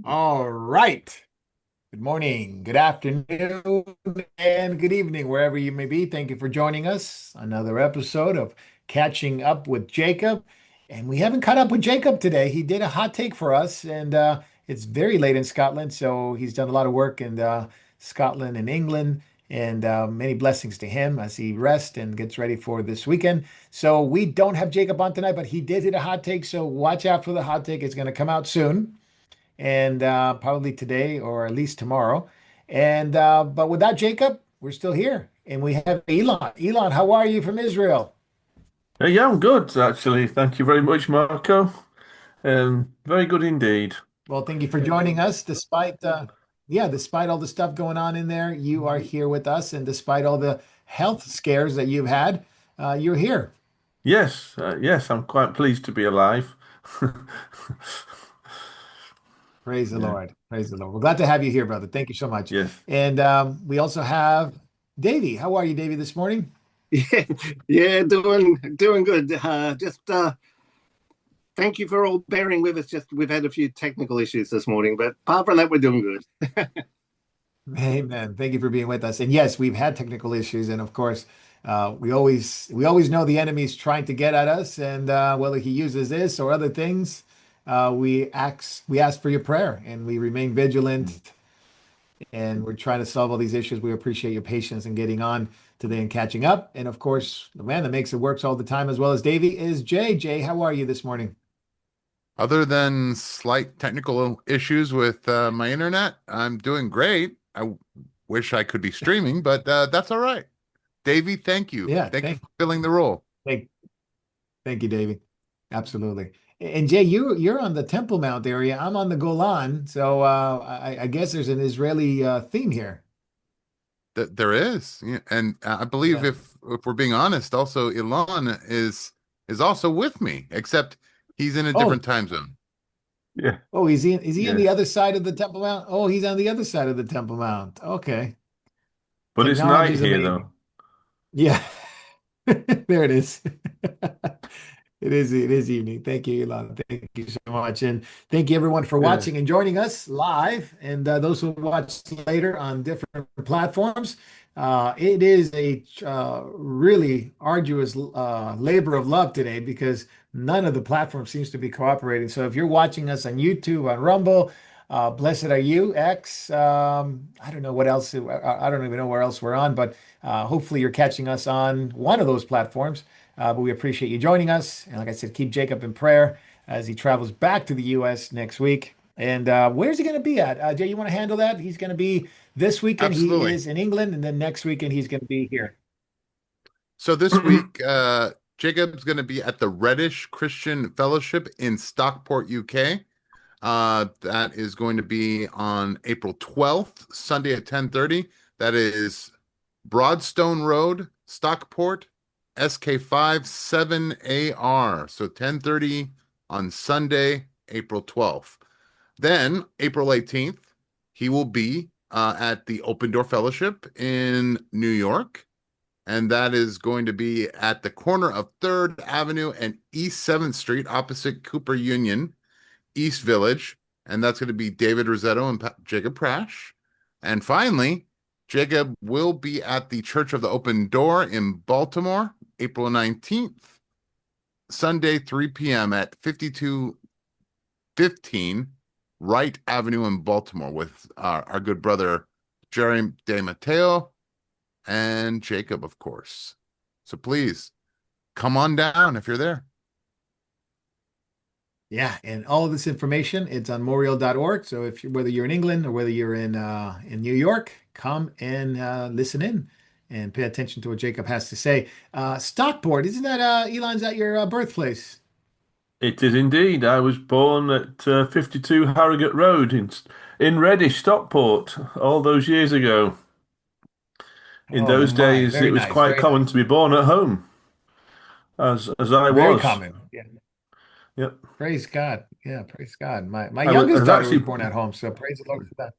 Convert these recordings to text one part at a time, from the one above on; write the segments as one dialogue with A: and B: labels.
A: All right. Good morning, good afternoon, and good evening, wherever you may be. Thank you for joining us. Another episode of Catching Up with Jacob. And we haven't caught up with Jacob today. He did a hot take for us, and it's very late in Scotland. So he's done a lot of work in Scotland and England. And many blessings to him as he rests and gets ready for this weekend. So we don't have Jacob on tonight, but he did hit a hot take. So watch out for the hot take. It's going to come out soon and probably today or at least tomorrow. And but without Jacob, we're still here, and we have Elon. Elon, how are you from Israel?
B: Yeah, I'm good, actually. Thank you very much, Marco. Very good indeed.
A: Well, thank you for joining us. Despite all the stuff going on in there, you are here with us, and despite all the health scares that you've had, you're here.
B: Yes, I'm quite pleased to be alive.
A: Praise the
B: Yeah,
A: Lord. Praise the Lord. We're glad to have you here, brother. Thank you so much.
B: yes.
A: And we also have Davey. How are you, Davey, this morning?
C: Yeah, yeah, doing good. Just thank you for all bearing with us. Just we've had a few technical issues this morning, but apart from that, we're doing good.
A: Amen. Thank you for being with us. And yes, we've had technical issues, and of course, we always know the enemy's trying to get at us, and whether he uses this or other things, we ask for your prayer, and we remain vigilant, and we're trying to solve all these issues. We appreciate your patience in getting on today and catching up. And of course, the man that makes it works all the time, as well as Davey, is Jay. Jay, how are you this morning?
D: Other than slight technical issues with my internet, I'm doing great. Wish I could be streaming, but that's all right. Davey, thank you.
A: Yeah,
D: Thank you for filling the role.
A: thank, thank you, Davey. Absolutely. And Jay, you're on the Temple Mount area. I'm on the Golan, so I guess there's an Israeli theme here.
D: There is, yeah. And I believe
A: Yeah.
D: if we're being honest, also Ilan is also with me, except he's in a different
A: Oh,
D: time zone.
B: Yeah,
A: oh, is he on the
B: yes.
A: other side of the Temple Mount? Oh, he's on the other side of the Temple Mount. Okay.
B: But it's
A: Technology
B: night
A: is
B: here,
A: amazing.
B: though.
A: Yeah. There it is. It is evening. Thank you, Elon. Thank you so much. And thank you everyone for
B: Yeah.
A: watching and joining us live. And those who watch later on different platforms. It is a really arduous labor of love today because none of the platforms seems to be cooperating. So if you're watching us on YouTube, on Rumble, blessed are you, X. I don't know what else. I don't even know where else we're on, but hopefully you're catching us on one of those platforms. But we appreciate you joining us. And like I said, keep Jacob in prayer as he travels back to the U.S. next week. And where's he going to be at? Jay, you want to handle that? He's going to be this weekend, he
D: Absolutely.
A: is in England, and then next weekend, he's going to be here.
D: So this week, Jacob's going to be at the Reddish Christian Fellowship in Stockport, UK. That is going to be on April 12th, Sunday at 10:30. That is Broadstone Road, Stockport, SK5 7AR. So 10:30 on Sunday, April 12th. Then April 18th, he will be at the Open Door Fellowship in New York. And that is going to be at the corner of 3rd Avenue and East 7th Street, opposite Cooper Union, East Village. And that's going to be David Rosetto and Jacob Prash. And finally, Jacob will be at the Church of the Open Door in Baltimore, April 19th, Sunday, 3 p.m. at 5215 Wright Avenue in Baltimore with our good brother Jerry De Matteo and Jacob, of course. So please come on down if you're there.
A: Yeah, and all of this information, it's on Moriel.org. So if whether you're in England or whether you're in New York, come and listen in and pay attention to what Jacob has to say. Stockport, isn't that Elon's at your birthplace?
B: It is indeed. I was born at 52 Harrogate Road in Reddish, Stockport, all those years ago. In
A: Oh
B: those
A: my,
B: days, it
A: very
B: was
A: nice,
B: quite
A: very
B: common
A: nice.
B: to be born at home, as I
A: Very
B: was.
A: common. Yeah.
B: Yep.
A: Praise God. Yeah, praise God. My
B: I
A: youngest
B: was
A: daughter was
B: actually
A: born at home, so praise the Lord for that.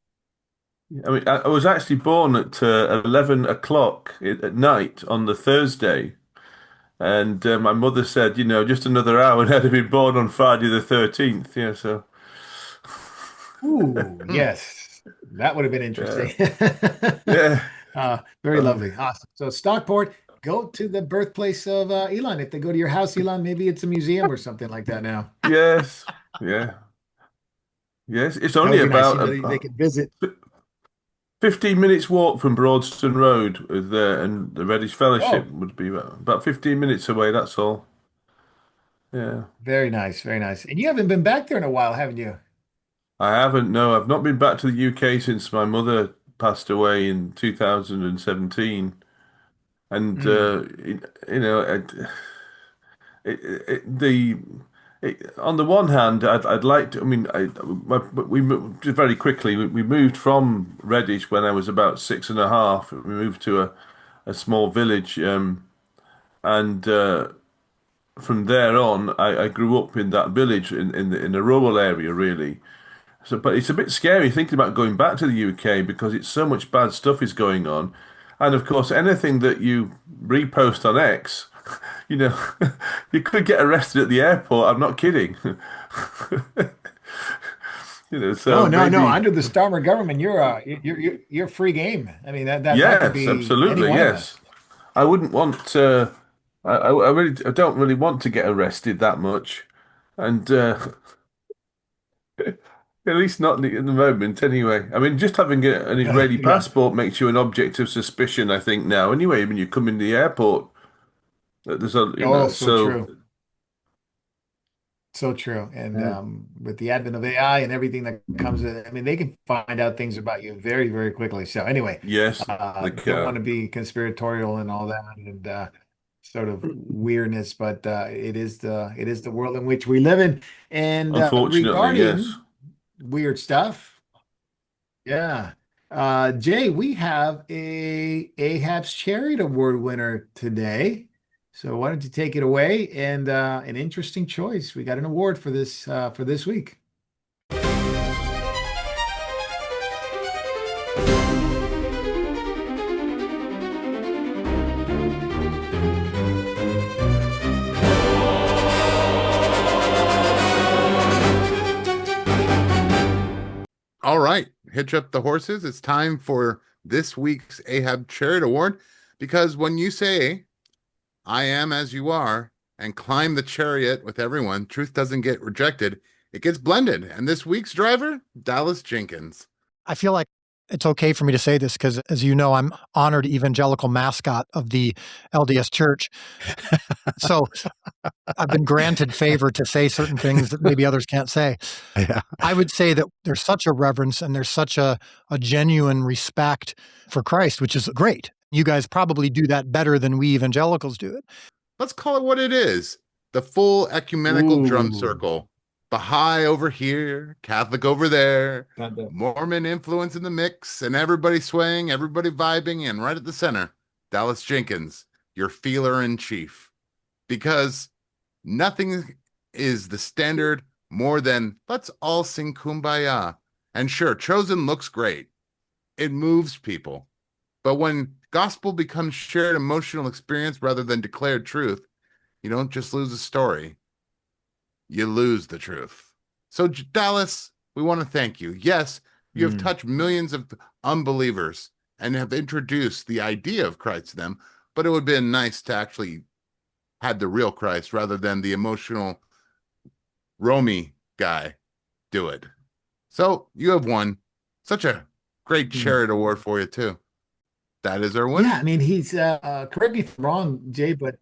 B: I was actually born at 11 o'clock at night on the Thursday. And my mother said, just another hour and I'd have been born on Friday the 13th. Yeah, so
A: Ooh, yes. That would have been
B: Yeah,
A: interesting.
B: yeah.
A: Very
B: Uh,
A: lovely. Awesome. So Stockport, go to the birthplace of Elon. If they go to your house, Elon, maybe it's a museum or something like that now.
B: yes, yeah, yes. It's
A: That
B: only
A: would be nice.
B: about
A: They could visit.
B: 15 minutes walk from Broadston Road there, and the Reddish Fellowship
A: Oh,
B: would be about 15 minutes away. That's all. Yeah.
A: very nice. Very nice. And you haven't been back there in a while, haven't you?
B: I haven't, no, I've not been back to the UK since my mother passed away in 2017. And,
A: Mm.
B: you know, on the one hand, I'd like to, I mean, just very quickly, we moved from Reddish when I was about six and a half. We moved to a small village. And from there on, I grew up in that village in a rural area, really. So, but it's a bit scary thinking about going back to the UK because it's so much bad stuff is going on. And of course, anything that you repost on X, you know, you could get arrested at the airport. I'm not kidding. So
A: Oh no, no.
B: maybe,
A: Under the Starmer government, you're free game. I mean that could
B: yes,
A: be any
B: absolutely,
A: one of
B: yes.
A: us.
B: I wouldn't want. I don't really want to get arrested that much, and at least not at the moment, anyway. I mean, just having an Israeli
A: Yeah.
B: passport makes you an object of suspicion, I think, now. Anyway, when you come in the airport, there's a,
A: Oh, so
B: so
A: true. So true. And
B: mm,
A: with the advent of AI and everything that comes with it, I mean, they can find out things about you very, very quickly. So anyway,
B: yes, like,
A: don't want to be conspiratorial and all that and sort of weirdness, but it is the world in which we live in. And
B: unfortunately, yes.
A: regarding weird stuff, yeah. Jay, we have a Ahab's Chariot Award winner today. So why don't you take it away? And an interesting choice. We got an award for this week.
D: All right, hitch up the horses. It's time for this week's Ahab Chariot Award because when you say, I am as you are, and climb the chariot with everyone, truth doesn't get rejected, it gets blended. And this week's driver, Dallas Jenkins.
E: I feel like it's okay for me to say this because, as you know, I'm honored evangelical mascot of the LDS Church. So I've been granted favor to say certain things that maybe others can't say.
F: Yeah.
E: I would say that there's such a reverence and there's such a genuine respect for Christ, which is great. You guys probably do that better than we evangelicals do it.
D: Let's call it what it is. The full ecumenical drum
A: Ooh.
D: circle. Baha'i over here, Catholic over there,
A: Got that.
D: Mormon influence in the mix, and everybody swaying, everybody vibing, and right at the center, Dallas Jenkins, your feeler in chief. Because nothing is the standard more than let's all sing Kumbaya. And sure, Chosen looks great. It moves people. But when gospel becomes shared emotional experience rather than declared truth, you don't just lose a story, you lose the truth. So, Dallas, we want to thank you. Yes, you have
A: Mm.
D: touched millions of unbelievers and have introduced the idea of Christ to them, but it would have been nice to actually had the real Christ rather than the emotional Romy guy do it. So you have won. Such a great
A: Mm.
D: chariot award for you too. That is our
A: Yeah,
D: winner.
A: I mean, he's correct me if I'm wrong, Jay, but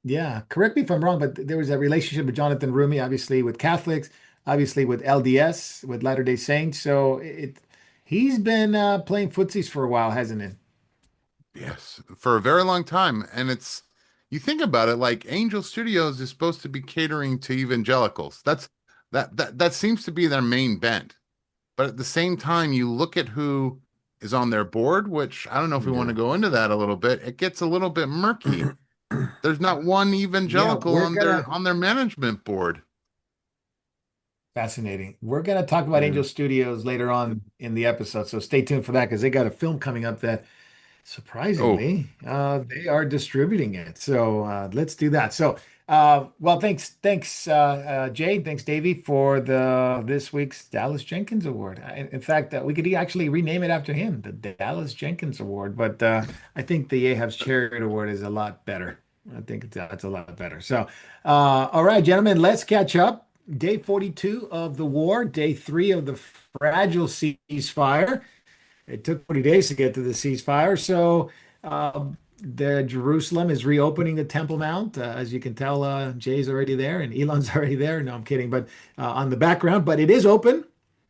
A: yeah, correct me if I'm wrong, but there was a relationship with Jonathan Rumi, obviously with Catholics, obviously with LDS, with Latter-day Saints. So he's been playing footsies for a while, hasn't he?
D: Yes, for a very long time. And it's you think about it, like Angel Studios is supposed to be catering to evangelicals. That seems to be their main bent. But at the same time, you look at who is on their board, which I don't know if we want
A: Yeah.
D: to go into that a little bit. It gets a little bit murky. There's not one
A: Yeah,
D: evangelical
A: we're
D: on
A: gonna
D: their management board.
A: fascinating. We're gonna talk about
B: Yeah.
A: Angel Studios later on in the episode, so stay tuned for that because they got a film coming up that
D: Oh,
A: surprisingly they are distributing it. So let's do that. So Well, Jade. Thanks, Davey, for the this week's Dallas Jenkins Award. In fact, we could actually rename it after him, the Dallas Jenkins Award. But I think the Ahab's Chariot Award is a lot better. I think that's a lot better. So, all right, gentlemen, let's catch up. Day 42 of the war, day 3 of the fragile ceasefire. It took 40 days to get to the ceasefire. So the Jerusalem is reopening the Temple Mount. As you can tell, Jay's already there and Elon's already there. No, I'm kidding, but on the background, but it is open.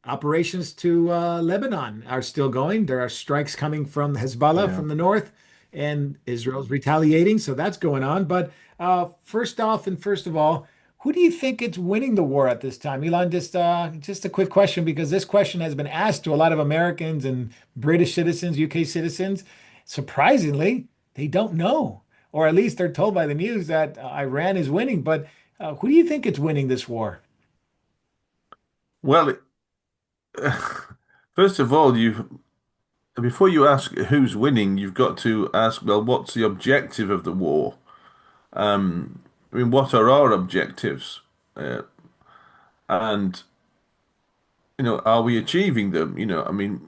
A: Operations to Lebanon are still going. There are strikes coming from Hezbollah
B: Yeah.
A: from the north, and Israel's retaliating. So that's going on. But first off, and first of all, who do you think is winning the war at this time? Elon, just a quick question because this question has been asked to a lot of Americans and British citizens, UK citizens. Surprisingly, they don't know, or at least they're told by the news that Iran is winning. But who do you think is winning this war?
B: Well, first of all, you before you ask who's winning, you've got to ask, well, what's the objective of the war? I mean, what are our objectives? Uh, and are we achieving them? I mean,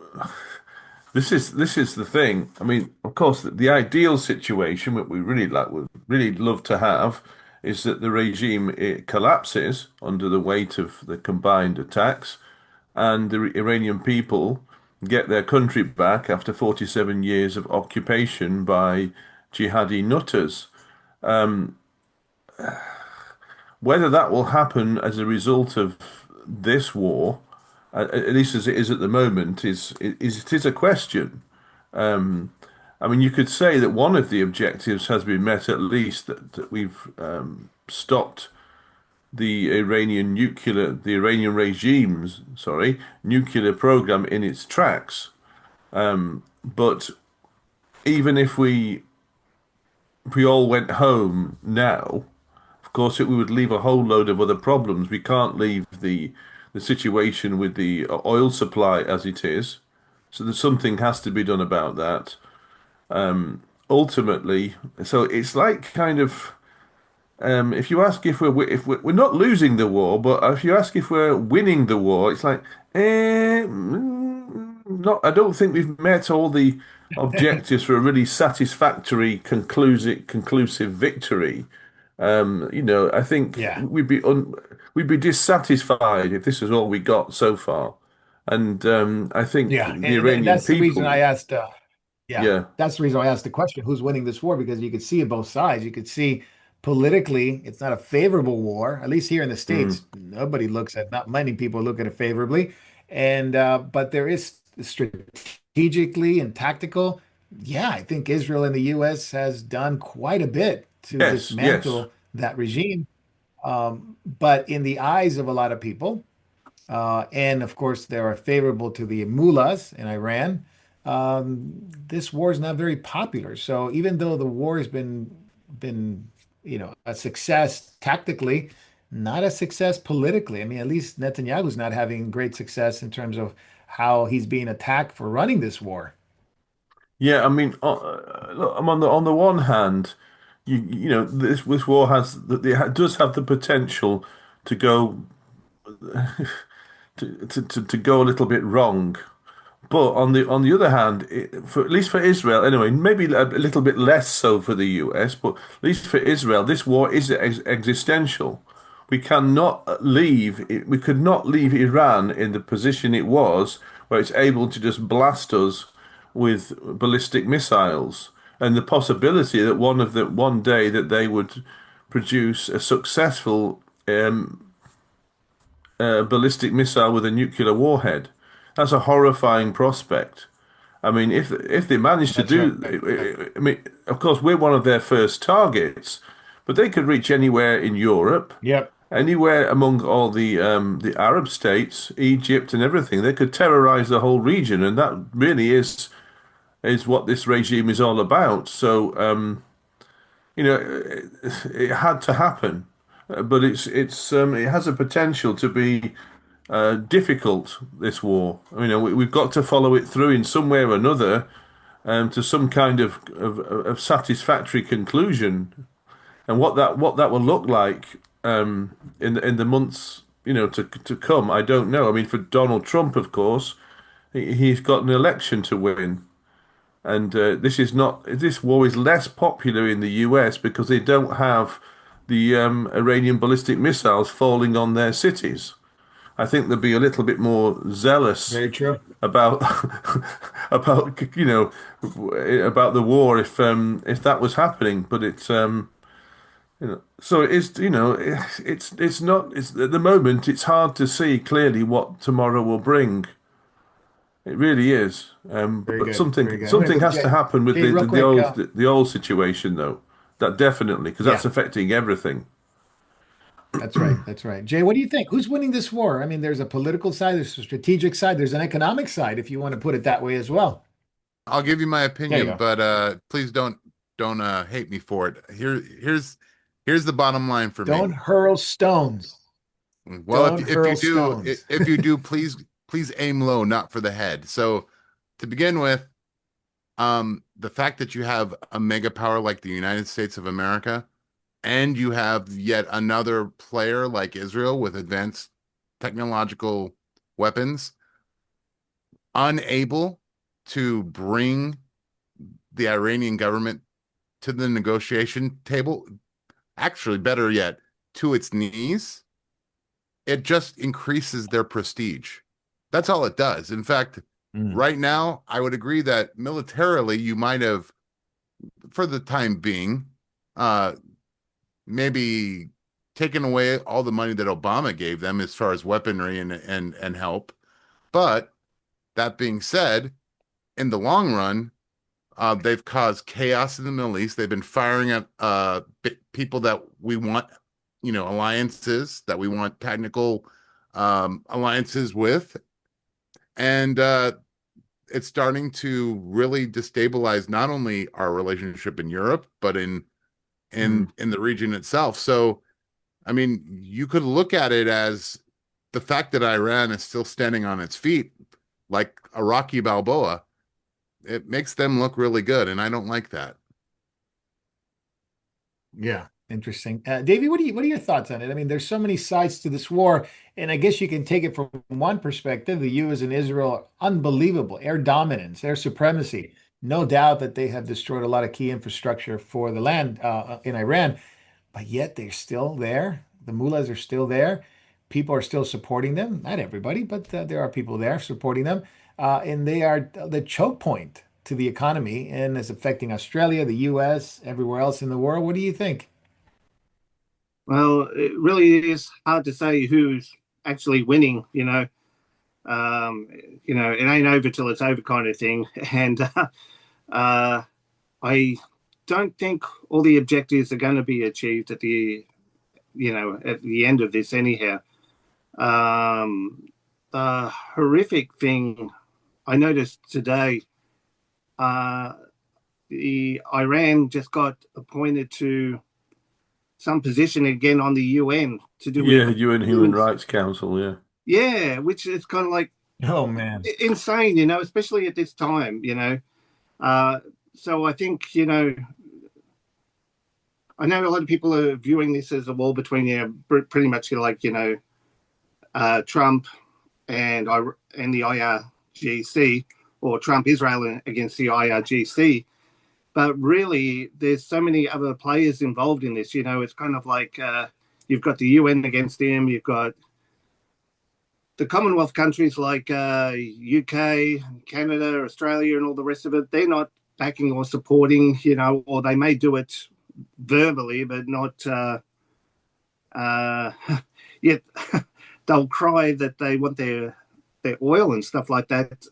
B: this is the thing. I mean, of course, the ideal situation, what we would really love to have, is that the regime it collapses under the weight of the combined attacks, and the Iranian people get their country back after 47 years of occupation by jihadi nutters. Whether that will happen as a result of this war, at least as it is at the moment, is a question. I mean, you could say that one of the objectives has been met, at least that we've stopped the Iranian regime's, nuclear program in its tracks. But even if we all went home now, of course, we would leave a whole load of other problems. We can't leave the situation with the oil supply as it is. So there's something has to be done about that. Ultimately, so it's like kind of if you ask if we're not losing the war, but if you ask if we're winning the war, it's like not. I don't think we've met all the objectives for a really satisfactory, conclusive victory. I think
A: Yeah.
B: we'd be dissatisfied if this is all we got so far. And I think
A: Yeah,
B: the
A: and
B: Iranian
A: that's the reason I
B: people,
A: asked. Yeah,
B: yeah,
A: that's the reason I asked the question, who's winning this war? Because you could see it both sides. You could see politically, it's not a favorable war. At least here in the
B: mm,
A: States, not many people look at it favorably. And but there is strategically and tactical. Yeah, I think Israel and the U.S. has done quite a bit to
B: yes,
A: dismantle that regime. But in the eyes of a lot of people, and of course, they are favorable to the mullahs in Iran. This war is not very popular. So even though the war has been a success tactically, not a success politically. I mean, at least Netanyahu's not having great success in terms of how he's being attacked for running this war.
B: yeah. I mean, look, I'm on the one hand, this war it does have the potential to go to go a little bit wrong. But on the other hand, for at least for Israel, anyway, maybe a little bit less so for the US, but at least for Israel, this war is existential. We could not leave Iran in the position it was, where it's able to just blast us with ballistic missiles, and the possibility that one day that they would produce a successful ballistic missile with a nuclear warhead. That's a horrifying prospect. I mean, if they manage to
A: That's right.
B: do, I mean, of course, we're one of their first targets, but they could reach anywhere in Europe,
A: Yep.
B: anywhere among all the Arab states, Egypt, and everything. They could terrorize the whole region, and that really is what this regime is all about. So, it had to happen, but it has a potential to be difficult, this war. We've got to follow it through in some way or another to some kind of satisfactory conclusion. and what that will look like in the months to come, I don't know. I mean, for Donald Trump, of course, he's got an election to win. And this war is less popular in the US because they don't have the Iranian ballistic missiles falling on their cities. I think they'll be a little bit more zealous
A: Very true.
B: about about the war if that was happening. But so it is it's not it's at the moment it's hard to see clearly what tomorrow will bring. It really is.
A: Very
B: But
A: good. Very
B: something
A: good. I'm going to
B: something
A: go,
B: has to
A: Jay.
B: happen with
A: Jay, real quick.
B: the old situation though. That definitely, because that's
A: Yeah,
B: affecting everything.
A: that's right. That's right. Jay, what do you think? Who's winning this war? I mean, there's a political side, there's a strategic side, there's an economic side, if you want to put it that way as well.
D: I'll give you my
A: There you
D: opinion,
A: go.
D: but please don't hate me for it. Here's the bottom line for me.
A: Don't hurl stones.
D: Well,
A: Don't hurl stones.
D: if you do, please aim low, not for the head. So to begin with, the fact that you have a mega power like the United States of America, and you have yet another player like Israel with advanced technological weapons, unable to bring the Iranian government to the negotiation table, actually, better yet, to its knees, it just increases their prestige. That's all it does. In fact,
A: Mm.
D: right now, I would agree that militarily, you might have, for the time being, uh, maybe taken away all the money that Obama gave them as far as weaponry and help. But that being said, in the long run, they've caused chaos in the Middle East. They've been firing at people that we want, alliances that we want technical alliances with, and it's starting to really destabilize not only our relationship in Europe, but in the region itself. So, I mean, you could look at it as the fact that Iran is still standing on its feet, like a Rocky Balboa. It makes them look really good, and I don't like that.
A: Yeah, interesting. Davey, what are your thoughts on it? I mean, there's so many sides to this war, and I guess you can take it from one perspective. The U.S. and Israel are unbelievable air dominance, air supremacy. No doubt that they have destroyed a lot of key infrastructure for the land in Iran, but yet they're still there. The mullahs are still there. People are still supporting them. Not everybody, but there are people there supporting them, and they are the choke point to the economy, and it's affecting Australia, the U.S., everywhere else in the world. What do you think?
C: Well, it really is hard to say who's actually winning. Um, it ain't over till it's over, kind of thing. And uh, I don't think all the objectives are going to be achieved at the end of this, anyhow. The horrific thing I noticed today, uh, the Iran just got appointed to some position again on the UN to do with
B: Yeah, UN Human Rights Council. Yeah.
C: yeah, which is kind of like
A: Oh man.
C: insane, especially at this time. Uh, so I think I know a lot of people are viewing this as a war between pretty much Trump and the IRGC, or Trump Israel against the IRGC. But really, there's so many other players involved in this. It's kind of like you've got the UN against him. You've got the Commonwealth countries like UK, Canada, Australia, and all the rest of it. They're not backing or supporting, or they may do it verbally, but not uh, yet. They'll cry that they want their oil and stuff like that.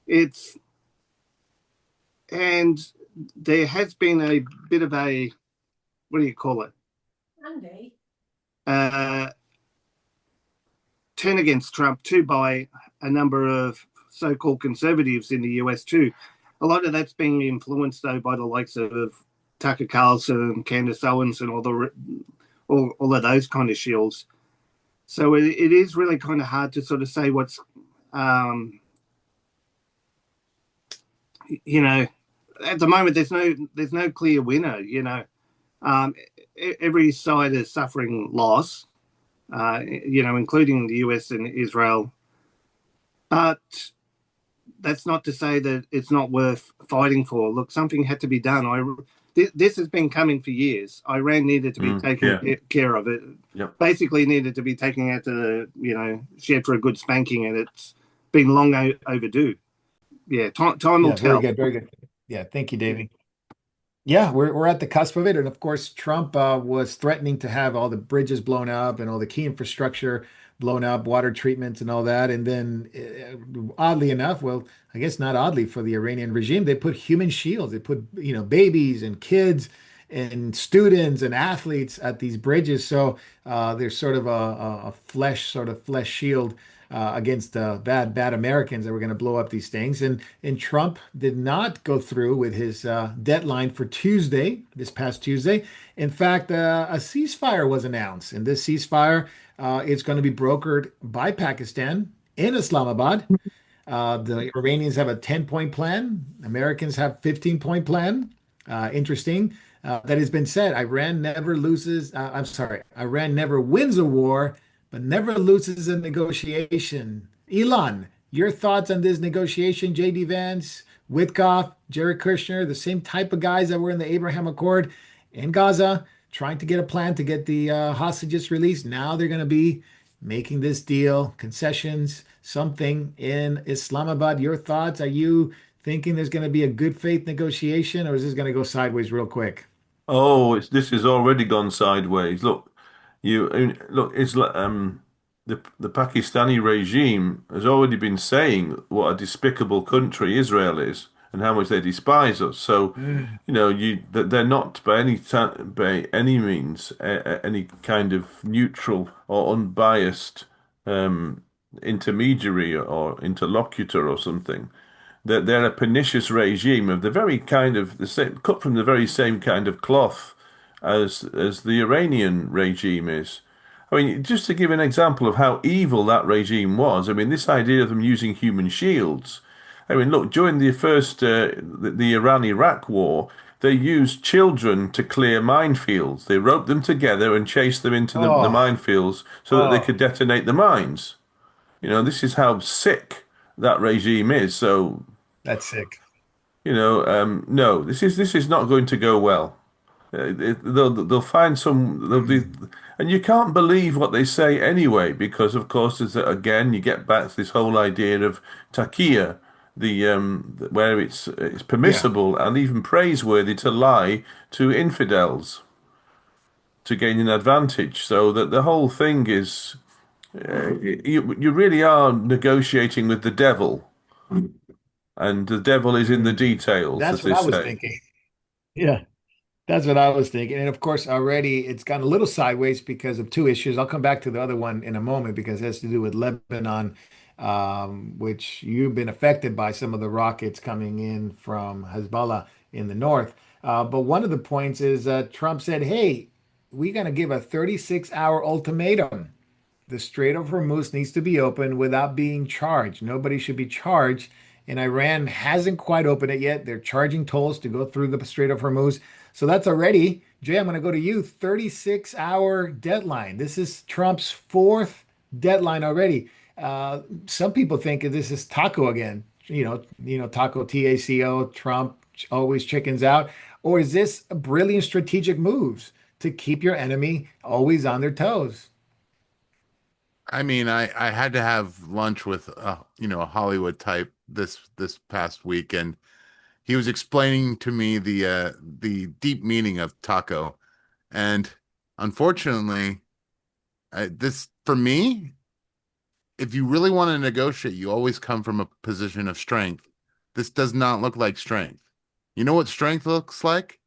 C: It's and there has been a bit of a, what do you call it? Andy. Turn against Trump too by a number of so-called conservatives in the US too. A lot of that's being influenced though by the likes of Tucker Carlson, Candace Owens, and all of those kind of shields. So it is really kind of hard to sort of say what's, at the moment there's no clear winner. Um, every side is suffering loss, including the US and Israel. But that's not to say that it's not worth fighting for. Look, something had to be done. This has been coming for years. Iran needed to be taken
B: Yeah.
C: care of. It
B: Yep.
C: basically needed to be taken out to shed for a good spanking, and it's been long overdue. Yeah, time will
A: Yeah, very
C: tell.
A: good, very good. Yeah, thank you, Davey. Yeah, we're at the cusp of it, and of course, Trump was threatening to have all the bridges blown up and all the key infrastructure blown up, water treatments and all that. And then, oddly enough, well, I guess not oddly for the Iranian regime, they put human shields. They put babies and kids and students and athletes at these bridges. So there's sort of a flesh shield against bad Americans that were going to blow up these things. And Trump did not go through with his deadline for Tuesday, this past Tuesday. In fact, a ceasefire was announced, and this ceasefire is going to be brokered by Pakistan in Islamabad. The Iranians have a 10-point plan. Americans have 15-point plan. Interesting. That has been said. Iran never loses. I'm sorry. Iran never wins a war, but never loses a negotiation. Elon, your thoughts on this negotiation? J.D. Vance, Witkoff, Jared Kushner, the same type of guys that were in the Abraham Accord in Gaza, trying to get a plan to get the hostages released. Now they're going to be making this deal, concessions, something in Islamabad. Your thoughts? Are you thinking there's going to be a good faith negotiation, or is this going to go sideways real quick?
B: Oh, this has already gone sideways. Look, look. The Pakistani regime has already been saying what a despicable country Israel is and how much they despise us. So,
A: Mm.
B: that they're not by any means any kind of neutral or unbiased um, intermediary or interlocutor or something. They're a pernicious regime of the very kind of the same, cut from the very same kind of cloth as the Iranian regime is. I mean, just to give an example of how evil that regime was, I mean, this idea of them using human shields. I mean, look, during the first the Iran-Iraq war, they used children to clear minefields. They roped them together and chased them into the
A: Oh,
B: minefields so that they
A: oh,
B: could detonate the mines. This is how sick that regime is. So
A: that's sick.
B: no, this is not going to go well. They'll find some. They'll be,
A: Mm.
B: and you can't believe what they say anyway, because of course, again, you get back to this whole idea of takia, where it's
A: Yeah.
B: permissible and even praiseworthy to lie to infidels to gain an advantage. So that the whole thing is, you really are negotiating with the devil, and the devil is in the
A: Mm.
B: details,
A: That's
B: as
A: what
B: they
A: I was
B: say.
A: thinking. Yeah. That's what I was thinking. And of course, already it's gone a little sideways because of two issues. I'll come back to the other one in a moment because it has to do with Lebanon, which you've been affected by some of the rockets coming in from Hezbollah in the north. But one of the points is Trump said, hey, we're going to give a 36-hour ultimatum. The Strait of Hormuz needs to be open without being charged. Nobody should be charged. And Iran hasn't quite opened it yet. They're charging tolls to go through the Strait of Hormuz. So that's already, Jay, I'm going to go to you, 36-hour deadline. This is Trump's fourth deadline already. Some people think this is taco again. Taco, TACO, Trump always chickens out. Or is this a brilliant strategic moves to keep your enemy always on their toes?
D: I mean, I had to have lunch with a Hollywood type this past week, and he was explaining to me the deep meaning of taco. And unfortunately, this for me, if you really want to negotiate, you always come from a position of strength. This does not look like strength. You know what strength looks like?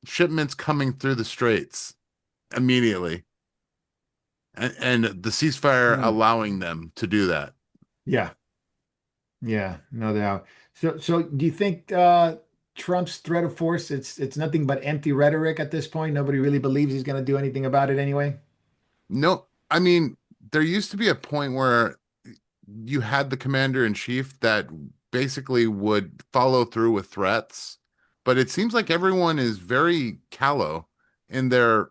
D: Shipments coming through the straits immediately, and the ceasefire
A: Hmm.
D: allowing them to do that.
A: Yeah. Yeah, no doubt. So do you think Trump's threat of force, it's nothing but empty rhetoric at this point? Nobody really believes he's going to do anything about it anyway?
D: No, I mean, there used to be a point where you had the commander in chief that basically would follow through with threats, but it seems like everyone is very callow in their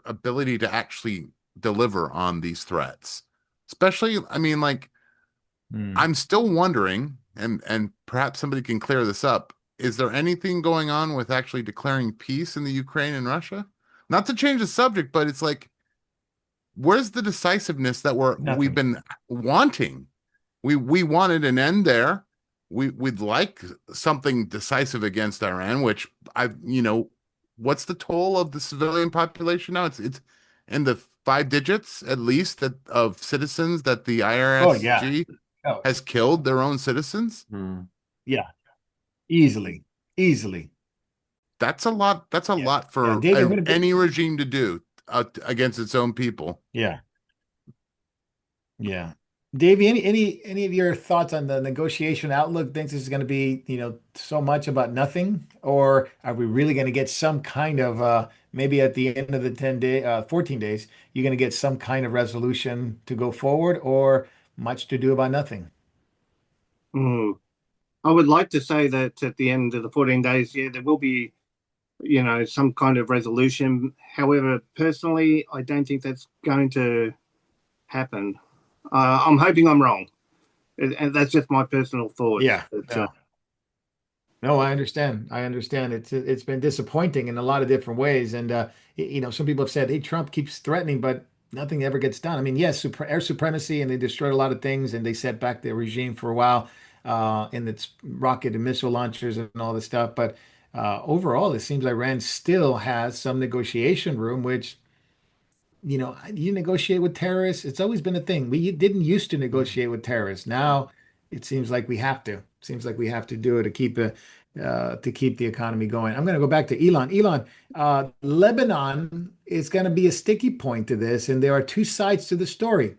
D: ability to actually deliver on these threats. Especially, I mean, like
A: Hmm.
D: I'm still wondering, and perhaps somebody can clear this up. Is there anything going on with actually declaring peace in the Ukraine and Russia? Not to change the subject, but it's like, where's the decisiveness that we've
A: Nothing.
D: been wanting? We wanted an end there. We'd like something decisive against Iran, which what's the toll of the civilian population now? It's in the five digits at least that of citizens that the
A: Oh yeah.
D: IRSG
A: Oh
D: has killed their own citizens.
B: Hmm.
A: yeah. Easily. Easily.
D: That's a lot. That's a
A: Yeah.
D: lot
A: Yeah.
D: for
A: Davey, I'm gonna
D: any regime to do against its own people.
A: yeah. Yeah. Davey, any of your thoughts on the negotiation outlook? Think this is going to be, so much about nothing, or are we really going to get some kind of maybe at the end of the 14 days, you're going to get some kind of resolution to go forward, or much to do about nothing?
C: Mm. I would like to say that at the end of the 14 days, yeah, there will be, some kind of resolution. However, personally, I don't think that's going to happen. I'm hoping I'm wrong, and that's just my personal thoughts.
A: Yeah.
C: But
A: No. No, I understand. I understand. It's been disappointing in a lot of different ways, and some people have said, "Hey, Trump keeps threatening, but nothing ever gets done." I mean, yes, air supremacy, and they destroyed a lot of things, and they set back the regime for a while, in its rocket and missile launchers and all this stuff. But overall, it seems Iran still has some negotiation room, which you negotiate with terrorists. It's always been a thing. We didn't used to negotiate with terrorists. Now it seems like we have to. Seems like we have to do it to keep the economy going. I'm going to go back to Elon. Elon, Lebanon is going to be a sticky point to this, and there are two sides to the story.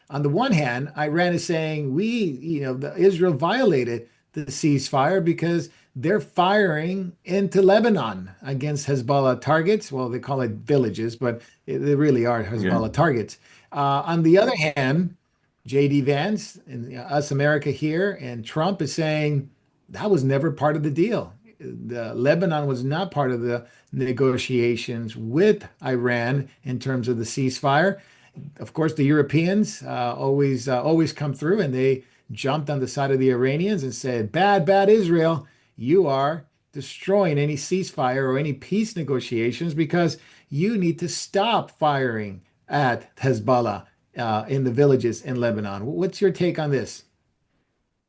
A: On the one hand, Iran is saying Israel violated the ceasefire because they're firing into Lebanon against Hezbollah targets. Well, they call it villages, but they really are
B: Yeah.
A: Hezbollah targets. On the other hand, JD Vance and Us America here and Trump is saying that was never part of the deal. Lebanon was not part of the negotiations with Iran in terms of the ceasefire. Of course, the Europeans always come through, and they jumped on the side of the Iranians and said, "Bad, bad Israel, you are destroying any ceasefire or any peace negotiations because you need to stop firing at Hezbollah in the villages in Lebanon." What's your take on this?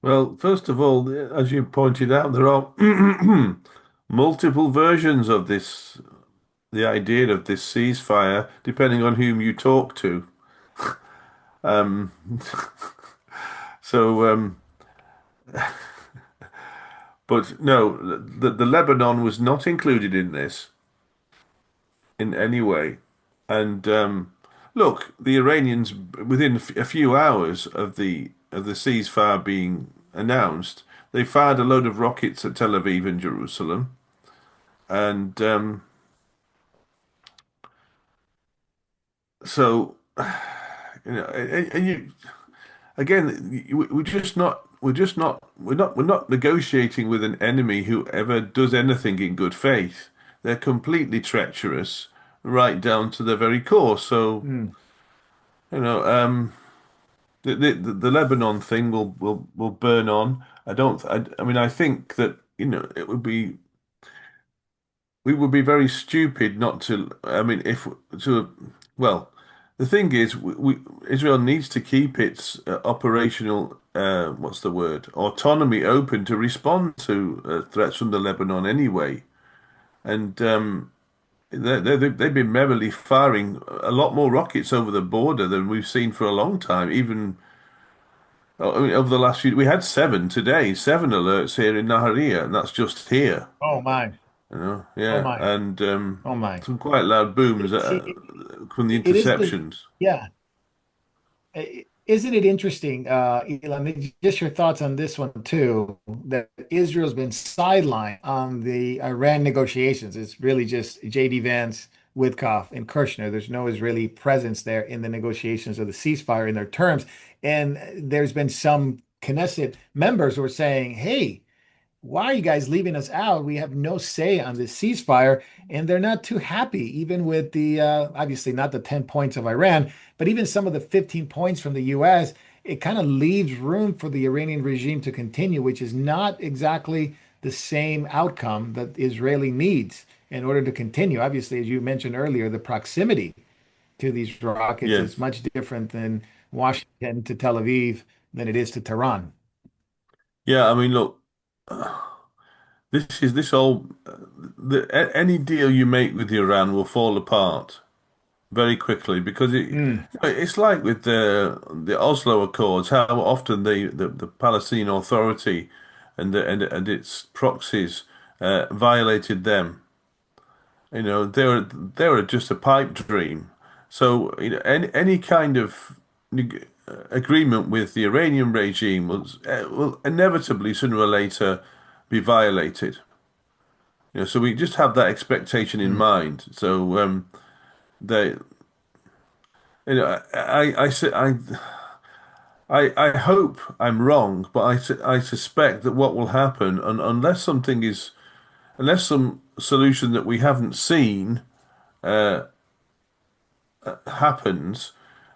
B: Well, first of all, as you pointed out, there are multiple versions of this, the idea of this ceasefire, depending on whom you talk to. Um, so, but no, the Lebanon was not included in this in any way. And look, the Iranians, within a few hours of the ceasefire being announced, they fired a load of rockets at Tel Aviv and Jerusalem. And so, and you again, we're not negotiating with an enemy who ever does anything in good faith. They're completely treacherous, right down to their very core. So,
A: Hmm.
B: you know, the Lebanon thing will burn on. I mean, I think that, we would be very stupid not to. I mean, if to, well, the thing is, Israel needs to keep its operational, what's the word, autonomy open to respond to threats from the Lebanon anyway. And they've been merrily firing a lot more rockets over the border than we've seen for a long time. Even I mean, over the last few, we had seven today, seven alerts here in Nahariya, and that's just here.
A: Oh my. Oh
B: Yeah,
A: my.
B: and
A: Oh my.
B: some quite loud booms
A: See,
B: from the
A: it is the
B: interceptions.
A: yeah. Isn't it interesting, Elon, just your thoughts on this one too, that Israel's been sidelined on the Iran negotiations. It's really just JD Vance, Witkoff, and Kushner. There's no Israeli presence there in the negotiations of the ceasefire in their terms. And there's been some Knesset members who are saying, hey, why are you guys leaving us out? We have no say on this ceasefire. And they're not too happy, even with the obviously not the 10 points of Iran, but even some of the 15 points from the US. It kind of leaves room for the Iranian regime to continue, which is not exactly the same outcome that Israeli needs in order to continue. Obviously, as you mentioned earlier, the proximity to these rockets is
B: Yes.
A: much different than Washington to Tel Aviv than it is to Tehran.
B: Yeah, I mean, look, this whole any deal you make with Iran will fall apart very quickly because
A: Mm.
B: it's like with the Oslo Accords, how often the Palestinian Authority and its proxies violated them. They were just a pipe dream. So any kind of agreement with the Iranian regime will inevitably sooner or later be violated. So we just have that expectation in
A: Mm.
B: mind. So they, I hope I'm wrong, but I suspect that what will happen, and unless some solution that we haven't seen happens,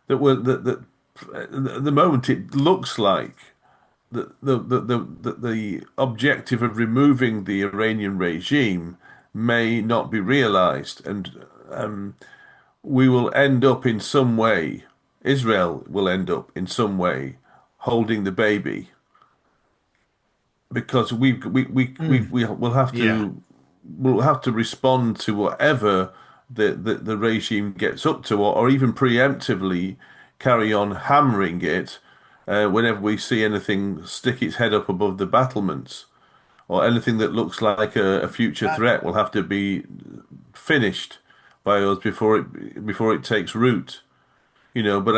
B: that at the moment it looks like the objective of removing the Iranian regime may not be realized, and we will end up in some way, Israel will end up in some way holding the baby because
A: Mm.
B: we will have
A: Yeah.
B: to respond to whatever the regime gets up to, or even preemptively carry on hammering it whenever we see anything stick its head up above the battlements, or anything that looks like a future
A: Uh,
B: threat will have to be finished by us before it takes root. But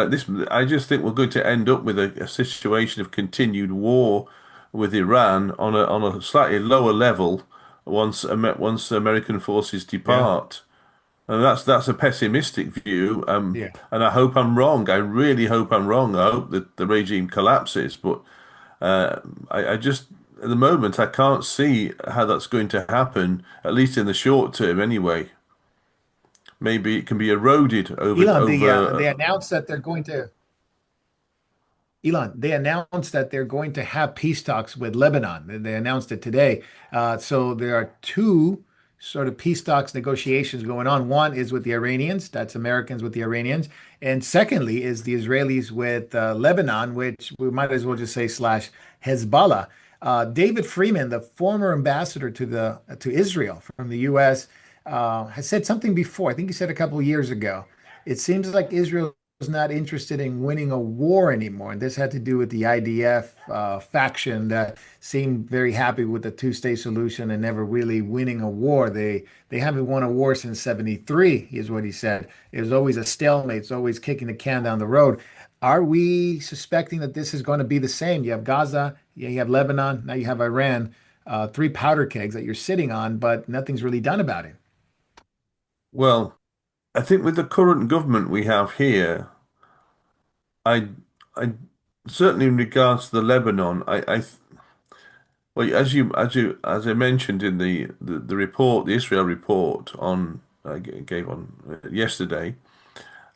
B: I just think we're going to end up with a situation of continued war with Iran on a slightly lower level once American forces
A: yeah.
B: depart. And that's a pessimistic view.
A: Yeah.
B: And I hope I'm wrong. I really hope I'm wrong. I hope that the regime collapses. But I just, at the moment, I can't see how that's going to happen, at least in the short term anyway. Maybe it can be eroded
A: Elon,
B: over.
A: they announced that they're going to Elon, they announced that they're going to have peace talks with Lebanon. They announced it today. So there are two sort of peace talks negotiations going on. One is with the Iranians, that's Americans with the Iranians. And secondly is the Israelis with Lebanon, which we might as well just say slash Hezbollah. David Freeman, the former ambassador to Israel from the U.S., has said something before. I think he said a couple of years ago. It seems like Israel was not interested in winning a war anymore. And this had to do with the IDF faction that seemed very happy with the two-state solution and never really winning a war. They haven't won a war since 73, is what he said. It was always a stalemate. It's always kicking the can down the road. Are we suspecting that this is going to be the same? You have Gaza, you have Lebanon, now you have Iran, three powder kegs that you're sitting on, but nothing's really done about it.
B: Well, I think with the current government we have here, I, I certainly in regards to the Lebanon, well, as I mentioned in the report, the Israel report on I gave on yesterday,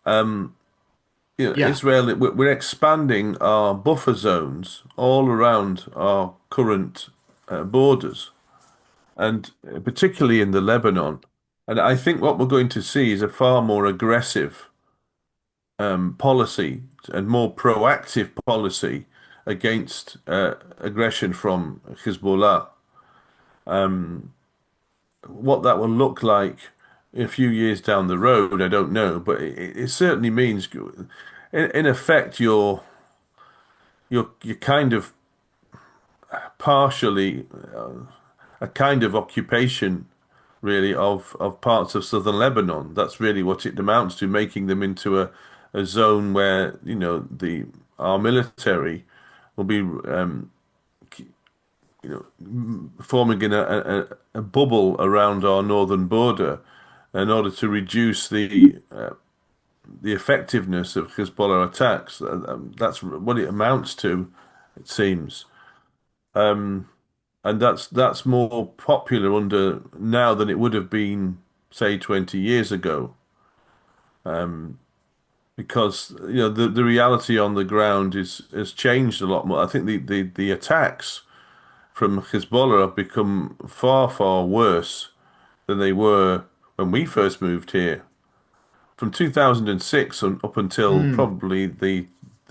A: Yeah.
B: Israel, we're expanding our buffer zones all around our current borders, and particularly in the Lebanon. And I think what we're going to see is a far more aggressive policy and more proactive policy against aggression from Hezbollah. What that will look like a few years down the road, I don't know, but it certainly means, in effect, you're kind of partially a kind of occupation, really, of parts of southern Lebanon. That's really what it amounts to, making them into a zone where, the our military will be, forming in a bubble around our northern border in order to reduce the effectiveness of Hezbollah attacks. That's what it amounts to, it seems. and that's more popular under now than it would have been, say, 20 years ago. Because the reality on the ground is has changed a lot more. I think the attacks from Hezbollah have become far, far worse than they were when we first moved here. From 2006 up until
A: Mm,
B: probably the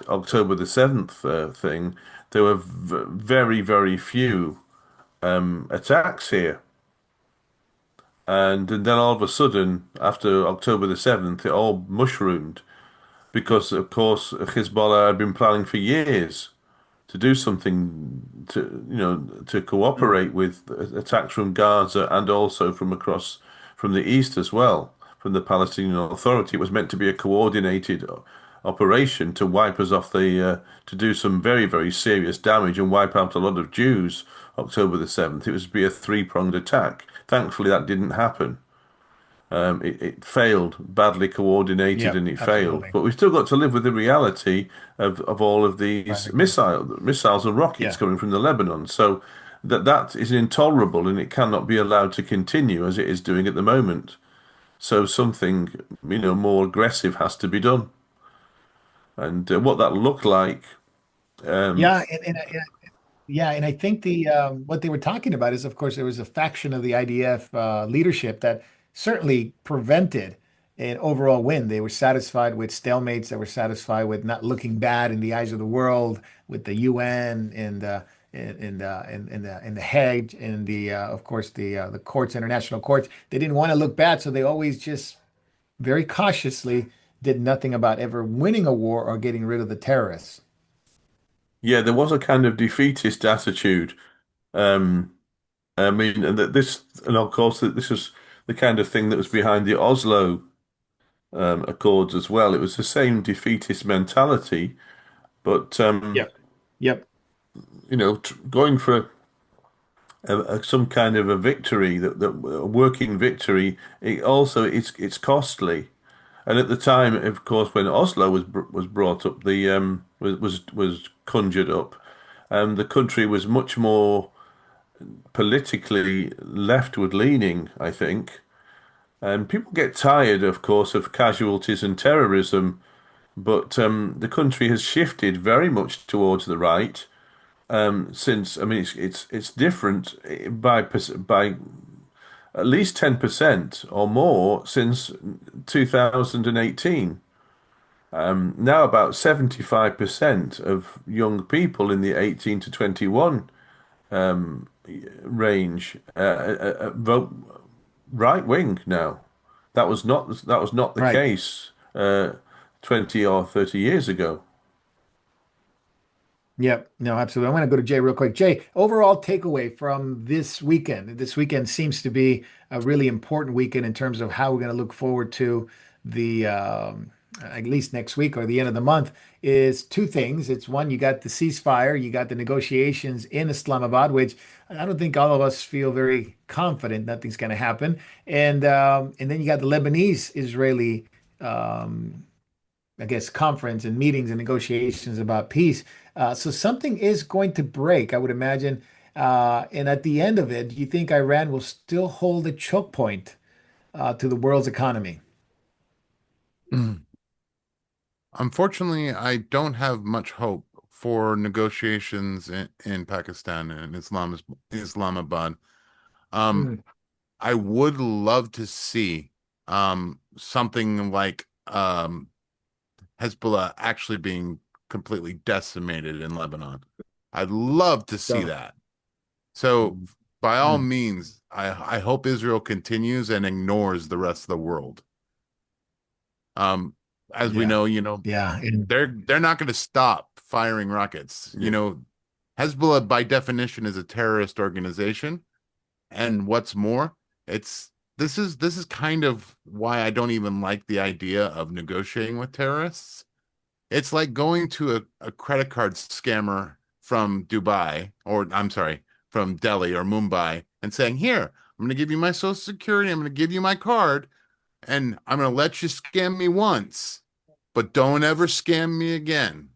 B: October the 7th thing, there were very, very few attacks here. And then all of a sudden, after October the 7th, it all mushroomed because, of course, Hezbollah had been planning for years to do something to
A: mm.
B: cooperate with attacks from Gaza and also from across from the east as well, from the Palestinian Authority. It was meant to be a coordinated operation to wipe us off to do some very, very serious damage and wipe out a lot of Jews. October the 7th. It was to be a three-pronged attack. Thankfully, that didn't happen. It failed, badly coordinated,
A: Yep,
B: and it failed.
A: absolutely.
B: But we've still got to live with the reality of all of
A: I
B: these
A: agree.
B: missiles and rockets
A: Yeah.
B: coming from the Lebanon. So that is intolerable, and it cannot be allowed to continue as it is doing at the moment. So something, more aggressive has to be done. And what that looked like, um,
A: Yeah, yeah, and I think what they were talking about is, of course, there was a faction of the IDF leadership that certainly prevented an overall win. They were satisfied with stalemates. They were satisfied with not looking bad in the eyes of the world, with the UN and in the Hague and of course the courts, international courts. They didn't want to look bad, so they always just very cautiously did nothing about ever winning a war or getting rid of the terrorists.
B: yeah, there was a kind of defeatist attitude. Um, I mean, and of course, that this was the kind of thing that was behind the Oslo Accords as well. It was the same defeatist mentality, but
A: Yep. Yep.
B: going for some kind of a victory, that a working victory, it's costly. And at the time, of course, when Oslo was brought up, the was conjured up, the country was much more politically leftward leaning, I think. And people get tired, of course, of casualties and terrorism, but the country has shifted very much towards the right since. I mean, it's different by at least 10% or more since 2018. Now about 75% of young people in the 18 to 21 range vote right wing now. That was not the
A: Right.
B: case 20 or 30 years ago.
A: Yep. No, absolutely. I want to go to Jay real quick. Jay, overall takeaway from this weekend. This weekend seems to be a really important weekend in terms of how we're going to look forward to the at least next week or the end of the month is two things. It's one, you got the ceasefire, you got the negotiations in Islamabad, which I don't think all of us feel very confident nothing's going to happen. And then you got the Lebanese Israeli I guess, conference and meetings and negotiations about peace. So something is going to break, I would imagine. And at the end of it, do you think Iran will still hold a choke point to the world's economy?
D: Unfortunately, I don't have much hope for negotiations in Pakistan and Islamabad. Um,
A: Mm,
D: I would love to see something like Hezbollah actually being completely decimated in Lebanon. I'd love to see
A: so,
D: that. So by all
A: mm,
D: means, I hope Israel continues and ignores the rest of the world. Um, as we
A: yeah,
D: know,
A: yeah,
D: they're not going to stop firing rockets.
B: Yeah.
D: Hezbollah by definition is a terrorist organization, and what's more, it's this is kind of why I don't even like the idea of negotiating with terrorists. It's like going to a credit card scammer from Dubai, or I'm sorry, from Delhi or Mumbai, and saying, "Here, I'm going to give you my social security, I'm going to give you my card, and I'm going to let you scam me once, but don't ever scam me again."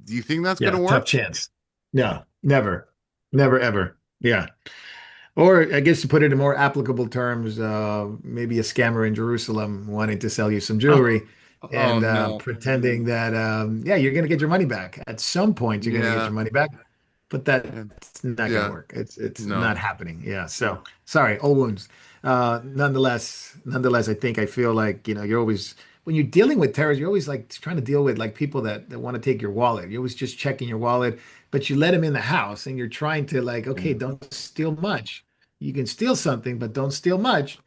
D: Do you think that's going
A: yeah,
D: to
A: tough
D: work?
A: chance. No, never. Never ever. Yeah. Or I guess to put it in more applicable terms, maybe a scammer in Jerusalem wanting to sell you some
D: Oh,
A: jewelry
D: oh
A: and
D: no.
A: pretending that, yeah, you're going to get your money back. At some point, you're going to get
D: Yeah.
A: your money back, but
D: And
A: that's not going to
D: yeah.
A: work. It's
D: No.
A: not happening. Yeah. So sorry, old wounds. Nonetheless, I think I feel like, you're always when you're dealing with terrorists, you're always like trying to deal with like people that want to take your wallet. You're always just checking your wallet, but you let them in the house and you're trying to like, okay,
B: Mm.
A: don't steal much. You can steal something, but don't steal much.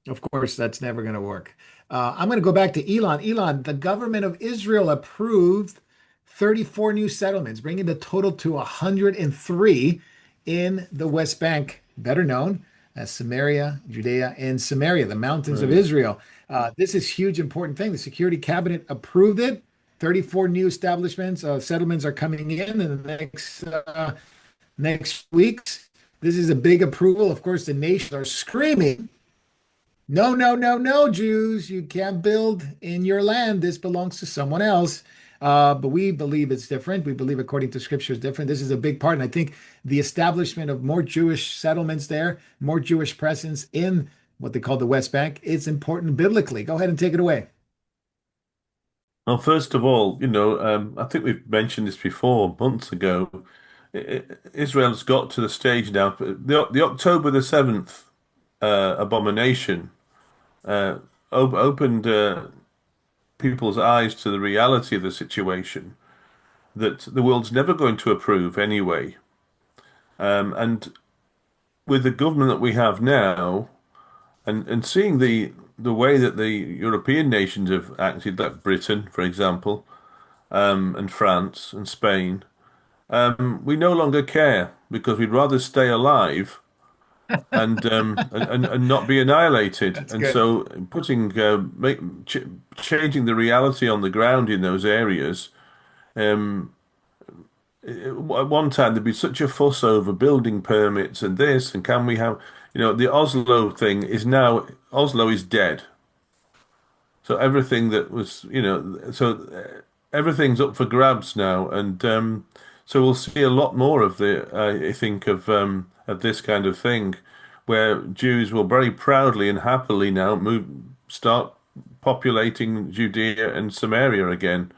A: Of course, that's never going to work. I'm going to go back to Elon. Elon, the government of Israel approved 34 new settlements, bringing the total to 103 in the West Bank, better known as Samaria, Judea, and Samaria, the mountains of
B: Right.
A: Israel. This is huge, important thing. The Security Cabinet approved it. 34 new establishments, settlements are coming in the next weeks. This is a big approval. Of course, the nations are screaming, no, no, no, no, Jews, you can't build in your land. This belongs to someone else. But we believe it's different. We believe, according to scripture, is different. This is a big part. And I think the establishment of more Jewish settlements there, more Jewish presence in what they call the West Bank, is important biblically. Go ahead and take it away.
B: Well, first of all, I think we've mentioned this before months ago. Israel's got to the stage now. The October the 7th abomination uh, opened people's eyes to the reality of the situation that the world's never going to approve anyway. And with the government that we have now, and seeing the way that the European nations have acted, like Britain, for example, and France and Spain, we no longer care because we'd rather stay alive and not be annihilated.
A: That's
B: And
A: good.
B: so, putting ch changing the reality on the ground in those areas. Um, at one time, there'd be such a fuss over building permits and this, and can we have, the Oslo thing is now, Oslo is dead. So everything that was, everything's up for grabs now, and so we'll see a lot more of I think of this kind of thing, where Jews will very proudly and happily now start populating Judea and Samaria again,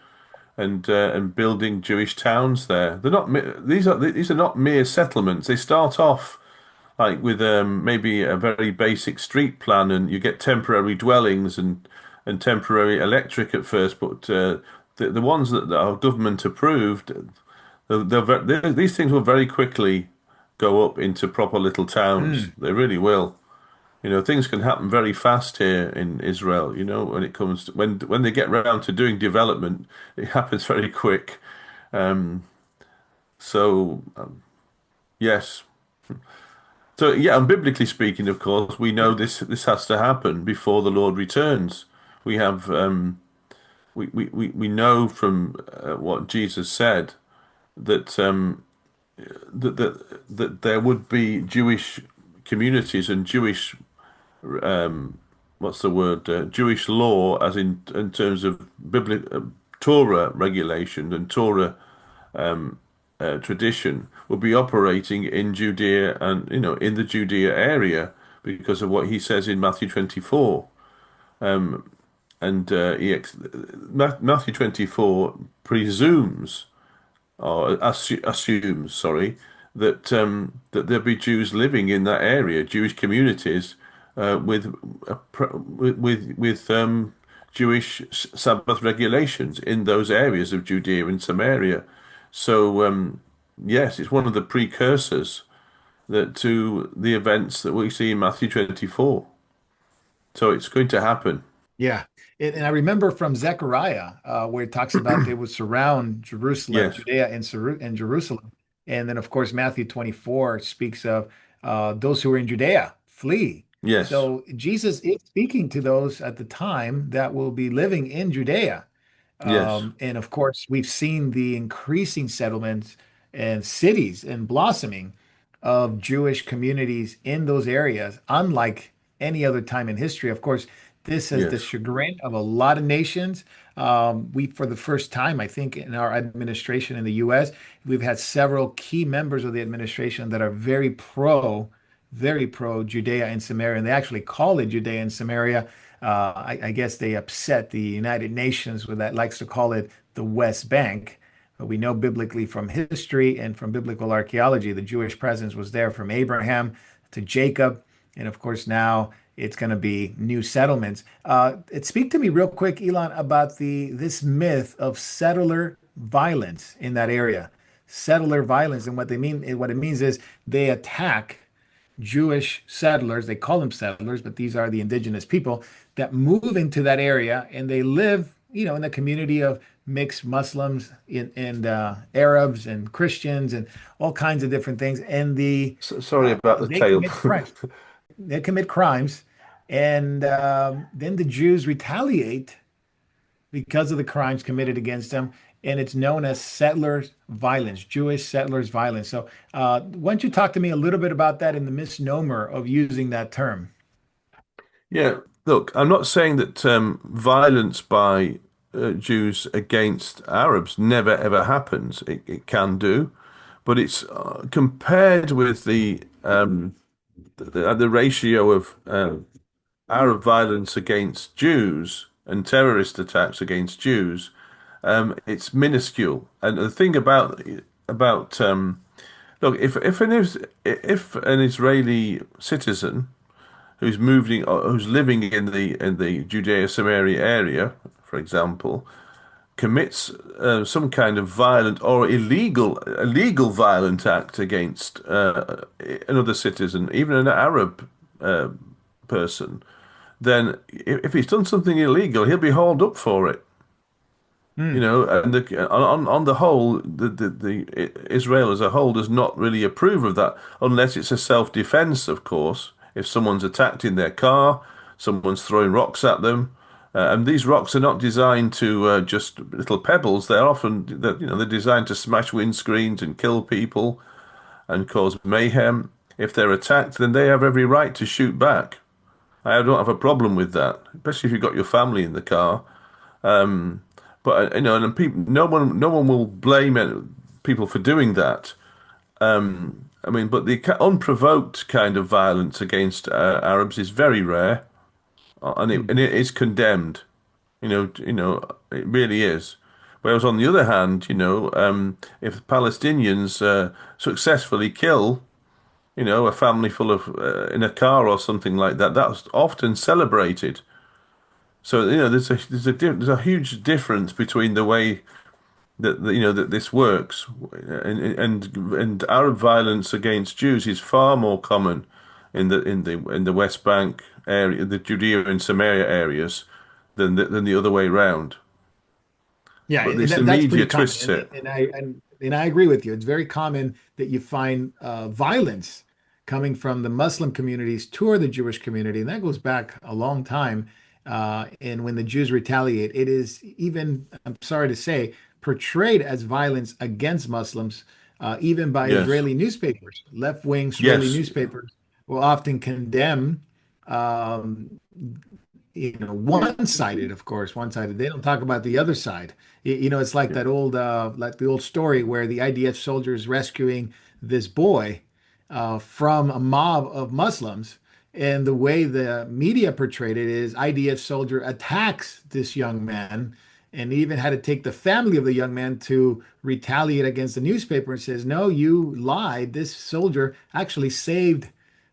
B: and building Jewish towns there. They're not these are not mere settlements. They start off like with maybe a very basic street plan, and you get temporary dwellings and temporary electric at first, but the ones that are government approved, these things will very quickly go up into proper little towns.
A: Mm.
B: They really will. Things can happen very fast here in Israel. When it comes to when they get around to doing development, it happens very quick. Um, so yes. So yeah, and biblically speaking, of course, we know this has to happen before the Lord returns. We have we know from what Jesus said that that there would be Jewish communities and Jewish what's the word Jewish law, as in terms of biblical Torah regulation and Torah tradition, will be operating in Judea and in the Judea area because of what he says in Matthew 24. And Matthew 24 presumes or assumes, sorry, that there'll be Jews living in that area, Jewish communities with Jewish Sabbath regulations in those areas of Judea and Samaria. So yes, it's one of the precursors to the events that we see in Matthew 24. So it's going to happen.
A: Yeah. And I remember from Zechariah, where it talks about they would surround Jerusalem,
B: Yes,
A: Judea, and Jerusalem. And then, of course, Matthew 24 speaks of those who are in Judea, flee.
B: yes,
A: So Jesus is speaking to those at the time that will be living in Judea.
B: yes.
A: And of course, we've seen the increasing settlements and cities and blossoming of Jewish communities in those areas, unlike any other time in history. Of course, this as the
B: Yes.
A: chagrin of a lot of nations. We, for the first time, I think, in our administration in the U.S., we've had several key members of the administration that are very pro Judea and Samaria, and they actually call it Judea and Samaria. I guess they upset the United Nations, where that likes to call it the West Bank. But we know biblically from history and from biblical archaeology, the Jewish presence was there from Abraham to Jacob. And of course, now it's going to be new settlements. Speak to me real quick, Elon, about the this myth of settler violence in that area. Settler violence, and what it means is they attack Jewish settlers. They call them settlers, but these are the indigenous people that move into that area and they live, in the community of mixed Muslims and Arabs and Christians and all kinds of different things. And
B: Sorry about the
A: they
B: tale.
A: commit crimes. They commit crimes, and then the Jews retaliate because of the crimes committed against them. And it's known as settlers violence, Jewish settlers violence. So, why don't you talk to me a little bit about that and the misnomer of using that term?
B: Yeah, look, I'm not saying that violence by Jews against Arabs never ever happens. It can do, but it's compared with the ratio of Arab violence against Jews and terrorist attacks against Jews. It's minuscule. And the thing about look, if an Israeli citizen who's living in the Judea Samaria area, for example, commits some kind of violent or illegal violent act against another citizen, even an Arab uh, person, then if he's done something illegal, he'll be hauled up for it.
A: Hmm.
B: And on the whole, Israel as a whole does not really approve of that, unless it's a self-defense, of course. If someone's attacked in their car, someone's throwing rocks at them, and these rocks are not designed to just little pebbles. They're designed to smash windscreens and kill people and cause mayhem. If they're attacked, then they have every right to shoot back. I don't have a problem with that, especially if you've got your family in the car. But and people, no one will blame people for doing that. I mean, but the unprovoked kind of violence against Arabs is very rare,
A: Hmm.
B: and it is condemned. It really is. Whereas on the other hand, if Palestinians successfully kill, a family full of in a car or something like that, that's often celebrated. So there's a huge difference between the way that this works, and Arab violence against Jews is far more common in the West Bank area, the Judea and Samaria areas, than the other way round.
A: Yeah,
B: But
A: and
B: it's the
A: that's pretty
B: media
A: common,
B: twists it.
A: and I agree with you. It's very common that you find violence coming from the Muslim communities toward the Jewish community, and that goes back a long time. And when the Jews retaliate, it is even, I'm sorry to say, portrayed as violence against Muslims, even by
B: Yes,
A: Israeli newspapers. Left-wing Israeli
B: yes,
A: newspapers will often condemn um, one-sided, of course, one-sided. They don't talk about the other side. It's like
B: yeah,
A: like the old story where the IDF soldier is rescuing this boy from a mob of Muslims, and the way the media portrayed it is IDF soldier attacks this young man, and even had to take the family of the young man to retaliate against the newspaper and says, "No, you lied. This soldier actually saved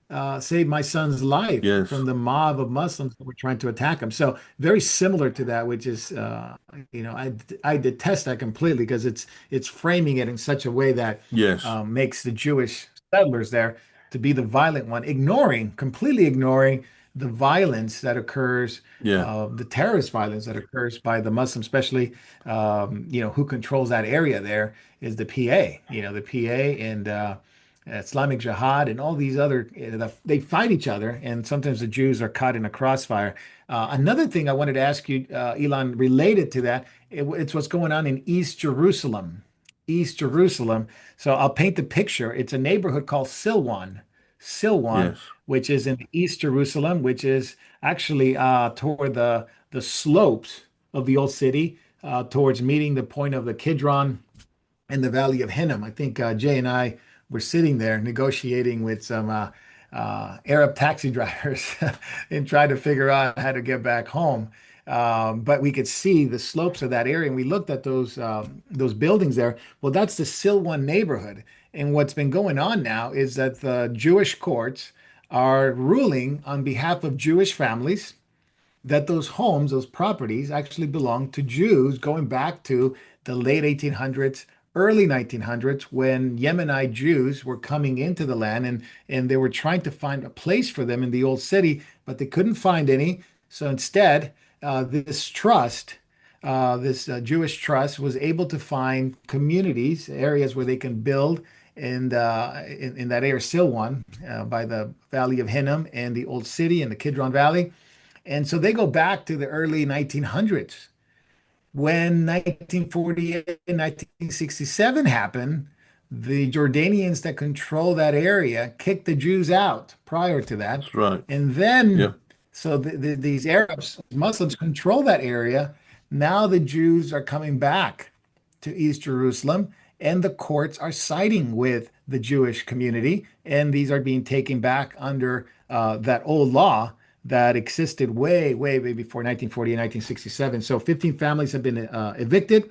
A: my son's life
B: yes,
A: from the mob of Muslims that were trying to attack him." So very similar to that, which is, I detest that completely because it's framing it in such a way that
B: yes,
A: makes the Jewish settlers there to be the violent one, completely ignoring the violence that occurs,
B: yeah,
A: the terrorist violence that occurs by the Muslims, especially, who controls that area there is the PA, the PA and Islamic Jihad and all these other, they fight each other, and sometimes the Jews are caught in a crossfire. Another thing I wanted to ask you, Elon, related to that, it's what's going on in East Jerusalem. East Jerusalem. So I'll paint the picture. It's a neighborhood called Silwan. Silwan,
B: Yes.
A: which is in East Jerusalem, which is actually toward the slopes of the old city, towards meeting the point of the Kidron in the Valley of Hinnom. I think Jay and I were sitting there negotiating with some Arab taxi drivers and trying to figure out how to get back home. But we could see the slopes of that area, and we looked at those buildings there. Well, that's the Silwan neighborhood. And what's been going on now is that the Jewish courts are ruling on behalf of Jewish families that those homes, those properties actually belong to Jews going back to the late 1800s, early 1900s, when Yemenite Jews were coming into the land and they were trying to find a place for them in the old city, but they couldn't find any. So instead, this trust, this Jewish trust, was able to find communities, areas where they can build. And in that area, Silwan, by the Valley of Hinnom and the Old City and the Kidron Valley. And so they go back to the early 1900s. When 1948 and 1967 happened, the Jordanians that control that area kicked the Jews out prior to that.
B: That's right.
A: And
B: Yeah.
A: then, so these Arabs, Muslims control that area. Now the Jews are coming back to East Jerusalem, and the courts are siding with the Jewish community. And these are being taken back under that old law that existed way before 1940 and 1967. So 15 families have been evicted.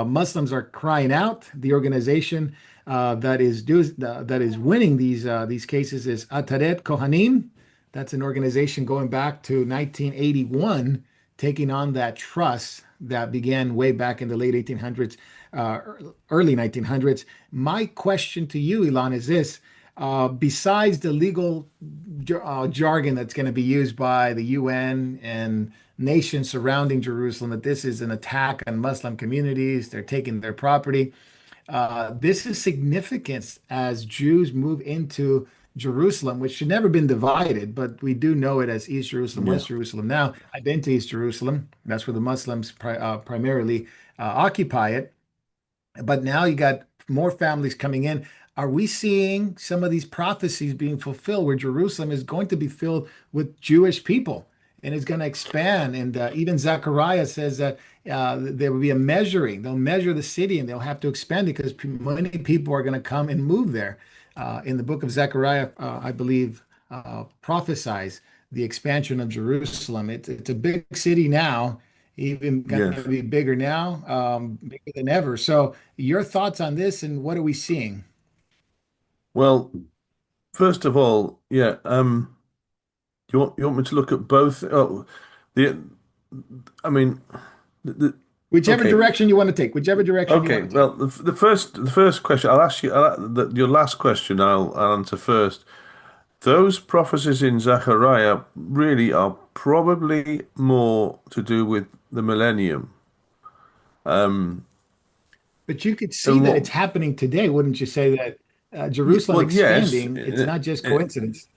A: Muslims are crying out. The organization that is winning these cases is Ataret Kohanim. That's an organization going back to 1981, taking on that trust that began way back in the late 1800s, uh, early 1900s. My question to you, Elon, is this. Besides the legal jargon that's going to be used by the UN and nations surrounding Jerusalem, that this is an attack on Muslim communities, they're taking their property. This is significant as Jews move into Jerusalem, which should never been divided, but we do know it as East Jerusalem,
B: Yeah.
A: West Jerusalem. Now, I've been to East Jerusalem. That's where the Muslims primarily occupy it. But now you got more families coming in. Are we seeing some of these prophecies being fulfilled where Jerusalem is going to be filled with Jewish people and it's going to expand? And even Zechariah says that there will be a measuring. They'll measure the city and they'll have to expand it because many people are going to come and move there. In the book of Zechariah, I believe, prophesies the expansion of Jerusalem. It's a big city now, even going
B: Yes.
A: to be bigger now, bigger than ever. So, your thoughts on this and what are we seeing?
B: Well, first of all, yeah. You want me to look at both? Oh, the. I mean, the,
A: Whichever
B: okay.
A: direction you want to take, whichever direction you
B: Okay.
A: want to take.
B: Well, the first question I'll ask you. Your last question I'll answer first. Those prophecies in Zechariah really are probably more to do with the millennium. Um,
A: But you could see
B: and
A: that
B: what?
A: it's happening today, wouldn't you say that Jerusalem
B: Well, yes.
A: expanding, it's not just coincidence.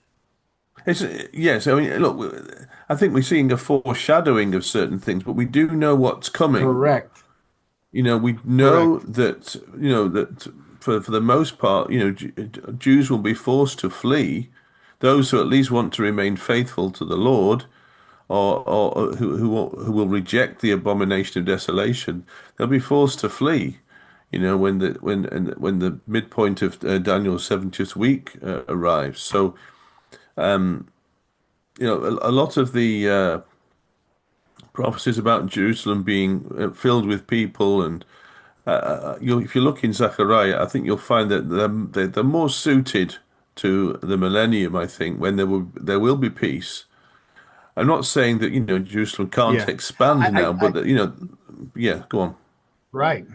B: It's yes. I mean, look, I think we're seeing a foreshadowing of certain things, but we do know what's coming.
A: Correct.
B: We know
A: Correct.
B: that for the most part, Jews will be forced to flee. Those who at least want to remain faithful to the Lord, or who will reject the abomination of desolation, they'll be forced to flee. When the midpoint of Daniel's 70th week arrives. So a lot of the prophecies about Jerusalem being filled with people, and if you look in Zechariah, I think you'll find that they're more suited to the millennium. I think when there will be peace. I'm not saying that Jerusalem can't
A: Yeah.
B: expand
A: I,
B: now,
A: I,
B: but that, yeah, go on.
A: right.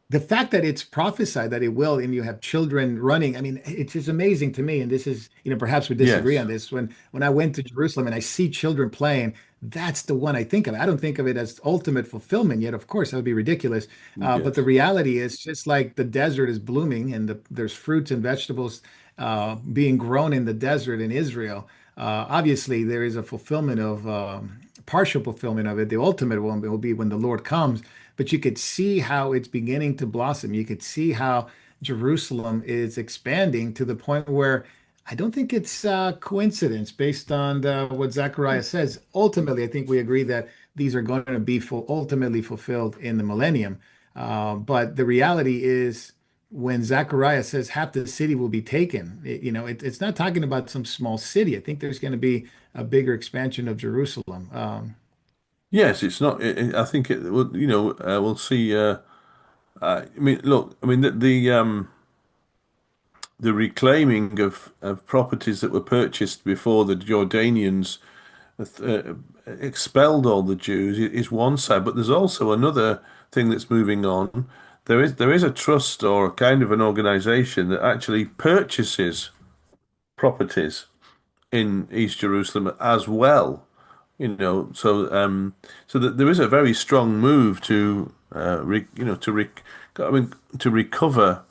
A: The fact that it's prophesied that it will, and you have children running, I mean, it's just amazing to me. And this is, perhaps we disagree
B: Yes,
A: on this. When I went to Jerusalem and I see children playing, that's the one I think of. I don't think of it as ultimate fulfillment yet. Of course, that would be ridiculous. But the
B: yes,
A: reality is, just like the desert is blooming and there's fruits and vegetables being grown in the desert in Israel. Obviously, there is a fulfillment of partial fulfillment of it. The ultimate one will be when the Lord comes. But you could see how it's beginning to blossom. You could see how Jerusalem is expanding to the point where I don't think it's coincidence based on what Zechariah says. Ultimately, I think we agree that these are going to be ultimately fulfilled in the millennium. But the reality is, when Zechariah says half the city will be taken, it's not talking about some small city. I think there's going to be a bigger expansion of Jerusalem.
B: Yes, it's not. I think it will. We'll see. I mean, look. I mean, the reclaiming of properties that were purchased before the Jordanians uh, expelled all the Jews is one side, but there's also another thing that's moving on. There is a trust or a kind of an organization that actually purchases properties in East Jerusalem as well. So that there is a very strong move to I mean, to recover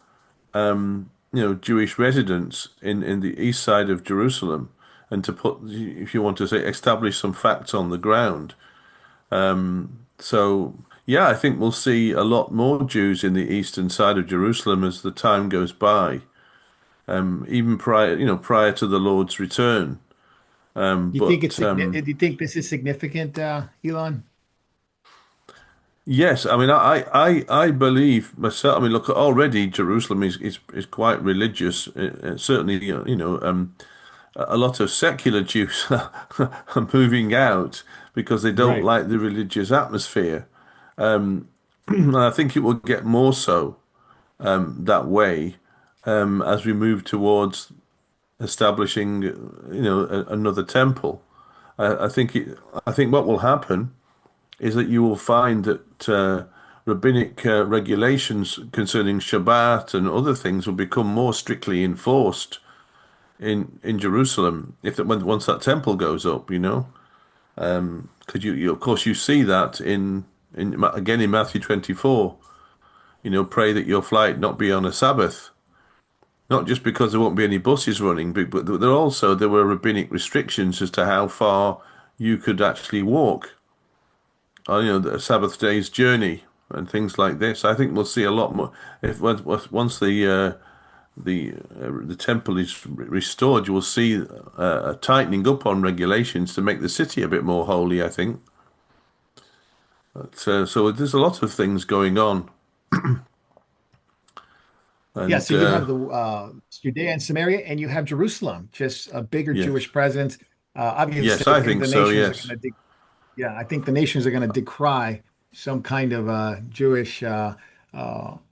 B: Jewish residents in the east side of Jerusalem, and to put, if you want to say, establish some facts on the ground. So yeah, I think we'll see a lot more Jews in the eastern side of Jerusalem as the time goes by, even prior to the Lord's return.
A: You think it's
B: But
A: significant? Do you think this is significant, Elon?
B: Yes, I mean, I believe myself. I mean, look, already Jerusalem is quite religious. Certainly, a lot of secular Jews are moving out because they don't
A: Right.
B: like the religious atmosphere. And I think it will get more so that way as we move towards establishing, another temple. I think what will happen is that you will find that rabbinic regulations concerning Shabbat and other things will become more strictly enforced in Jerusalem once that temple goes up. Because you of course you see that in again in Matthew 24. Pray that your flight not be on a Sabbath. Not just because there won't be any buses running, but there were rabbinic restrictions as to how far you could actually walk a Sabbath day's journey and things like this. I think we'll see a lot more if once the temple is restored. You will see a tightening up on regulations to make the city a bit more holy. I think. So there's a lot of things going on,
A: Yeah,
B: and
A: so you have the Judea and Samaria, and you have Jerusalem, just a bigger
B: yes,
A: Jewish presence. Obviously,
B: yes,
A: I
B: I
A: think
B: think
A: the
B: so.
A: nations are
B: Yes.
A: going to, yeah, I think the nations are going to decry some kind of Jewish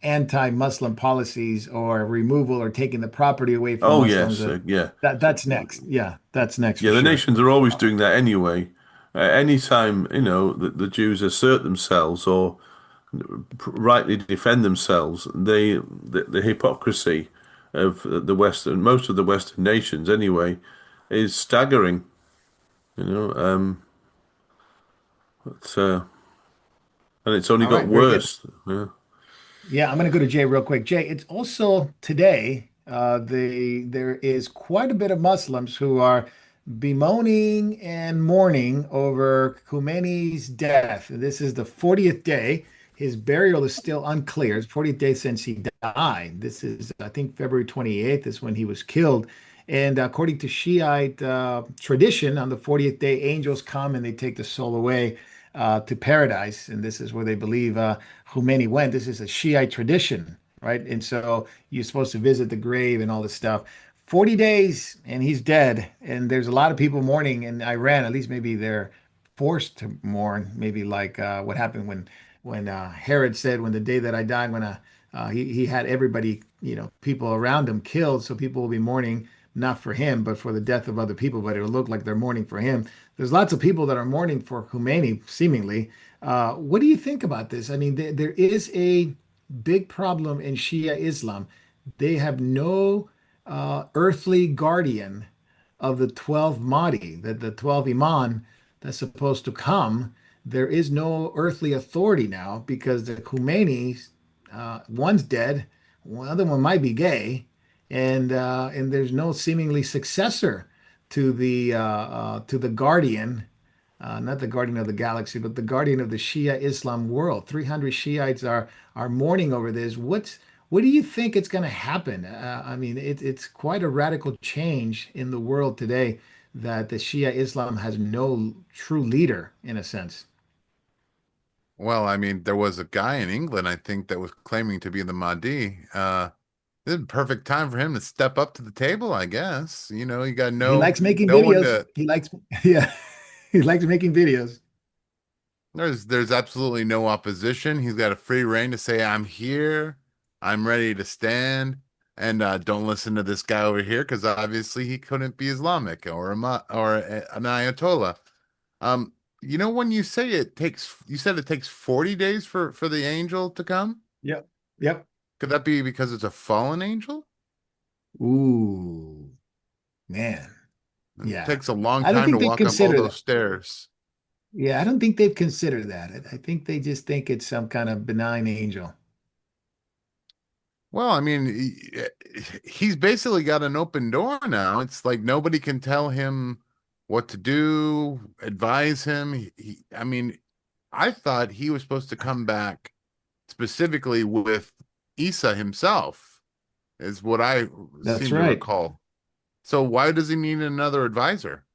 A: anti-Muslim policies or removal or taking the property away from
B: Oh
A: Muslims.
B: yes, yeah.
A: That's next. Yeah, that's next
B: Yeah,
A: for
B: the
A: sure.
B: nations are always doing that anyway. Anytime, the Jews assert themselves or rightly defend themselves, the hypocrisy of the Western, most of the Western nations anyway, is staggering. You know, but, and it's only
A: All
B: got
A: right, very good.
B: worse. Yeah.
A: Yeah, I'm going to go to Jay real quick. Jay, it's also today, there is quite a bit of Muslims who are bemoaning and mourning over Khomeini's death. This is the 40th day. His burial is still unclear. It's 40th day since he died. This is, I think, February 28th is when he was killed. And according to Shiite tradition, on the 40th day, angels come and they take the soul away to paradise. And this is where they believe Khomeini went. This is a Shiite tradition, right? And so you're supposed to visit the grave and all this stuff. 40 days and he's dead. And there's a lot of people mourning in Iran. At least maybe they're forced to mourn. Maybe like what happened when Herod said, "When the day that I die, I'm gonna." He had everybody, people around him killed, so people will be mourning not for him, but for the death of other people. But it'll look like they're mourning for him. There's lots of people that are mourning for Khomeini, seemingly. What do you think about this? I mean, there is a big problem in Shia Islam. They have no earthly guardian of the 12 Mahdi, the 12 Imam that's supposed to come. There is no earthly authority now because the Khomeinis, one's dead, one other one might be gay, and there's no seemingly successor to the guardian, not the guardian of the galaxy, but the guardian of the Shia Islam world. 300 Shiites are mourning over this. What do you think it's going to happen? I mean, it's quite a radical change in the world today that the Shia Islam has no true leader in a sense.
D: Well, I mean, there was a guy in England, I think, that was claiming to be the Mahdi. This is a perfect time for him to step up to the table, I guess. You got
A: He likes making
D: no one
A: videos.
D: to.
A: He likes, yeah, he likes making videos.
D: There's absolutely no opposition. He's got a free reign to say, "I'm here, I'm ready to stand," and don't listen to this guy over here because obviously he couldn't be Islamic an Ayatollah. Um, when you said it takes 40 days for the angel to come.
A: Yep. Yep.
D: Could that be because it's a fallen angel?
A: Ooh, man.
D: It
A: Yeah.
D: takes a long
A: I don't
D: time to
A: think they
D: walk up all
A: consider
D: those
A: that.
D: stairs.
A: Yeah, I don't think they've considered that. I think they just think it's some kind of benign angel.
D: Well, I mean, he's basically got an open door now. It's like nobody can tell him what to do, advise him. I mean, I thought he was supposed to come back specifically with Isa himself, is what I
A: That's
D: seem to
A: right.
D: recall. So why does he need another advisor?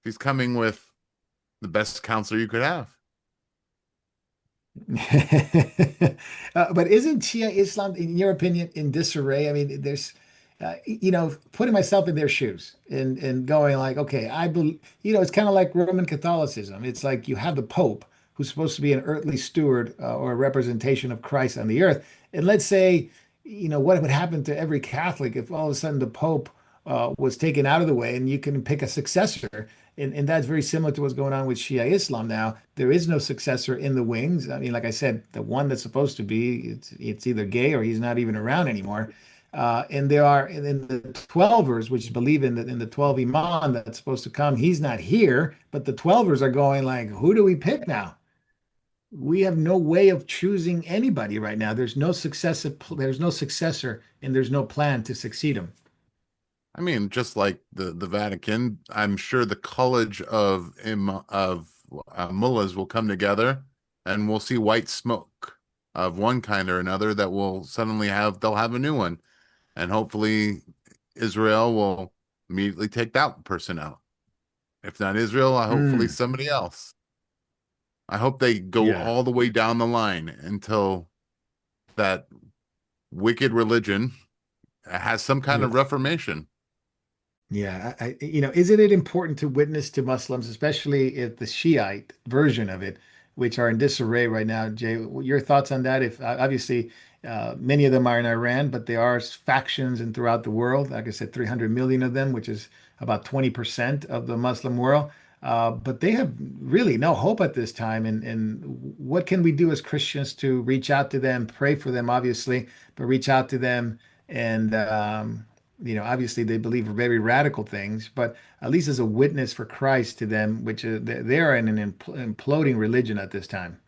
D: He's coming with the best counselor you could have.
A: But isn't Shia Islam, in your opinion, in disarray? I mean, putting myself in their shoes and going like, okay, I believe, it's kind of like Roman Catholicism. It's like you have the Pope who's supposed to be an earthly steward or a representation of Christ on the earth. And let's say, what would happen to every Catholic if all of a sudden the Pope was taken out of the way and you can pick a successor? And that's very similar to what's going on with Shia Islam now. There is no successor in the wings. I mean, like I said, the one that's supposed to be, it's either gay or he's not even around anymore. And there are and then the Twelvers, which believe in the 12 Imam that's supposed to come. He's not here, but the Twelvers are going like, who do we pick now? We have no way of choosing anybody right now. There's no successor, and there's no plan to succeed him.
D: I mean, just like the Vatican, I'm sure the College of Mullahs will come together, and we'll see white smoke of one kind or another that will suddenly they'll have a new one, and hopefully Israel will immediately take that person out. If not Israel, hopefully
A: Mm,
D: somebody else. I hope they go
A: yeah.
D: all the way down the line until that wicked religion has some kind of reformation.
A: Yeah, isn't it important to witness to Muslims, especially if the Shiite version of it, which are in disarray right now? Jay, your thoughts on that? If obviously many of them are in Iran, but there are factions and throughout the world. Like I said, 300 million of them, which is about 20% of the Muslim world. But they have really no hope at this time. And what can we do as Christians to reach out to them, pray for them, obviously, but reach out to them and obviously they believe very radical things, but at least as a witness for Christ to them, which they are in an imploding religion at this time.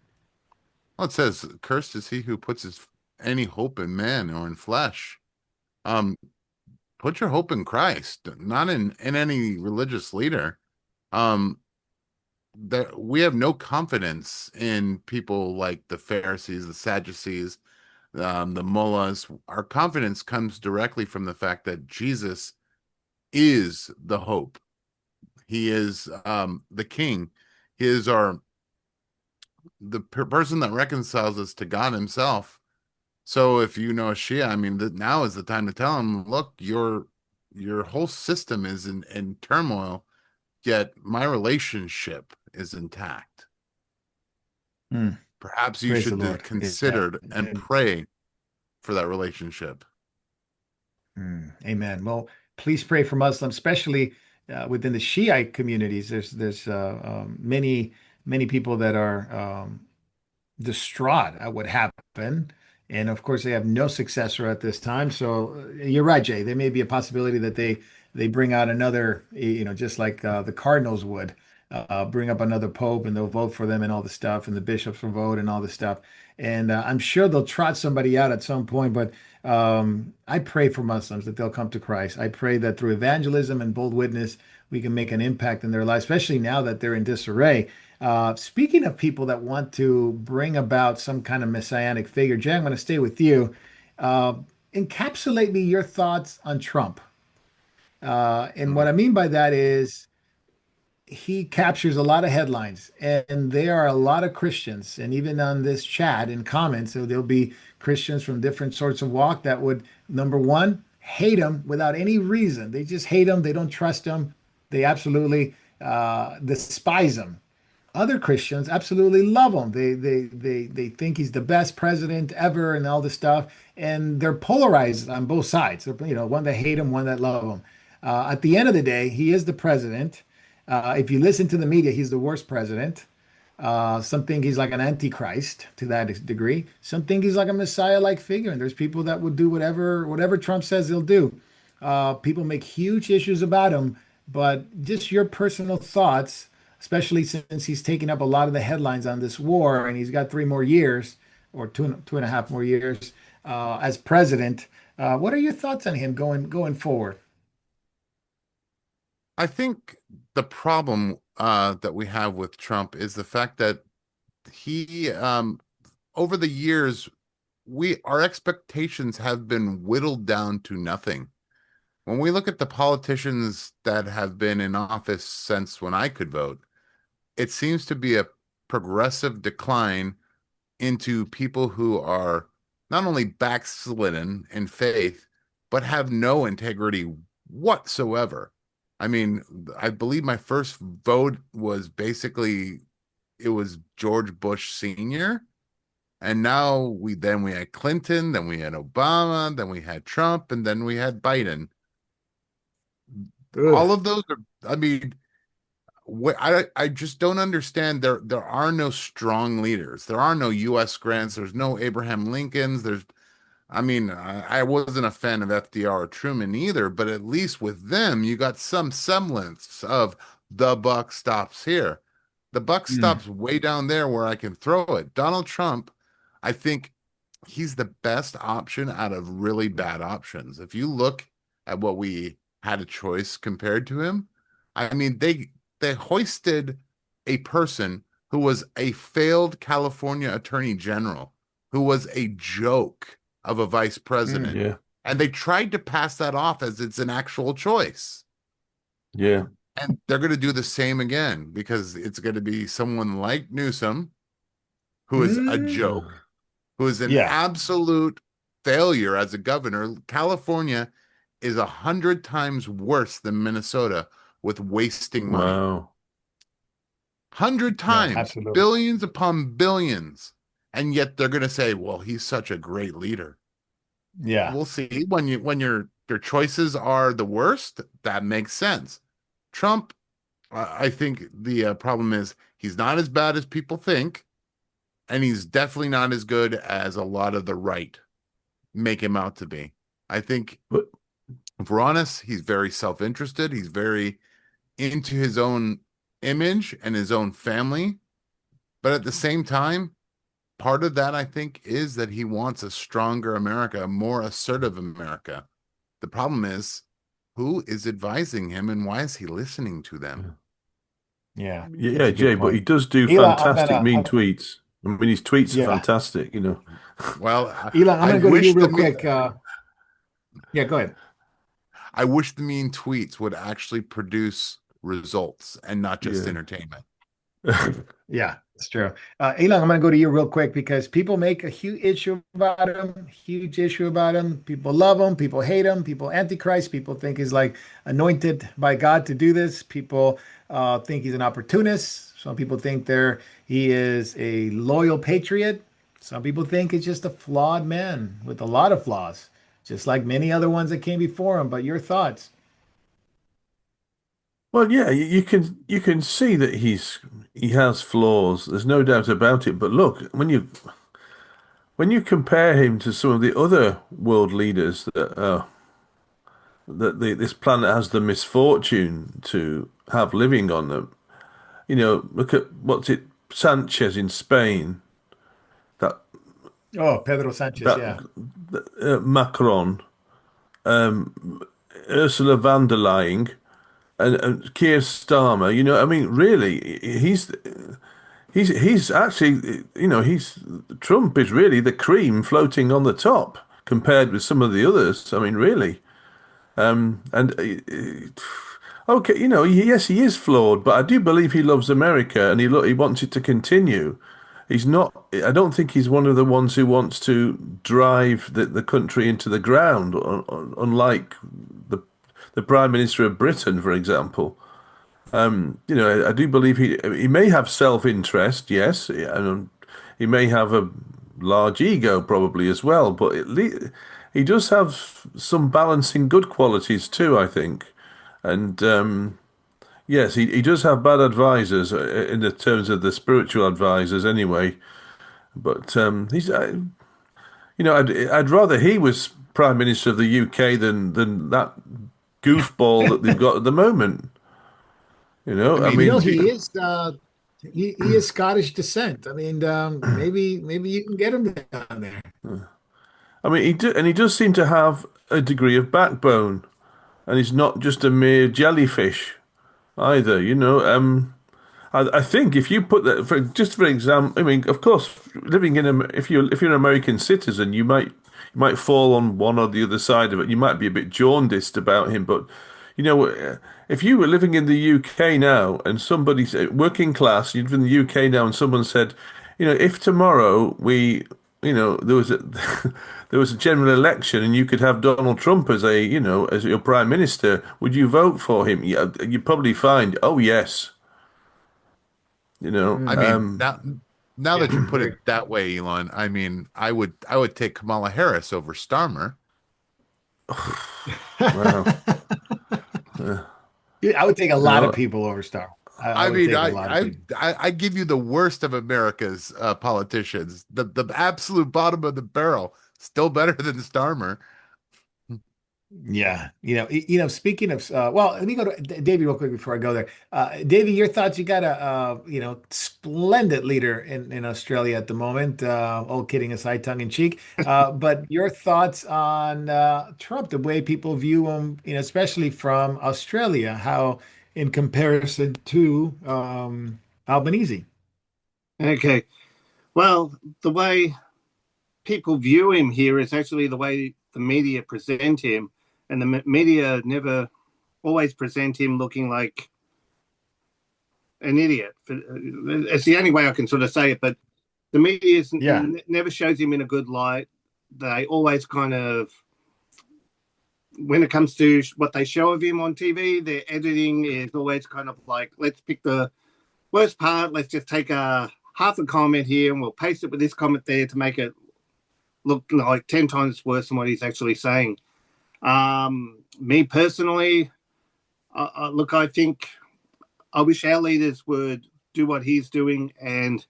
D: Well, it says, "Cursed is he who puts any hope in man or in flesh." Um, put your hope in Christ, not in any religious leader. Um, that we have no confidence in people like the Pharisees, the Sadducees, the mullahs. Our confidence comes directly from the fact that Jesus is the hope. He is the King. He is the person that reconciles us to God Himself. So if you know a Shia, I mean, now is the time to tell him, look, your whole system is in turmoil, yet my relationship is intact.
A: Hmm.
D: Perhaps you
A: Praise the
D: should
A: Lord. Yeah.
D: consider and pray for that relationship.
A: Amen. Well, please pray for Muslims, especially within the Shiite communities. There's many people that are distraught at what happened. And of course, they have no successor at this time. So you're right, Jay. There may be a possibility that they bring out another, just like the Cardinals would, bring up another pope, and they'll vote for them and all the stuff, and the bishops will vote and all the stuff. And I'm sure they'll trot somebody out at some point. But I pray for Muslims that they'll come to Christ. I pray that through evangelism and bold witness, we can make an impact in their lives, especially now that they're in disarray. Speaking of people that want to bring about some kind of messianic figure, Jay, I'm going to stay with you. Uh, Encapsulate me your thoughts on Trump. And
D: Mhm.
A: what I mean by that is he captures a lot of headlines, and there are a lot of Christians, and even on this chat in comments, so there'll be Christians from different sorts of walk that would, number one, hate him without any reason. They just hate him. They don't trust him. They absolutely despise him. Other Christians absolutely love him. They think he's the best president ever and all this stuff. And they're polarized on both sides. One that hate him, one that love him. At the end of the day, he is the president. If you listen to the media, he's the worst president. Some think he's like an antichrist to that degree. Some think he's like a messiah-like figure. And there's people that would do whatever Trump says he'll do. People make huge issues about him, but just your personal thoughts, especially since he's taking up a lot of the headlines on this war, and he's got 3 more years or two and a half more years as president. What are your thoughts on him going forward?
D: I think the problem that we have with Trump is the fact that he, over the years, we our expectations have been whittled down to nothing. When we look at the politicians that have been in office since when I could vote, it seems to be a progressive decline into people who are not only backslidden in faith, but have no integrity whatsoever. I mean, I believe my first vote was basically it was George Bush Sr. And now we had Clinton, then we had Obama, then we had Trump, and then we had Biden.
A: Ugh.
D: All of those are, I mean, I just don't understand. There are no strong leaders. There are no U.S. grants. There's no Abraham Lincolns. I mean, I wasn't a fan of FDR or Truman either, but at least with them, you got some semblance of the buck stops here. The buck
A: Mm.
D: stops way down there where I can throw it. Donald Trump, I think he's the best option out of really bad options. If you look at what we had a choice compared to him, I mean, they hoisted a person who was a failed California attorney general, who was a joke of a vice
A: Mm.
D: president.
B: Yeah,
D: And they tried to pass that off as it's an actual choice.
B: yeah.
D: And they're going to do the same again because it's going to be someone like Newsom, who is a
A: Mm.
D: joke, who is an
A: Yeah.
D: absolute failure as a governor. California is 100 times worse than Minnesota with wasting money.
B: Wow.
D: 100
A: No,
D: times,
A: absolutely.
D: billions upon billions. And yet they're going to say, well, he's such a great leader.
A: Yeah.
D: We'll see when your choices are the worst, that makes sense. Trump, I think the problem is he's not as bad as people think, and he's definitely not as good as a lot of the right make him out to be. I think
B: But
D: if we're honest, he's very self-interested. He's very into his own image and his own family. But at the same time, part of that, I think, is that he wants a stronger America, a more assertive America. The problem is, who is advising him and why is he listening to them?
A: Yeah. That's
B: yeah,
A: a good
B: Jay, but he
A: point.
B: does do
A: Elon,
B: fantastic mean tweets. I mean, his tweets are
A: yeah.
B: fantastic, you know.
D: Well,
A: Elon, I'm
D: I
A: gonna go to you
D: wish
A: real quick. Yeah, go ahead.
D: I wish the mean tweets would actually produce results and not just
B: Yeah.
D: entertainment.
A: Yeah, it's true. Elon, I'm going to go to you real quick because people make a huge issue about him, huge issue about him. People love him, people hate him, people antichrist, people think he's like anointed by God to do this. People think he's an opportunist. Some people think he is a loyal patriot. Some people think he's just a flawed man with a lot of flaws, just like many other ones that came before him. But your thoughts?
B: Well, yeah, you can see that he has flaws. There's no doubt about it. But look, when you compare him to some of the other world leaders that this planet has the misfortune to have living on them, you know, look at what's it, Sanchez in Spain, that
A: Oh, Pedro Sanchez,
B: that
A: yeah.
B: Macron, Ursula von der Leyen, and Keir Starmer. You know, I mean, really, he's actually, you know, he's Trump is really the cream floating on the top. compared with some of the others. I mean, really. And okay, yes, he is flawed, but I do believe he loves America and he wants it to continue. He's not. I don't think he's one of the ones who wants to drive the country into the ground, unlike the the Prime Minister of Britain, for example. I do believe he may have self-interest, yes, and he may have a large ego probably as well, but he does have some balancing good qualities too, I think. And yes, he does have bad advisors in the terms of the spiritual advisors anyway. But I'd rather he was Prime Minister of the UK than that goofball that they've got at the moment.
D: I
B: I
D: mean,
A: You know,
B: mean,
A: he is he is Scottish descent. I mean, maybe you can get him down there.
B: he does seem to have a degree of backbone, and he's not just a mere jellyfish either. I think if you put that for example, I mean, of course, living in if you're an American citizen, you might fall on one or the other side of it. You might be a bit jaundiced about him, but if you were living in the UK now and somebody said working class, you live in the UK now, and someone said, if tomorrow there was a there was a general election and you could have Donald Trump as your prime minister, would you vote for him? Yeah, you'd probably find, oh yes. You know,
D: I
A: Mm,
D: mean,
B: um,
D: now
A: yeah,
D: that you put
A: very.
D: it that way, Elon, I mean, I would take Kamala Harris over Starmer.
B: wow. Uh,
A: Yeah, I would take a
B: you
A: lot of
B: know,
A: people over Star. I
D: I
A: would
D: mean,
A: take a
D: I
A: lot of
D: I
A: people.
D: I give you the worst of America's politicians, the absolute bottom of the barrel, still better than Starmer.
A: Yeah, Speaking of, well, let me go to Davey real quick before I go there. Davey, your thoughts? You got a, splendid leader in Australia at the moment. All kidding aside, tongue in cheek. But your thoughts on Trump, the way people view him, especially from Australia, how in comparison to Albanese.
C: Okay. Well, the way people view him here is actually the way the media present him, and the media never always present him looking like an idiot. It's the only way I can sort of say it, but the media
A: Yeah,
C: never shows him in a good light. They always kind of, when it comes to what they show of him on TV, their editing is always kind of like, let's pick the worst part, let's just take a half a comment here and we'll paste it with this comment there to make it look like 10 times worse than what he's actually saying. Me personally, look, I think I wish our leaders would do what he's doing. And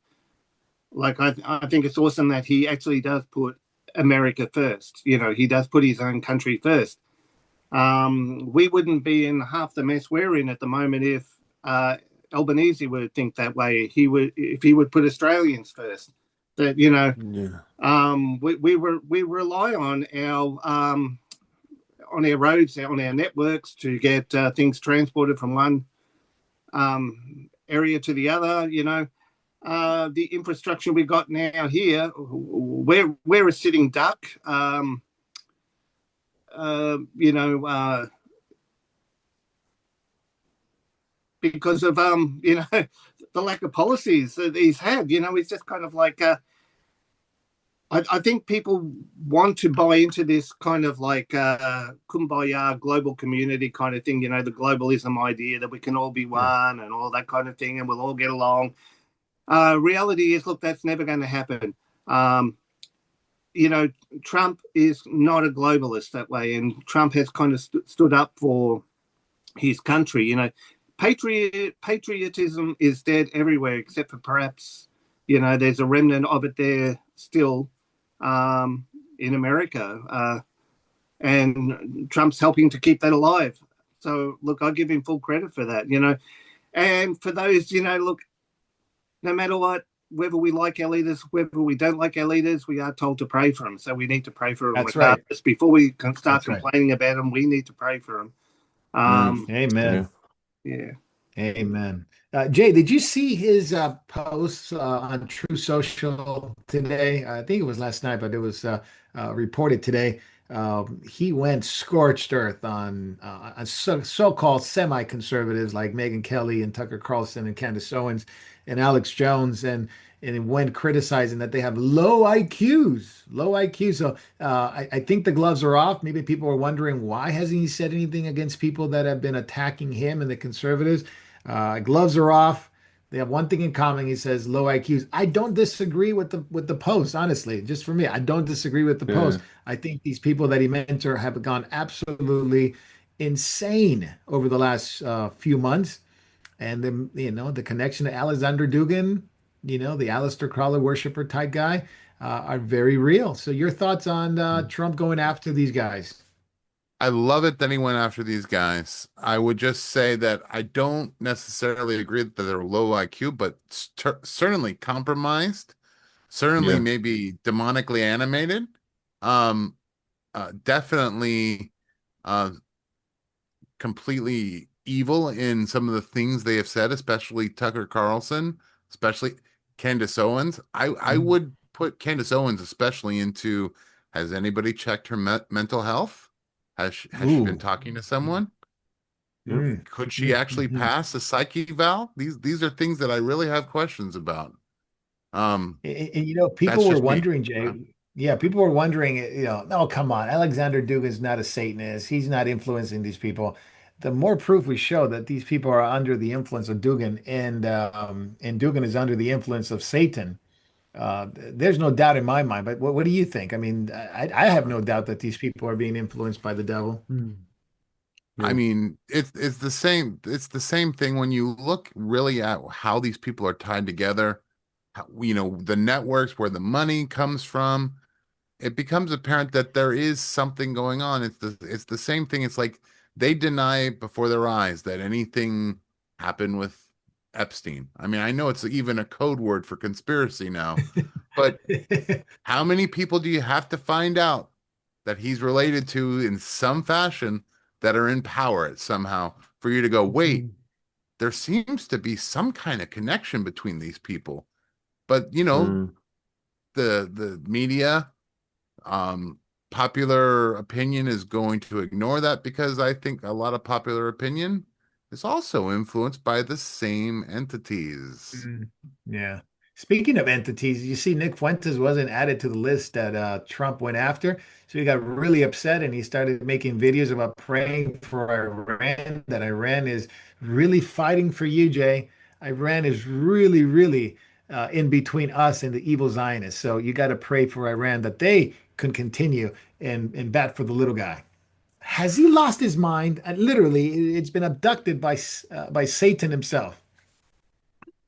C: like, I think it's awesome that he actually does put America first. He does put his own country first. We wouldn't be in half the mess we're in at the moment if Albanese would think that way. If he would put Australians first. That
B: yeah,
C: we rely on our roads, on our networks to get things transported from one area to the other. The infrastructure we got now here, we're a sitting duck. You know, because of the lack of policies that he's had. It's just kind of like I think people want to buy into this kind of like kumbaya global community kind of thing. The globalism idea that we can all be
B: yeah,
C: one and all that kind of thing, and we'll all get along. Reality is, look, that's never going to happen. Um, Trump is not a globalist that way, and Trump has kind of stood up for his country. Patriotism is dead everywhere except for perhaps there's a remnant of it there still in America, and Trump's helping to keep that alive. So look, I give him full credit for that. And for those, look, no matter what, whether we like our leaders, whether we don't like our leaders, we are told to pray for them. So we need to pray for them
A: that's right.
C: regardless. Before we can start
A: That's right.
C: complaining about them, we need to pray for them.
B: mm,
C: Um,
B: yeah.
A: Amen.
C: yeah.
A: Amen. Jay, did you see his posts on True Social today? I think it was last night, but it was reported today. He went scorched earth on so-called semi-conservatives like Megyn Kelly and Tucker Carlson and Candace Owens and Alex Jones, and went criticizing that they have low IQs, low IQ. So I think the gloves are off. Maybe people are wondering why hasn't he said anything against people that have been attacking him and the conservatives. Gloves are off. They have one thing in common. He says low IQs. I don't disagree with the post, honestly. Just for me, I don't disagree with the
B: Yeah.
A: post. I think these people that he mentor have gone absolutely insane over the last few months. And then, the connection to Alexander Dugan, the Aleister Crowley worshiper type guy, are very real. So your thoughts on Trump going after these guys?
D: I love it that he went after these guys. I would just say that I don't necessarily agree that they're low IQ, but certainly compromised, certainly
B: Yeah.
D: maybe demonically animated. Um, definitely uh, completely evil in some of the things they have said, especially Tucker Carlson, especially Candace Owens. I
A: Mm.
D: would put Candace Owens especially into, has anybody checked her mental health? Has she been
A: Ooh.
D: talking to someone?
B: Yeah.
D: Could she
A: Mm,
D: actually
A: mhm.
D: pass a psyche eval? These are things that I really have questions about. Um,
A: And
D: that's
A: people were
D: just me.
A: wondering,
D: Uh,
A: Jay. Yeah, people were wondering, no, come on, Alexander Dugan's not a Satanist. He's not influencing these people. The more proof we show that these people are under the influence of Dugan, and Dugan is under the influence of Satan. There's no doubt in my mind. But what do you think? I mean, I have no doubt that these people are being influenced by the devil.
D: I
B: Yeah.
D: mean, it's the same thing when you look really at how these people are tied together, the networks where the money comes from. It becomes apparent that there is something going on. It's the same thing. It's like they deny before their eyes that anything happened with Epstein. I mean, I know it's even a code word for conspiracy now, but how many people do you have to find out that he's related to in some fashion that are in power somehow for you to go, wait, there seems to be some kind of connection between these people? But
B: Mm.
D: the media, um, popular opinion is going to ignore that because I think a lot of popular opinion is also influenced by the same entities.
A: Mm, yeah. Speaking of entities, you see Nick Fuentes wasn't added to the list that Trump went after. So he got really upset and he started making videos about praying for Iran, that Iran is really fighting for you, Jay. Iran is really, really in between us and the evil Zionists. So you got to pray for Iran that they can continue and bat for the little guy. Has he lost his mind? Literally, it's been abducted by Satan himself.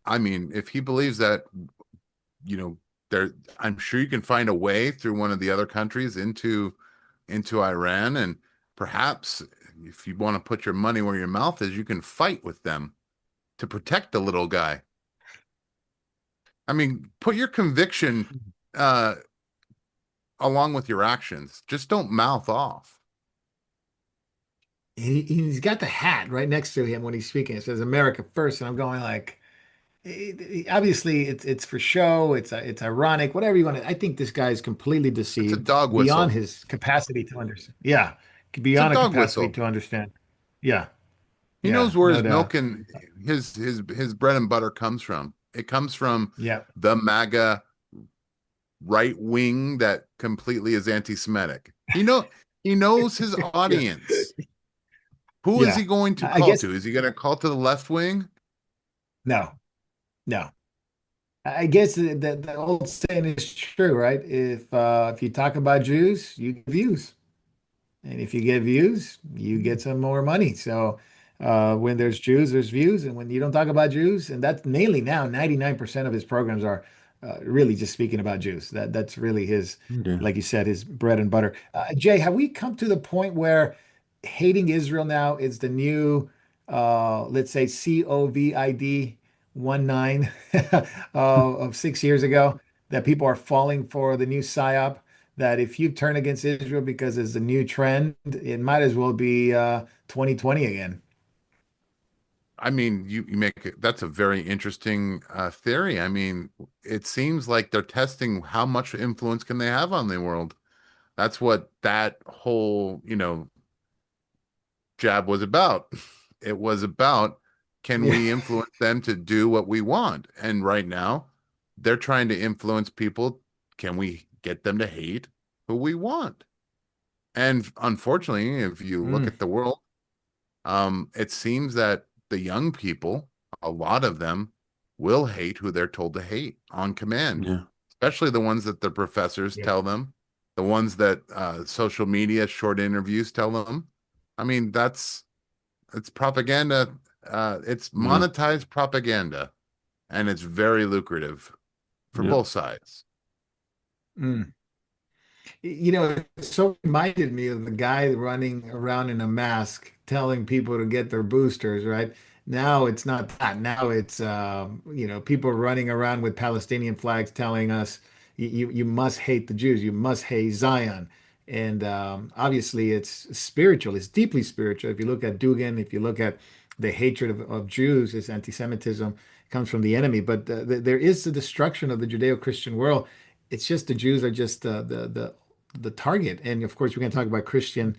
D: I mean, if he believes that, you know, there, I'm sure you can find a way through one of the other countries into Iran, and perhaps if you want to put your money where your mouth is, you can fight with them to protect the little guy. I mean, put your conviction uh, along with your actions. Just don't mouth off.
A: He's got the hat right next to him when he's speaking. It says America first, and I'm going like, obviously it's for show. It's ironic, whatever you want to. I think this guy is completely
D: It's a
A: deceived
D: dog
A: beyond
D: whistle.
A: his capacity to understand. Yeah,
D: It's a
A: beyond a
D: dog
A: capacity
D: whistle.
A: to understand. Yeah,
D: He
A: yeah,
D: knows where
A: no
D: his milk
A: doubt.
D: and his bread and butter comes from. It comes from
A: Yeah,
D: the MAGA right wing that completely is anti-Semitic. He knows his
A: yeah,
D: audience. Who is he
A: yeah.
D: going to
A: I
D: call
A: guess
D: to? Is he going to call to the left wing?
A: no, no. I guess the old saying is true, right? If you talk about Jews, you get views. And if you get views, you get some more money. So when there's Jews, there's views. And when you don't talk about Jews, and that's mainly now, 99% of his programs are really just speaking about Jews. That's really his,
B: Yeah.
A: like you said, his bread and butter. Jay, have we come to the point where hating Israel now is the new, let's say, COVID 19 of 6 years ago, that people are falling for the new psyop? That if you turn against Israel because it's a new trend, it might as well be 2020 again.
D: I mean, you make that's a very interesting theory. I mean, it seems like they're testing how much influence can they have on the world. That's what that whole, jab was about. It was about, can
A: Yeah.
D: we influence them to do what we want? And right now, they're trying to influence people. Can we get them to hate who we want? And unfortunately, if you look
A: Mm,
D: at the world, it seems that the young people, a lot of them, will hate who they're told to hate on command,
B: Yeah,
D: especially the ones that the professors
A: yeah.
D: tell them, the ones that social media, short interviews tell them. I mean, it's propaganda. It's
B: yeah.
D: monetized propaganda, and it's very lucrative for
B: Yeah.
D: both sides.
A: Mm. It so reminded me of the guy running around in a mask telling people to get their boosters, right? Now it's not that. Now it's people running around with Palestinian flags telling us you must hate the Jews, you must hate Zion. And obviously it's spiritual, it's deeply spiritual. If you look at Dugan, if you look at the hatred of Jews, it's anti-Semitism comes from the enemy. But there is the destruction of the Judeo-Christian world. It's just the Jews are just the target. And of course, we're going to talk about Christian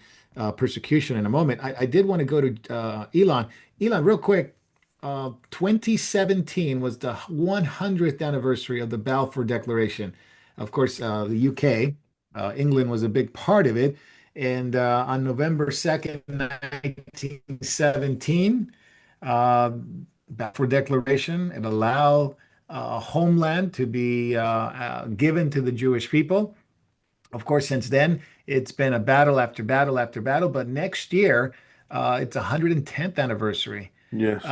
A: persecution in a moment. I did want to go to Elon. Elon, real quick. 2017 was the 100th anniversary of the Balfour Declaration. Of course, the UK, England was a big part of it. And on November 2nd, 1917, uh, Balfour Declaration, it allowed homeland to be given to the Jewish people. Of course, since then, it's been a battle after battle after battle. But next year, it's 110th anniversary.
B: Yes.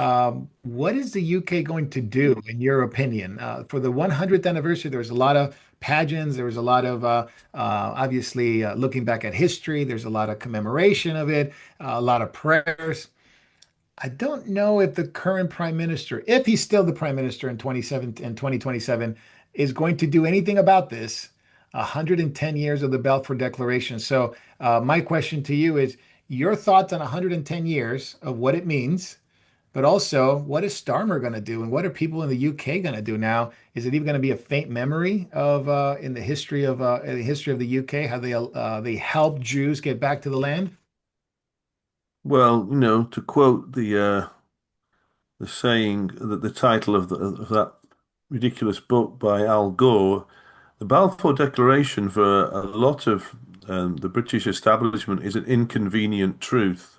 A: What is the UK going to do, in your opinion? For the 100th anniversary, there was a lot of pageants. There was a lot of, obviously, looking back at history. There's a lot of commemoration of it, a lot of prayers. I don't know if the current prime minister, if he's still the prime minister in 27 and 2027, is going to do anything about this. 110 years of the Balfour Declaration. So, my question to you is your thoughts on 110 years of what it means, but also what is Starmer going to do, and what are people in the UK going to do now? Is it even going to be a faint memory of in the history of the UK how they helped Jews get back to the land?
B: Well, to quote the saying that the title of that ridiculous book by Al Gore, the Balfour Declaration for a lot of the British establishment is an inconvenient truth.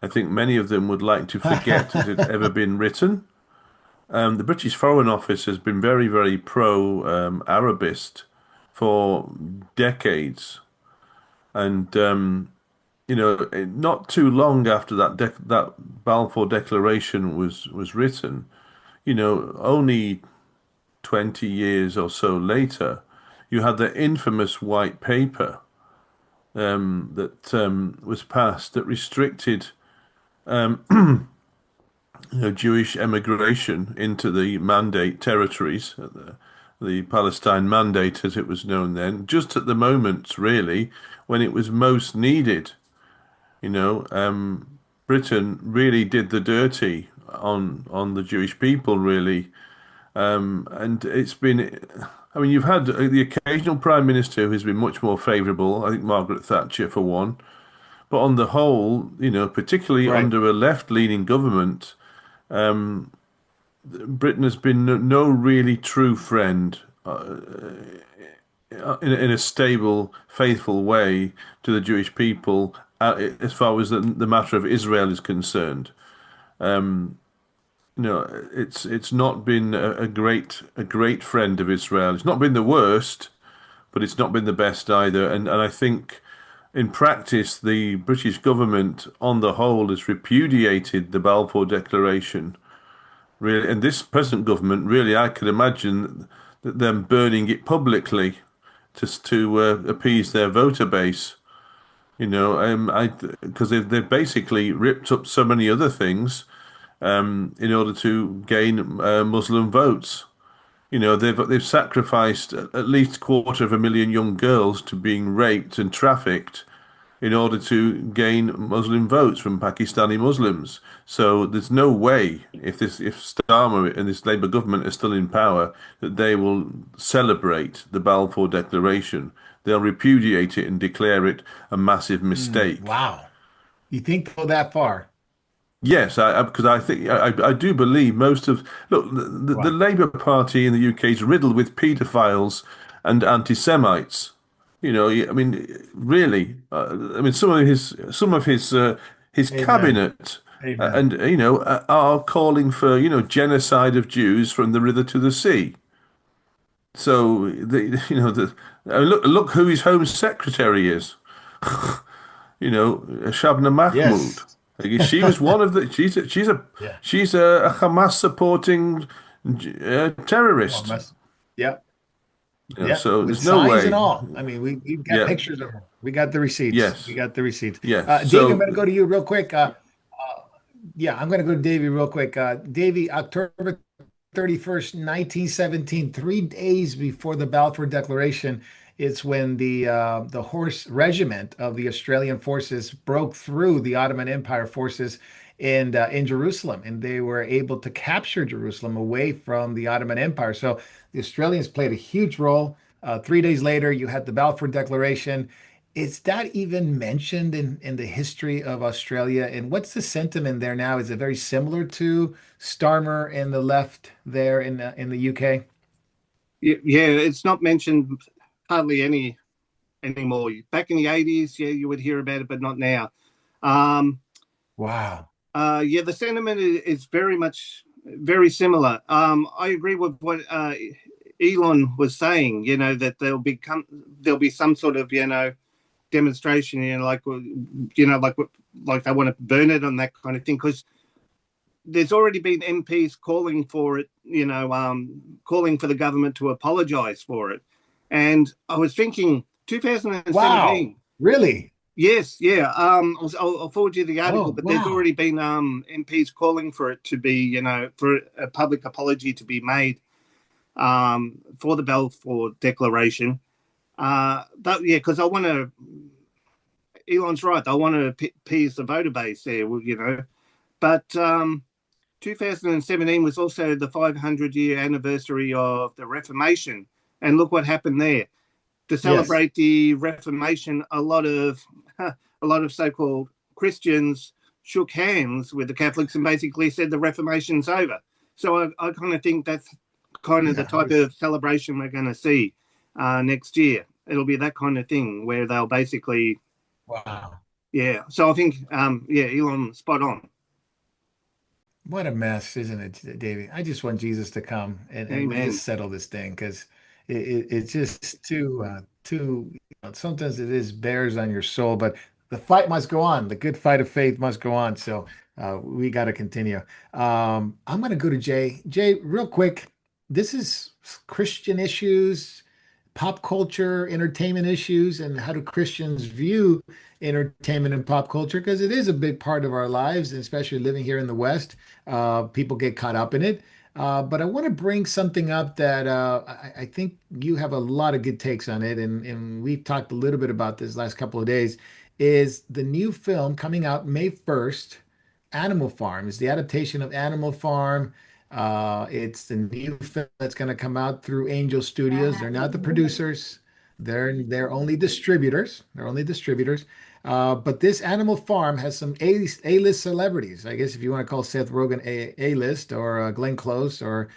B: I think many of them would like to forget it had ever been written. The British Foreign Office has been very, very pro-Arabist for decades, and not too long after that Balfour Declaration was written, only 20 years or so later, you had the infamous white paper that was passed that restricted Jewish emigration into the Mandate territories, the Palestine Mandate as it was known then, just at the moment, really, when it was most needed. You know, Britain really did the dirty on the Jewish people, really. And it's been, I mean, you've had the occasional prime minister who's been much more favourable. I think Margaret Thatcher for one. But on the whole, particularly
A: Right.
B: under a left-leaning government, Britain has been no really true friend in a stable, faithful way to the Jewish people as far as the matter of Israel is concerned. It's not been a great friend of Israel. It's not been the worst, but it's not been the best either. And I think in practice, the British government, on the whole, has repudiated the Balfour Declaration. Really, and this present government, really, I could imagine that them burning it publicly just to appease their voter base. I because they've basically ripped up so many other things in order to gain Muslim votes. They've sacrificed at least 250,000 young girls to being raped and trafficked in order to gain Muslim votes from Pakistani Muslims. So there's no way if Starmer and this Labour government are still in power that they will celebrate the Balfour Declaration. They'll repudiate it and declare it a massive mistake.
A: Wow. You think go that far?
B: Yes, because I think I do believe most of look the
A: Wow.
B: Labour Party in the UK is riddled with paedophiles and anti-Semites. I mean, really, I mean, some of his
A: Amen.
B: cabinet
A: Amen.
B: and are calling for genocide of Jews from the river to the sea. So look who his Home Secretary is. Shabna Mahmood.
A: Yes.
B: She was one of the.
A: Yeah.
B: She's a Hamas supporting
A: Well,
B: terrorist.
A: mess. Yep. Yep.
B: So
A: With
B: there's no
A: signs and
B: way.
A: all. I mean, we've got
B: Yeah.
A: pictures of her. We got the receipts. We
B: Yes.
A: got the receipts.
B: Yes.
A: Davey, I'm
B: So
A: going to go to you real quick. Yeah, I'm going to go to Davey real quick. Davey, October 31st, 1917, 3 days before the Balfour Declaration, it's when the horse regiment of the Australian forces broke through the Ottoman Empire forces in Jerusalem, and they were able to capture Jerusalem away from the Ottoman Empire. So the Australians played a huge role. 3 days later, you had the Balfour Declaration. Is that even mentioned in the history of Australia? And what's the sentiment there now? Is it very similar to Starmer and the left there in the UK?
C: Yeah, it's not mentioned hardly anymore. Back in the 80s, yeah, you would hear about it, but not now. Um,
A: Wow.
C: yeah, the sentiment is very similar. I agree with what Elon was saying. That there'll be some sort of demonstration. Like they want to burn it and that kind of thing. Because there's already been MPs calling for it. Calling for the government to apologise for it. And I was thinking
A: Wow.
C: 2017.
A: Really?
C: Yes, yeah. I'll forward you the article,
A: Oh,
C: but there's
A: wow.
C: already been MPs calling for it to be, for a public apology to be made for the Balfour Declaration. Yeah, because I want to. Elon's right. I want to appease the voter base there, But 2017 was also the 500-year anniversary of the Reformation, and look what happened there. To
A: Yes.
C: celebrate the Reformation, a lot of so-called Christians shook hands with the Catholics and basically said the Reformation's over. So I kind of think that's kind of the
A: Yeah.
C: type of celebration we're going to see next year. It'll be that kind of thing where they'll basically,
A: Wow.
C: yeah. So I think, yeah, Elon, spot on.
A: What a mess, isn't it, Davey? I just want Jesus to come and
C: Amen.
A: just settle this thing because it's just too, sometimes it is bears on your soul, but the fight must go on. The good fight of faith must go on. So we got to continue. I'm going to go to Jay. Jay, real quick. This is Christian issues, pop culture, entertainment issues, and how do Christians view entertainment and pop culture? Because it is a big part of our lives, and especially living here in the West. People get caught up in it. But I want to bring something up that I think you have a lot of good takes on it, and we've talked a little bit about this last couple of days. Is the new film coming out May 1st, Animal Farm? Is the adaptation of Animal Farm. It's the new film that's going to come out through Angel Studios. They're not the producers. They're only distributors. They're only distributors. But this Animal Farm has some A-list celebrities. I guess if you want to call Seth Rogen A-list, or Glenn Close, or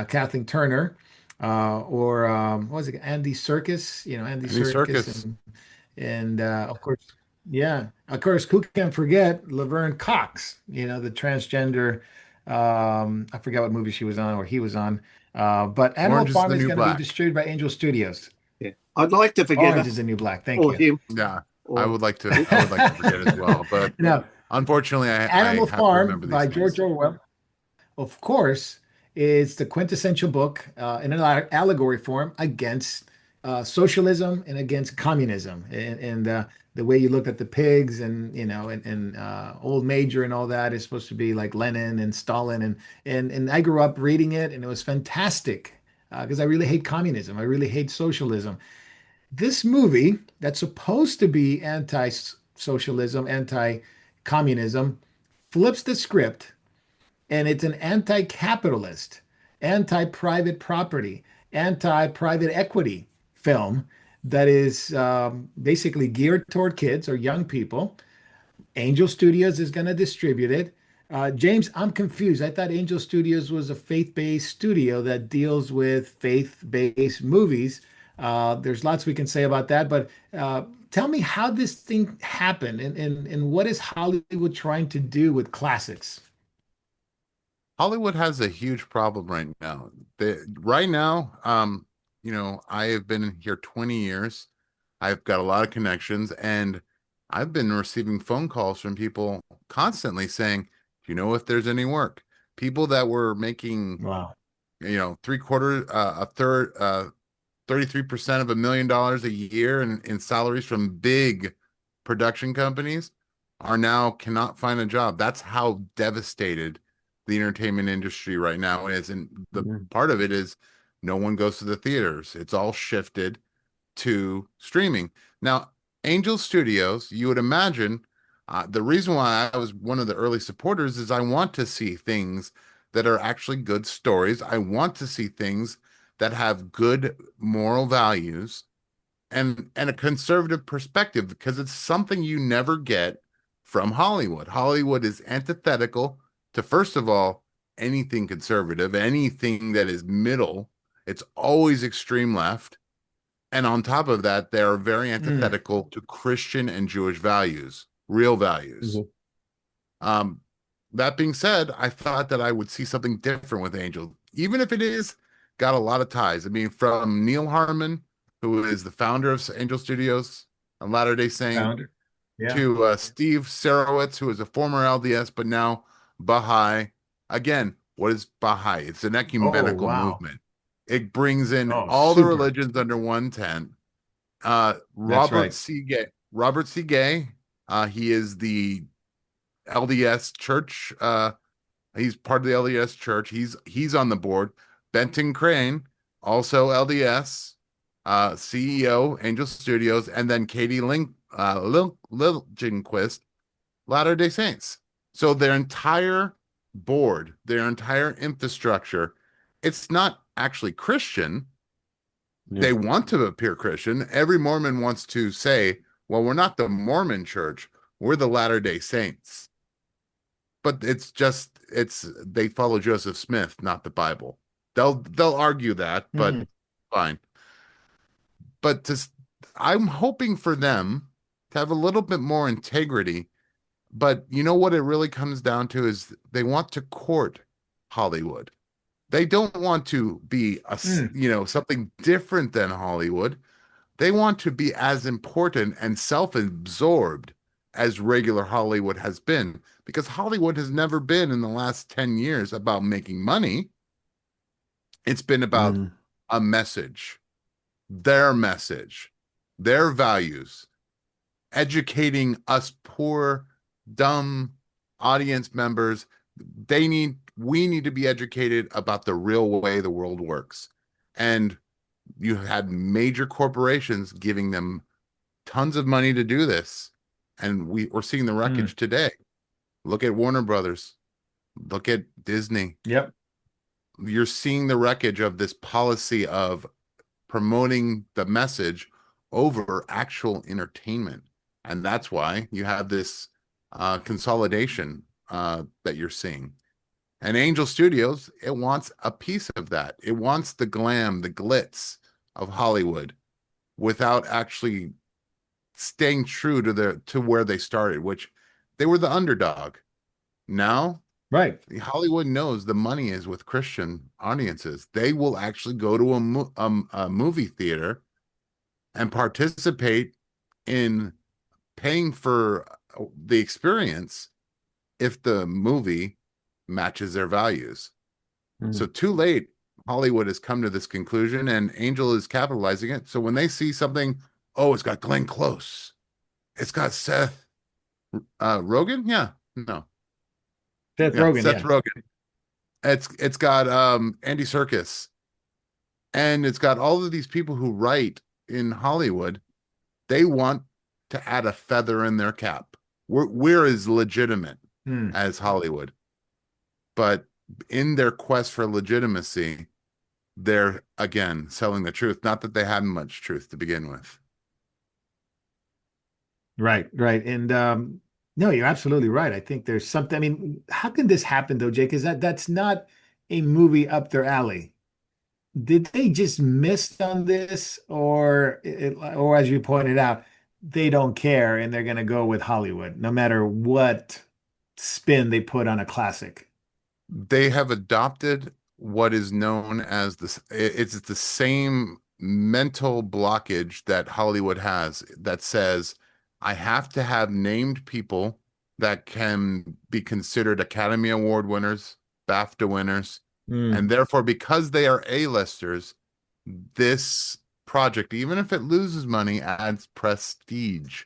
A: Kathleen Turner, or what was it, Andy Serkis? Andy
D: Any
A: Serkis,
D: circus?
A: and of course, yeah, of course, who can forget Laverne Cox? The transgender. I forgot what movie she was on or he was on. But Animal
D: Orange is
A: Farm
D: the
A: is
D: new
A: going to be
D: black.
A: distributed by Angel Studios.
C: Yeah. I'd like to forget
A: Orange
C: her
A: is the new black. Thank
C: or
A: you.
C: him
D: Yeah, I
C: or
D: would like to. I would like to forget as well, but
A: Now,
D: unfortunately, I
A: Animal
D: have to
A: Farm
D: remember these
A: by
D: things.
A: George Orwell, of course, is the quintessential book in an allegory form against socialism and against communism, and the way you look at the pigs, and old Major and all that is supposed to be like Lenin and Stalin, and I grew up reading it, and it was fantastic because I really hate communism. I really hate socialism. This movie that's supposed to be socialism, anti-communism, flips the script, and it's an anti-capitalist, anti-private property, anti-private equity film that is basically geared toward kids or young people. Angel Studios is going to distribute it. James, I'm confused. I thought Angel Studios was a faith-based studio that deals with faith-based movies. There's lots we can say about that, but tell me how this thing happened and what is Hollywood trying to do with classics?
D: Hollywood has a huge problem right now. Right now, I have been here 20 years. I've got a lot of connections, and I've been receiving phone calls from people constantly saying, "Do you know if there's any work?" People that were making,
A: Wow.
D: three quarter, a third, 33% of $1 million a year in salaries from big production companies are now cannot find a job. That's how devastated the entertainment industry right now is. And the
A: Mhm.
D: part of it is no one goes to the theaters. It's all shifted to streaming. Now, Angel Studios, you would imagine, the reason why I was one of the early supporters is I want to see things that are actually good stories. I want to see things that have good moral values and a conservative perspective because it's something you never get from Hollywood. Hollywood is antithetical to, first of all, anything conservative, anything that is middle. It's always extreme left. And on top of that, they are very
A: Mm.
D: antithetical to Christian and Jewish values, real values.
A: Mhm.
D: Um, that being said, I thought that I would see something different with Angel, even if it is got a lot of ties. I mean, from Neil Harmon, who is the founder of Angel Studios, a Latter-day Saint,
A: Founder. Yeah.
D: to Steve Sarowitz, who is a former LDS but now Baha'i. Again, what is Baha'i? It's an
A: Oh,
D: ecumenical
A: wow.
D: movement. It brings in
A: Oh,
D: all the
A: super.
D: religions under one tent.
A: That's right.
D: Robert C. Gay, he is the LDS Church. He's part of the LDS Church. He's on the board. Benton Crane, also LDS, CEO, Angel Studios, and then Katie Liljenquist, Latter-day Saints. So their entire board, their entire infrastructure, it's not actually Christian.
A: Yeah.
D: They want to appear Christian. Every Mormon wants to say, well, we're not the Mormon church, we're the Latter-day Saints. But it's they follow Joseph Smith, not the Bible. They'll argue that, but
A: Mm.
D: fine. But I'm hoping for them to have a little bit more integrity. But you know what it really comes down to is they want to court Hollywood. They don't want to be
A: Mm.
D: something different than Hollywood. They want to be as important and self-absorbed as regular Hollywood has been, because Hollywood has never been in the last 10 years about making money. It's been about
A: Mm.
D: a message, their values, educating us poor, dumb audience members. We need to be educated about the real way the world works. And you had major corporations giving them tons of money to do this. And we're seeing the
A: Mm.
D: wreckage today. Look at Warner Brothers. Look at Disney.
A: Yep.
D: You're seeing the wreckage of this policy of promoting the message over actual entertainment. And that's why you have this consolidation that you're seeing. And Angel Studios, it wants a piece of that. It wants the glam, the glitz of Hollywood without actually staying true to where they started, which they were the underdog. Now
A: Right.
D: Hollywood knows the money is with Christian audiences. They will actually go to a movie theater and participate in paying for the experience if the movie matches their values. So
A: Mm.
D: too late, Hollywood has come to this conclusion, and Angel is capitalizing it. So when they see something, oh, it's got Glenn Close, it's got Seth Rogen, yeah, no,
A: Seth
D: yeah,
A: Rogen.
D: Seth
A: Yeah.
D: Rogen. It's got Andy Serkis, and it's got all of these people who write in Hollywood. They want to add a feather in their cap. We're as legitimate
A: Hmm.
D: as Hollywood, but in their quest for legitimacy, they're again selling the truth. Not that they had much truth to begin with.
A: Right, right. And no, you're absolutely right. I think there's something. I mean, how can this happen though, Jake? Is that's not a movie up their alley? Did they just miss on this, or as you pointed out, they don't care and they're gonna go with Hollywood, no matter what spin they put on a classic?
D: They have adopted what is known as this. It's the same mental blockage that Hollywood has that says, I have to have named people that can be considered Academy Award winners, BAFTA winners,
A: Hmm.
D: and therefore, because they are A-listers, this project, even if it loses money, adds prestige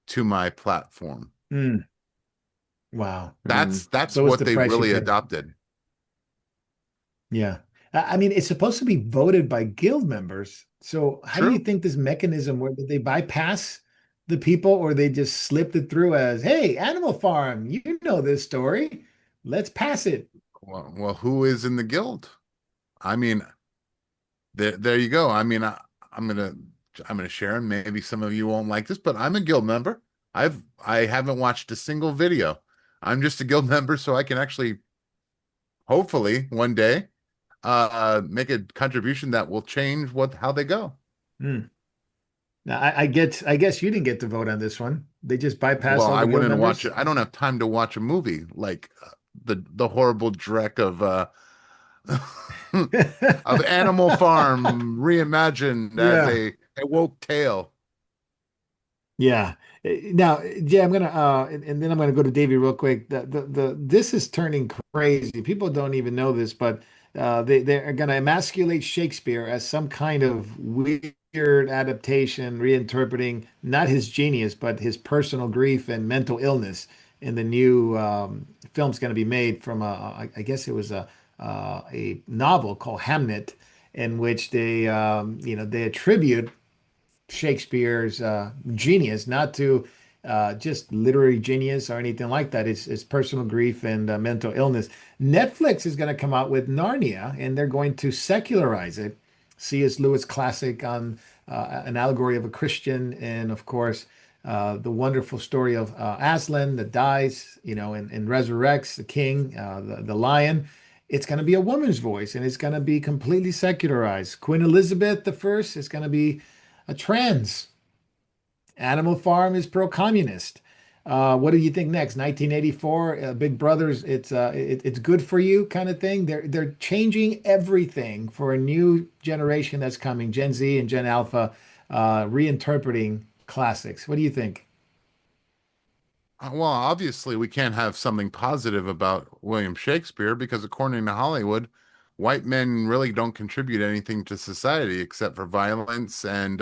D: to my platform.
A: Hmm. Wow.
D: That's
A: So what's
D: what
A: the
D: they
A: price you
D: really
A: pay?
D: adopted.
A: Yeah. I mean, it's supposed to be voted by guild members. So how do you
D: True.
A: think this mechanism where did they bypass the people or they just slipped it through as, hey, Animal Farm, you know this story. Let's pass it.
D: Well, who is in the guild? I mean, there you go. I mean, I'm gonna I'm gonna share, and maybe some of you won't like this, but I'm a guild member. I haven't watched a single video. I'm just a guild member, so I can actually, hopefully, one day, make a contribution that will change what how they go.
A: Hmm. Now, I guess you didn't get to vote on this one. They just bypassed
D: Well,
A: all
D: I
A: the guild
D: wouldn't watch
A: members.
D: it. I don't have time to watch a movie like the horrible dreck of of Animal Farm reimagined as
A: Yeah.
D: a woke tale.
A: Yeah. Now, Jay, I'm gonna and then I'm gonna go to Davey real quick. This is turning crazy. People don't even know this, but they're gonna emasculate Shakespeare as some kind of weird adaptation, reinterpreting not his genius, but his personal grief and mental illness in the new film's gonna be made from I guess it was a novel called Hamnet, in which they they attribute Shakespeare's genius, not to just literary genius or anything like that. It's personal grief and mental illness. Netflix is going to come out with Narnia, and they're going to secularize it. C.S. Lewis classic on an allegory of a Christian, and of course, the wonderful story of Aslan that dies, and resurrects the king, the lion. It's going to be a woman's voice, and it's going to be completely secularized. Queen Elizabeth the First is going to be a trans. Animal Farm is pro-communist. What do you think next? 1984, Big Brother's it's good for you kind of thing. They're changing everything for a new generation that's coming, Gen Z and Gen Alpha, reinterpreting classics. What do you think?
D: Well, obviously, we can't have something positive about William Shakespeare because, according to Hollywood, white men really don't contribute anything to society except for violence and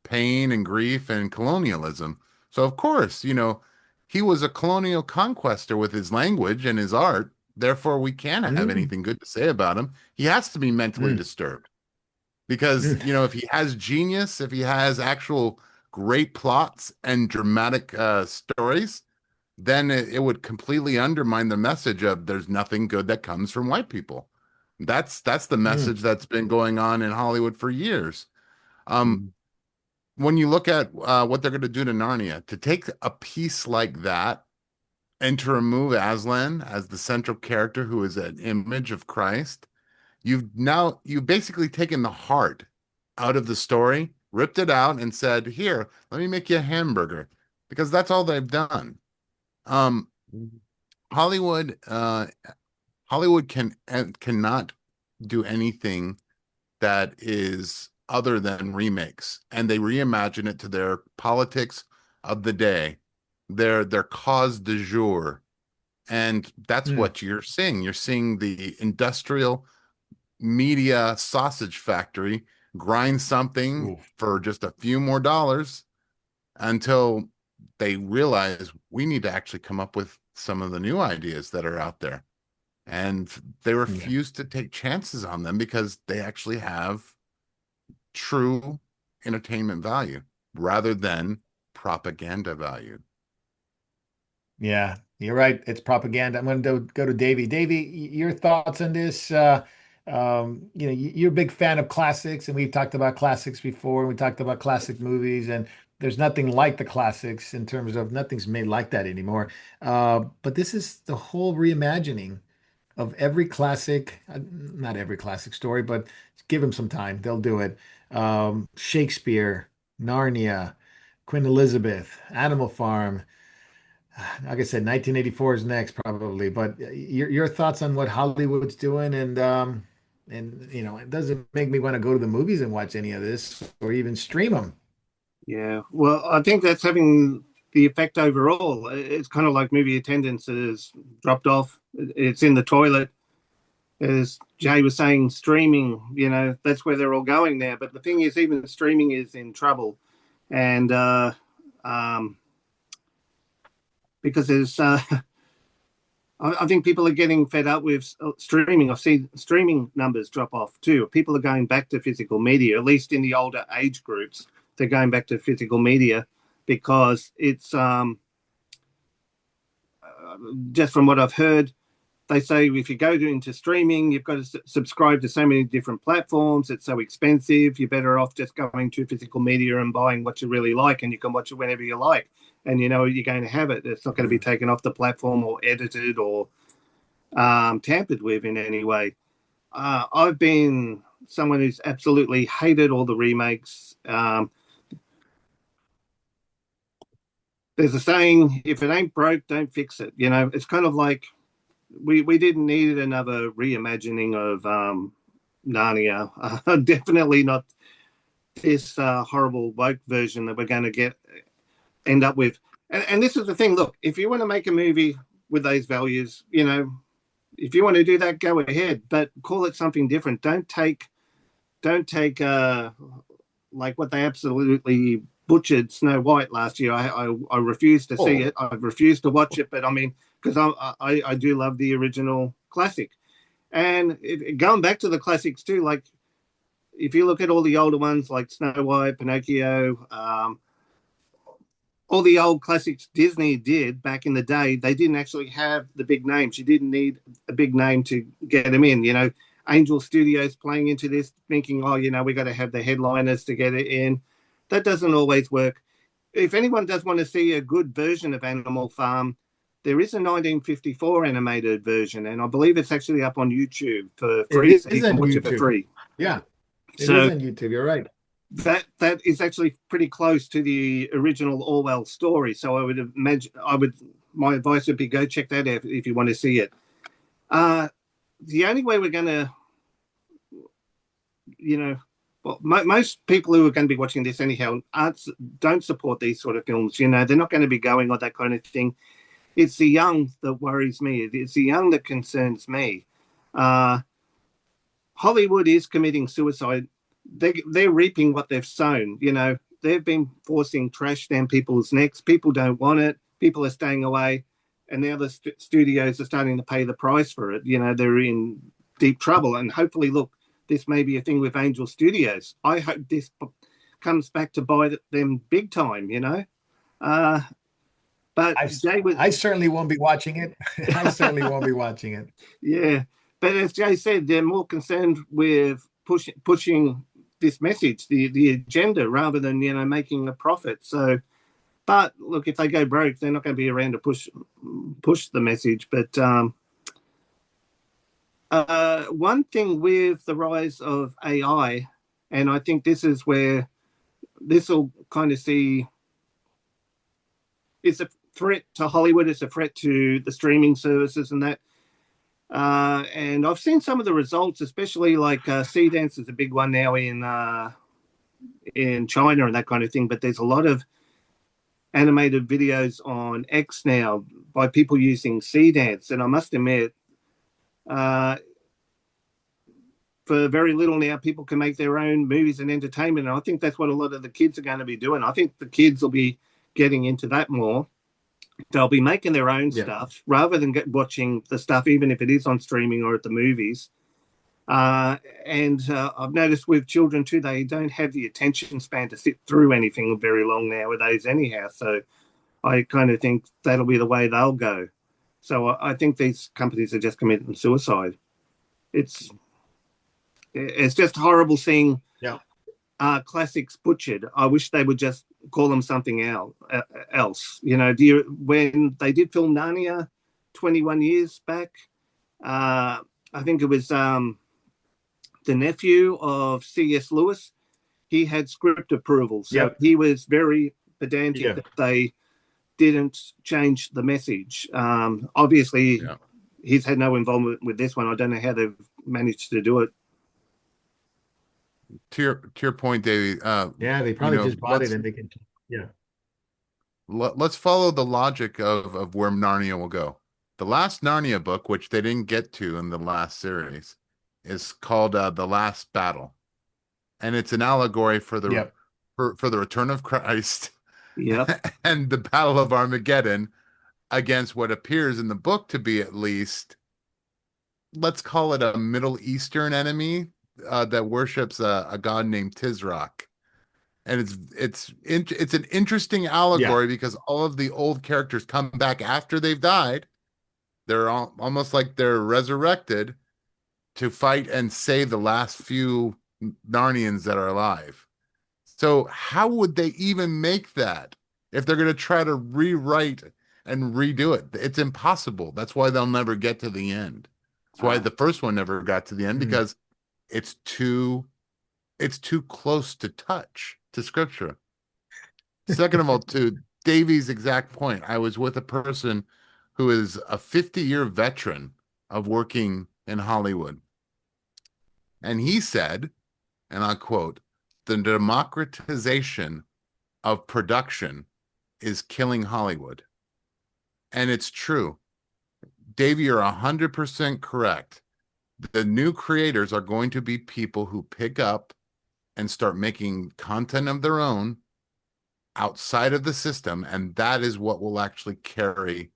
D: pain and grief and colonialism. So, of course, he was a colonial conquestor with his language and his art. Therefore, we can't have
A: Mm,
D: anything good to say about him. He has to be mentally
A: mm,
D: disturbed because,
A: mm,
D: if he has genius, if he has actual great plots and dramatic stories, then it would completely undermine the message of there's nothing good that comes from white people. That's the
A: mm,
D: message that's been going on in Hollywood for years. Um,
A: mm,
D: when you look at what they're going to do to Narnia, to take a piece like that and to remove Aslan as the central character who is an image of Christ, you've basically taken the heart out of the story, ripped it out, and said, "Here, let me make you a hamburger," because that's all they've done. Um,
A: mm,
D: Hollywood, Hollywood cannot do anything that is other than remakes, and they reimagine it to their politics of the day, their cause du jour, and that's
A: mm.
D: what you're seeing. You're seeing the industrial media sausage factory grind something
A: Ooh,
D: for just a few more dollars until they realize we need to actually come up with some of the new ideas that are out there. And they
A: yeah.
D: refuse to take chances on them because they actually have true entertainment value rather than propaganda value.
A: Yeah, you're right. It's propaganda. I'm going to go to Davey. Davey, your thoughts on this? You're a big fan of classics, and we've talked about classics before. We talked about classic movies, and there's nothing like the classics in terms of nothing's made like that anymore. But this is the whole reimagining of every classic, not every classic story, but give them some time. They'll do it. Shakespeare, Narnia, Queen Elizabeth, Animal Farm. Like I said, 1984 is next probably. But your thoughts on what Hollywood's doing, and it doesn't make me want to go to the movies and watch any of this or even stream them.
C: Yeah, well, I think that's having the effect overall. It's kind of like movie attendance has dropped off. It's in the toilet. As Jay was saying, streaming, that's where they're all going now. But the thing is, even streaming is in trouble. And um, because there's, I think people are getting fed up with streaming. I've seen streaming numbers drop off too. People are going back to physical media, at least in the older age groups. They're going back to physical media because it's just from what I've heard, they say if you go into streaming, you've got to subscribe to so many different platforms. It's so expensive. You're better off just going to physical media and buying what you really like, and you can watch it whenever you like. And you know you're going to have it. It's not going to be taken off the platform or edited or tampered with in any way. I've been someone who's absolutely hated all the remakes. There's a saying, if it ain't broke, don't fix it. It's kind of like we didn't need another reimagining of Narnia. Definitely not this horrible woke version that we're going to end up with. And this is the thing. Look, if you want to make a movie with those values, if you want to do that, go ahead, but call it something different. Don't take like what they absolutely butchered Snow White last year. I refuse to see it. I refuse to watch it. But I mean, because I do love the original classic, and going back to the classics too. Like if you look at all the older ones, like Snow White, Pinocchio, all the old classics Disney did back in the day, they didn't actually have the big names. You didn't need a big name to get them in. Angel Studios playing into this, thinking, we got to have the headliners to get it in. That doesn't always work. If anyone does want to see a good version of Animal Farm, there is a 1954 animated version, and I believe it's actually up on YouTube for free.
A: It is on
C: Watch it for
A: YouTube.
C: free.
A: Yeah, it
C: So
A: is on YouTube. You're right.
C: that is actually pretty close to the original Orwell story. So I would imagine my advice would be go check that out if you want to see it. The only way we're going to, most people who are going to be watching this anyhow don't support these sort of films. They're not going to be going on that kind of thing. It's the young that worries me. It's the young that concerns me. Hollywood is committing suicide. They're reaping what they've sown. They've been forcing trash down people's necks. People don't want it. People are staying away. And now the studios are starting to pay the price for it. They're in deep trouble. And hopefully, look, this may be a thing with Angel Studios. I hope this comes back to bite them big time, But
A: I certainly won't be watching it. I certainly won't be watching it.
C: Yeah. But as Jay said, they're more concerned with pushing this message, the agenda, rather than, making a profit. So, but look, if they go broke, they're not going to be around to push the message. But one thing with the rise of AI, and I think this is where this will kind of see, it's a threat to Hollywood, it's a threat to the streaming services and that. And I've seen some of the results, especially like Sea Dance is a big one now in China and that kind of thing. But there's a lot of animated videos on X now by people using Sea Dance, and I must admit, for very little now, people can make their own movies and entertainment. And I think that's what a lot of the kids are going to be doing. I think the kids will be getting into that more. They'll be making their own stuff rather than watching the stuff, even if it is on streaming or at the movies. Uh, and I've noticed with children too, they don't have the attention span to sit through anything very long nowadays, anyhow. So I kind of think that'll be the way they'll go. So I think these companies are just committing suicide. It's it's just horrible seeing
A: Yeah.
C: classics butchered. I wish they would just call them something else. You know, do you, when they did film Narnia 21 years back, I think it was the nephew of C.S. Lewis. He had script approval, so
A: Yep.
C: he was very pedantic
A: Yeah.
C: that they didn't change the message. Obviously,
D: Yeah.
C: he's had no involvement with this one. I don't know how they've managed to do it.
D: To your point, Davey,
A: Yeah, they probably just bought it
D: let's
A: and they can. Yeah.
D: let's follow the logic of where Narnia will go. The last Narnia book, which they didn't get to in the last series, is called The Last Battle, and it's an allegory for the
A: Yep.
D: for the return of Christ
C: Yep.
D: and the Battle of Armageddon against what appears in the book to be, at least, let's call it a Middle Eastern enemy that worships a god named Tizrak. And it's an interesting
A: Yeah.
D: allegory because all of the old characters come back after they've died. They're almost like they're resurrected to fight and save the last few Narnians that are alive. So how would they even make that if they're going to try to rewrite and redo it? It's impossible. That's why they'll never get to the end. That's why
C: Uh,
D: the first one never got to the end,
A: Mm.
D: because it's too it's too close to touch to scripture. Second of all, to Davey's exact point, I was with a person who is a 50-year veteran of working in Hollywood. And he said, and I quote, the democratization of production is killing Hollywood. And it's true. Davey, you're 100% correct. The new creators are going to be people who pick up and start making content of their own outside of the system, and that is what will actually carry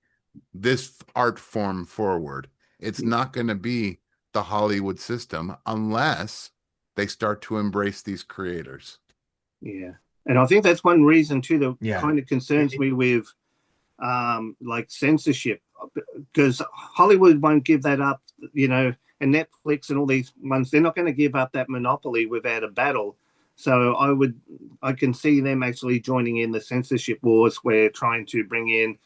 D: this art form forward. It's not going to be the Hollywood system unless they start to embrace these creators.
C: yeah. And I think that's one reason too that
A: Yeah.
C: kind of concerns me with like censorship, because Hollywood won't give that up, you know, and Netflix and all these ones, they're not going to give up that monopoly without a battle. So I can see them actually joining in the censorship wars where trying to bring in,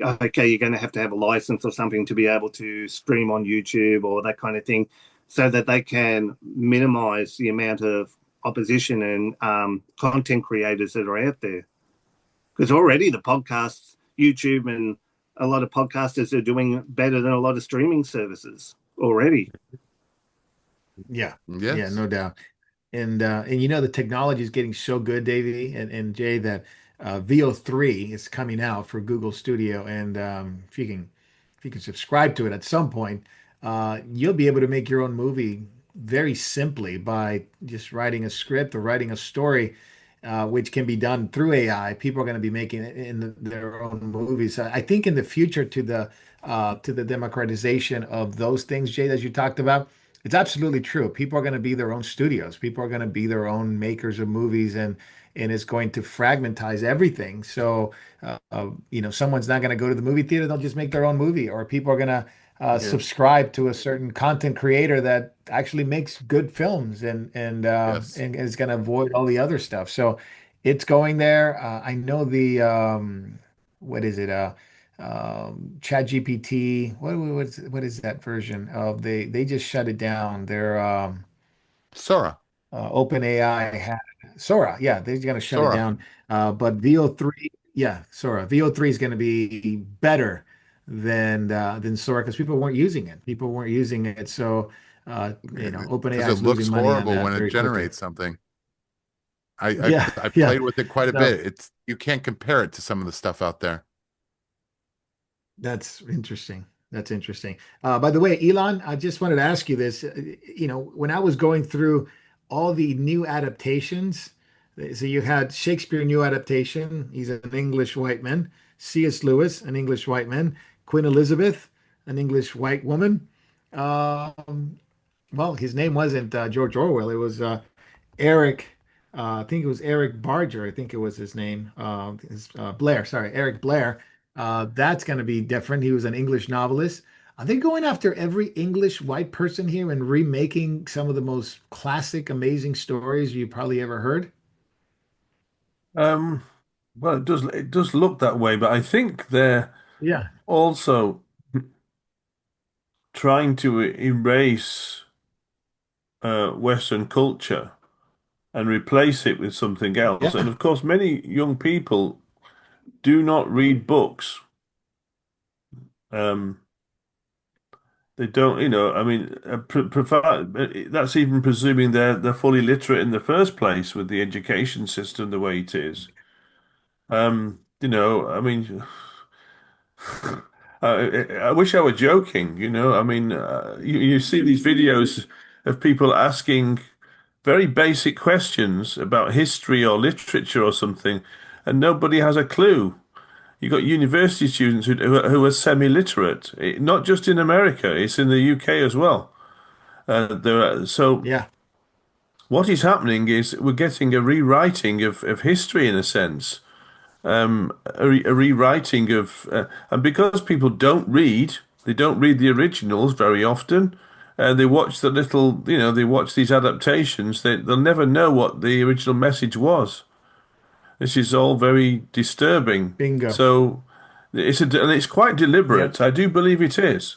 C: okay, you're going to have a license or something to be able to stream on YouTube or that kind of thing, so that they can minimize the amount of opposition and content creators that are out there. Because already the podcasts, YouTube, and a lot of podcasters are doing better than a lot of streaming services already.
A: Yeah. Yeah,
D: Yes.
A: no doubt. And you know the technology is getting so good, Davey and Jay, that VO3 is coming out for Google Studio, and if you can subscribe to it at some point, you'll be able to make your own movie very simply by just writing a script or writing a story, which can be done through AI. People are going to be making it in their own movies. I think in the future, to the democratization of those things, Jay, as you talked about. It's absolutely true. People are going to be their own studios. People are going to be their own makers of movies, and it's going to fragmentize everything. So, you know, someone's not going to go to the movie theater; they'll just make their own movie, or people are going to
B: Yeah.
A: subscribe to a certain content creator that actually makes good films,
D: Yes.
A: and is going to avoid all the other stuff. So, it's going there. I know the what is it? Chat GPT. What is that version of they just shut it down. Their
D: Sora.
A: Open AI had Sora. Yeah, they're gonna shut it
D: Sora.
A: down. But VO3, yeah, Sora. VO3 is gonna be better than Sora because people weren't using it. People weren't using it. So you know,
D: Because
A: OpenAI
D: it
A: is losing
D: looks
A: money on
D: horrible
A: that
D: when it
A: very quickly.
D: generates something. I, I
A: Yeah,
D: I
A: yeah.
D: played with it quite a
A: No,
D: bit. It's you can't compare it to some of the stuff out there.
A: that's interesting. That's interesting. By the way, Elon, I just wanted to ask you this. You know, when I was going through all the new adaptations, so you had Shakespeare new adaptation. He's an English white man. C.S. Lewis, an English white man. Queen Elizabeth, an English white woman. Um, well, his name wasn't George Orwell. It was Eric. I think it was Eric Barger. I think it was his name. Blair. Sorry, Eric Blair. That's going to be different. He was an English novelist. Are they going after every English white person here and remaking some of the most classic, amazing stories you probably ever heard?
B: Um, well, it does look that way, but I think they're
A: Yeah.
B: also trying to erase Western culture and replace it with something else. And
A: Yeah.
B: of course, many young people do not read books. Um, they don't, I mean, that's even presuming they're fully literate in the first place with the education system the way it is. I mean, I wish I were joking, I mean, you see these videos of people asking very basic questions about history or literature or something, and nobody has a clue. You've got university students who are semi-literate, not just in America, it's in the UK as well. So
A: Yeah.
B: what is happening is we're getting a rewriting of history in a sense, a rewriting of, and because people don't read, they don't read the originals very often. They watch they watch these adaptations. They'll never know what the original message was. This is all very disturbing.
A: Bingo.
B: So and it's quite
A: Yep.
B: deliberate. I do believe it is.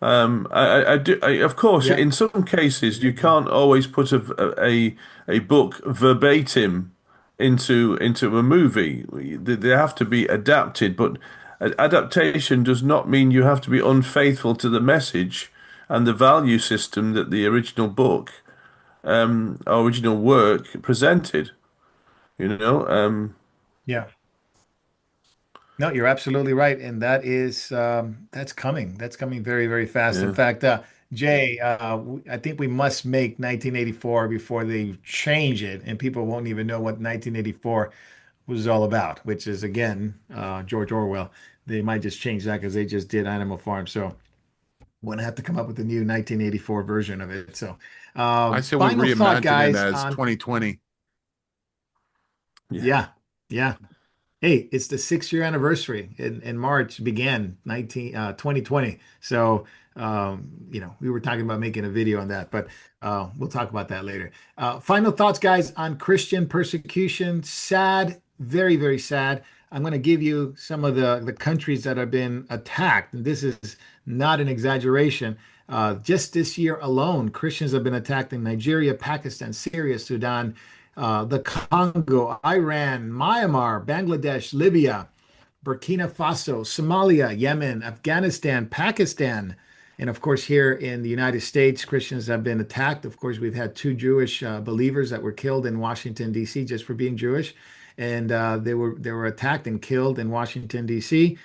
B: I do. Of course,
A: Yep.
B: in some cases, you can't always put a book verbatim into a movie. They have to be adapted, but adaptation does not mean you have to be unfaithful to the message and the value system that the original book, original work presented. You know,
A: Yeah. No, you're absolutely right, and that's coming. That's coming very, very fast. In
B: yeah.
A: fact, Jay, I think we must make 1984 before they change it, and people won't even know what 1984 was all about, which is again George Orwell. They might just change that because they just did Animal Farm, so we're gonna have to come up with a new 1984 version of it. So,
D: I say we
A: final thought,
D: reimagine it
A: guys,
D: as
A: on
D: 2020.
B: Yeah.
A: yeah, yeah. Hey, it's the 6 year anniversary in March began 2020. So, we were talking about making a video on that, but we'll talk about that later. Final thoughts, guys, on Christian persecution. Sad, very, very sad. I'm going to give you some of the countries that have been attacked. And this is not an exaggeration. Just this year alone, Christians have been attacked in Nigeria, Pakistan, Syria, Sudan, the Congo, Iran, Myanmar, Bangladesh, Libya, Burkina Faso, Somalia, Yemen, Afghanistan, Pakistan, and of course, here in the United States, Christians have been attacked. Of course, we've had two Jewish believers that were killed in Washington, D.C., just for being Jewish, and they were attacked and killed in Washington, D.C.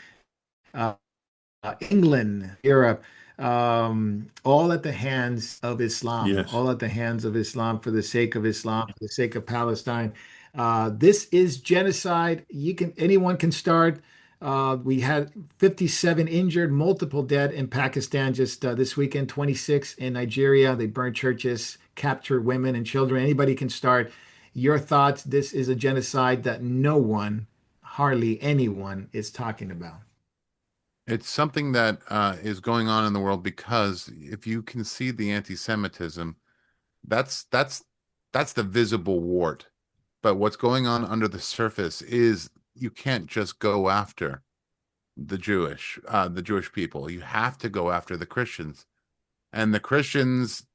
A: England, Europe, all at the hands of Islam,
B: Yes.
A: all at the hands of Islam for the sake of Islam, for the sake of Palestine. This is genocide. Anyone can start. We had 57 injured, multiple dead in Pakistan just this weekend, 26 in Nigeria. They burned churches, captured women and children. Anybody can start. Your thoughts? This is a genocide that no one, hardly anyone, is talking about.
D: It's something that is going on in the world because if you can see the anti-Semitism, that's that's that's the visible wart. But what's going on under the surface is you can't just go after the Jewish people. You have to go after the Christians. And the Christians,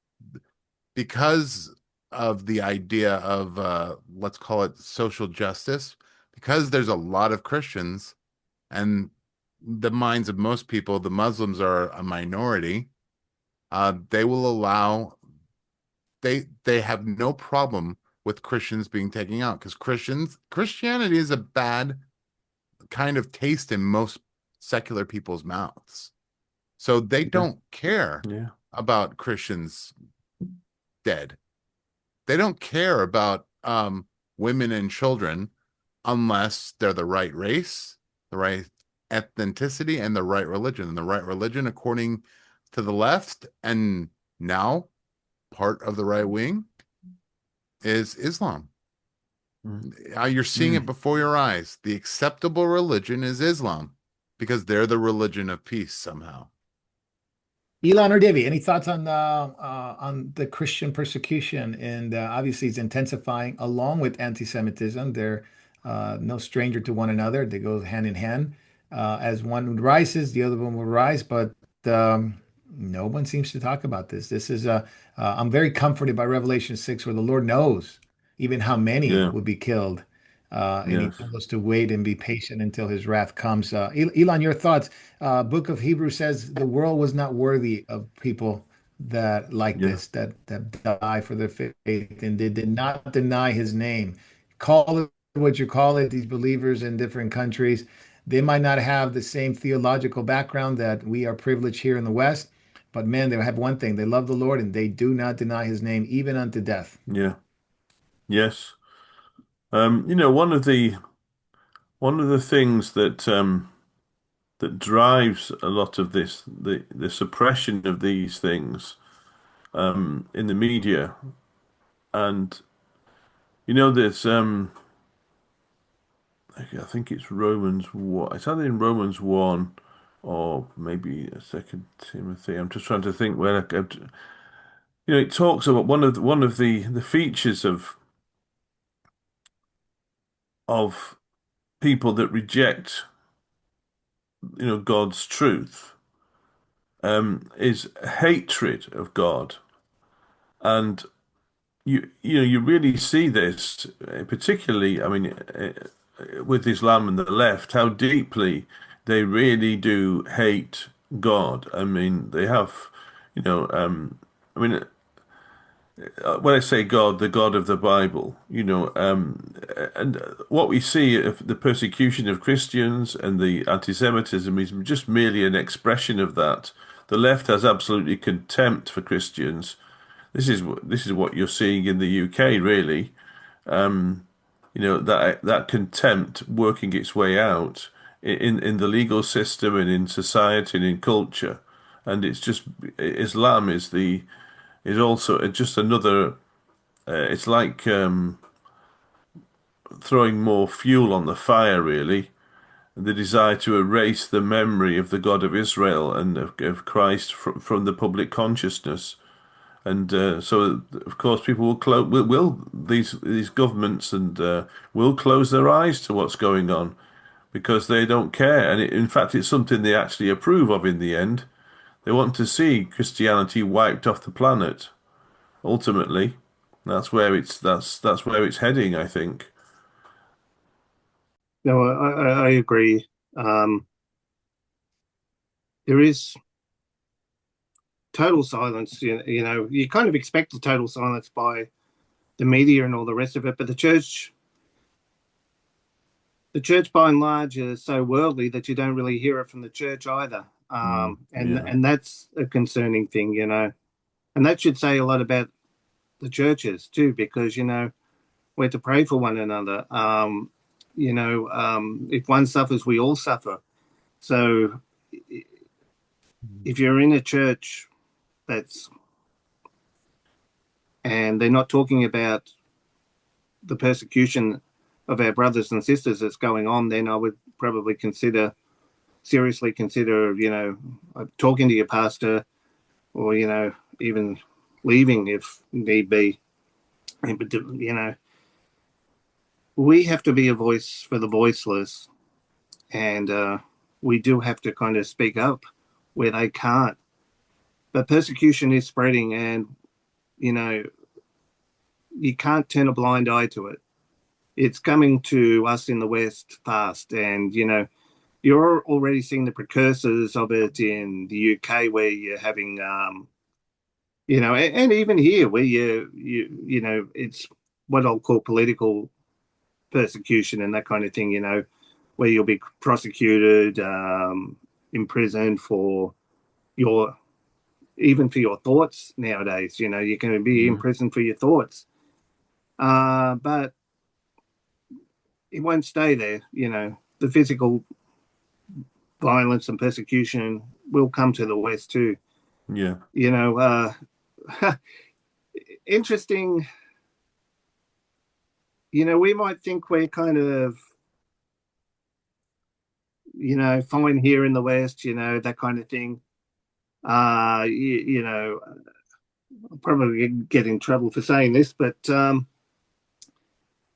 D: because of the idea of let's call it social justice, because there's a lot of Christians and the minds of most people, the Muslims are a minority. They will allow they have no problem with Christians being taken out because Christianity is a bad kind of taste in most secular people's mouths. So they
B: Yeah.
D: don't care
B: Yeah.
D: about Christians dead. They don't care about women and children unless they're the right race, the right ethnicity, and the right religion. And the right religion, according to the left, and now part of the right wing is Islam. You're seeing it
A: Mm.
D: before your eyes. The acceptable religion is Islam because they're the religion of peace somehow.
A: Elon or Davy, any thoughts on the Christian persecution? And obviously, it's intensifying along with anti-Semitism. They're no stranger to one another. They go hand in hand. As one rises, the other one will rise. But no one seems to talk about this. I'm very comforted by Revelation 6, where the Lord knows even how many
B: Yeah.
A: would be killed. And he
B: Yes.
A: told us to wait and be patient until his wrath comes. Elon, your thoughts? Book of Hebrews says the world was not worthy of people that like
B: Yeah.
A: this, that die for their faith, and they did not deny his name. Call it what you call it, these believers in different countries, they might not have the same theological background that we are privileged here in the West, but man, they have one thing. They love the Lord and they do not deny his name, even unto death.
B: Yeah. Yes. One of the things that drives a lot of this, the suppression of these things in the media, and there's I think it's Romans 1. It's either in Romans 1 or maybe a Second Timothy. I'm just trying to think it talks about one of the features of people that reject God's truth is hatred of God. And you really see this, particularly, I mean, with Islam and the left, how deeply they really do hate God. I mean, they have, you know, I mean, when I say God, the God of the Bible, and what we see of the persecution of Christians and the anti-Semitism is just merely an expression of that. The left has absolutely contempt for Christians. This is what you're seeing in the UK, really. That contempt working its way out in the legal system and in society and in culture, and it's just Islam is also just another. It's like throwing more fuel on the fire, really. The desire to erase the memory of the God of Israel and of Christ from the public consciousness. And so, of course, people will these governments and will close their eyes to what's going on because they don't care. And in fact, it's something they actually approve of in the end. They want to see Christianity wiped off the planet. Ultimately, that's where it's heading, I think.
C: No, I agree. There is total silence. You kind of expect a total silence by the media and all the rest of it, but the church by and large is so worldly that you don't really hear it from the church either. And
B: Yeah,
C: and that's a concerning thing, and that should say a lot about the churches too, because we're to pray for one another. If one suffers, we all suffer. So if you're in a church that's and they're not talking about the persecution of our brothers and sisters that's going on, then I would probably seriously consider, talking to your pastor or, even leaving if need be. But, we have to be a voice for the voiceless, and we do have to kind of speak up where they can't. But persecution is spreading, and, you can't turn a blind eye to it. It's coming to us in the West fast, and, you're already seeing the precursors of it in the UK, where you're having, and even here, where it's what I'll call political persecution and that kind of thing. Where you'll be prosecuted, imprisoned for your for your thoughts nowadays. You can be
B: yeah,
C: imprisoned for your thoughts, but it won't stay there. The physical violence and persecution will come to the West too.
B: yeah,
C: You know, uh, interesting. We might think we're kind of, fine here in the West, that kind of thing. I'll probably get in trouble for saying this, but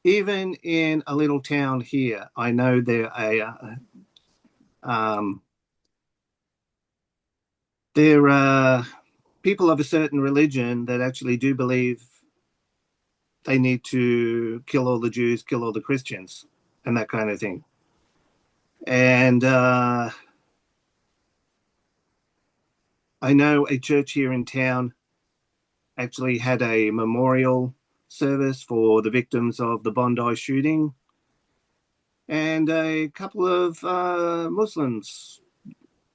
C: even in a little town here, I know um, there are people of a certain religion that actually do believe they need to kill all the Jews, kill all the Christians, and that kind of thing. And I know a church here in town actually had a memorial service for the victims of the Bondi shooting, and a couple of Muslims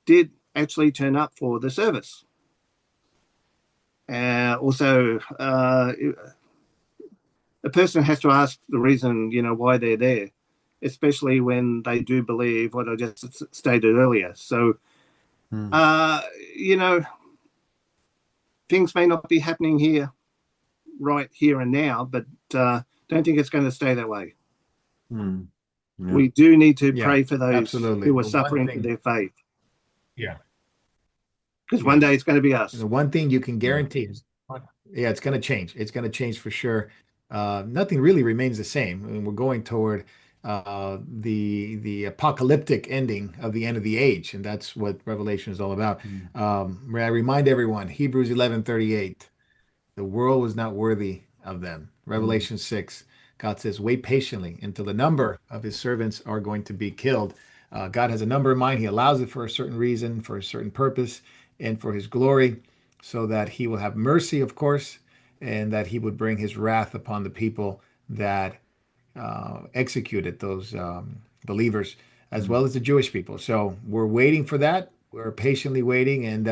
C: did actually turn up for the service. Also, a person has to ask the reason, why they're there, especially when they do believe what I just stated earlier. So,
B: Mm.
C: you know, things may not be happening here, right here and now, but don't think it's going to stay that way.
B: Mm. Yeah.
C: We do need to
A: Yeah,
C: pray for those
A: absolutely.
C: who are
A: The one
C: suffering for
A: thing,
C: their faith,
A: yeah,
C: because one
A: yeah.
C: day it's going to be
A: The
C: us.
A: one thing you can
B: Yeah.
A: guarantee is, yeah, it's going to change. It's going to change for sure. Nothing really remains the same. I mean, we're going toward the apocalyptic ending of the end of the age, and that's what Revelation is all about.
B: Mm.
A: I remind everyone, Hebrews 11:38. The world was not worthy of them.
B: Mm.
A: Revelation 6, God says, wait patiently until the number of his servants are going to be killed. God has a number in mind. He allows it for a certain reason, for a certain purpose, and for his glory, so that he will have mercy, of course, and that he would bring his wrath upon the people that executed those believers, as
B: Mm.
A: well as the Jewish people. So we're waiting for that. We're patiently waiting, and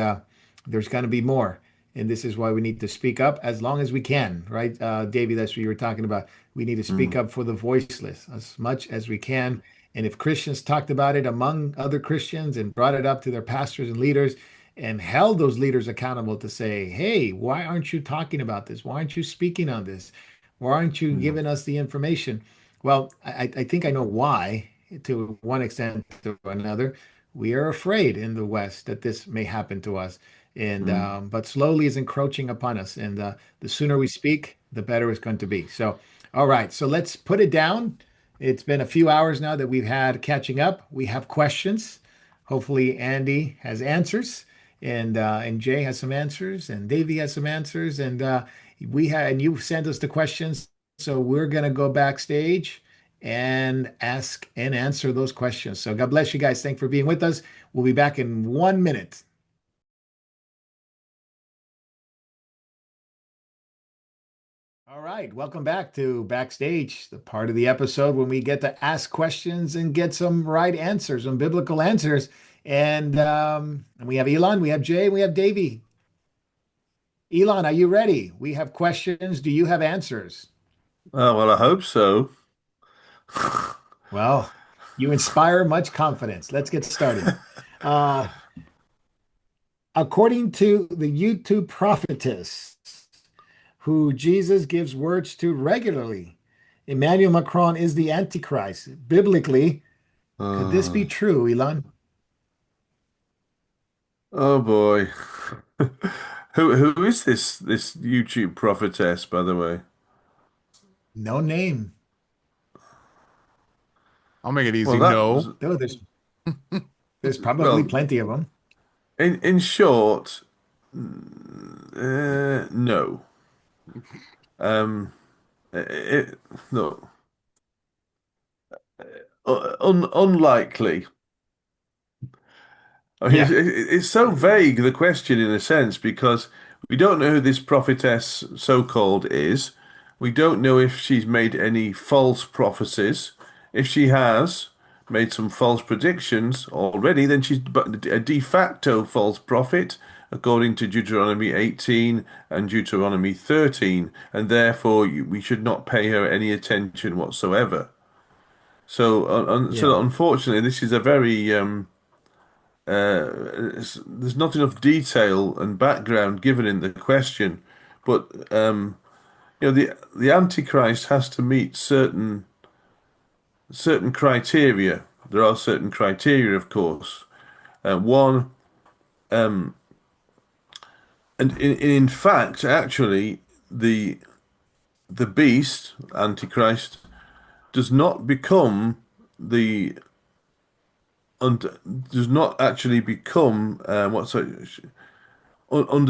A: there's going to be more. And this is why we need to speak up as long as we can, right? Davey, that's what you were talking about. We need to speak
B: Mm.
A: up for the voiceless as much as we can. And if Christians talked about it among other Christians and brought it up to their pastors and leaders and held those leaders accountable to say, hey, why aren't you talking about this? Why aren't you speaking on this? Why aren't you
B: Mm.
A: giving us the information? Well, I think I know why, to one extent or another. We are afraid in the West that this may happen to us, and
B: Mm.
A: but slowly is encroaching upon us. And the sooner we speak, the better it's going to be. So, all right, so let's put it down. It's been a few hours now that we've had catching up. We have questions. Hopefully, Andy has answers, and Jay has some answers, and Davey has some answers, and and you sent us the questions. So we're going to go backstage and ask and answer those questions. So God bless you guys. Thanks for being with us. We'll be back in 1 minute. All right, welcome back to Backstage, the part of the episode when we get to ask questions and get some right answers, some biblical answers. And we have Elon, we have Jay, we have Davey. Elon, are you ready? We have questions. Do you have answers?
B: Oh, well, I hope so.
A: Well, you inspire much confidence. Let's get started. Uh, According to the YouTube prophetess, who Jesus gives words to regularly, Emmanuel Macron is the Antichrist. Biblically, could this be
B: Oh,
A: true, Elon?
B: oh boy. Who is this YouTube prophetess, by the way?
A: No name.
D: I'll make it
B: Well,
D: easy.
B: that was
D: No.
A: Though there's probably
B: well,
A: plenty of them.
B: in short, no. Um, no, unlikely. I mean,
A: Yeah,
B: it's so vague, the question, in a sense, because we don't know who this prophetess so-called is. We don't know if she's made any false prophecies. If she has made some false predictions already, then she's a de facto false prophet, according to Deuteronomy 18 and Deuteronomy 13, and therefore we should not pay her any attention whatsoever. So,
A: yeah,
B: unfortunately, this is a very there's not enough detail and background given in the question, but the Antichrist has to meet certain criteria. There are certain criteria, of course. One, and in fact, actually, the the beast, Antichrist, does not become the und does not actually become under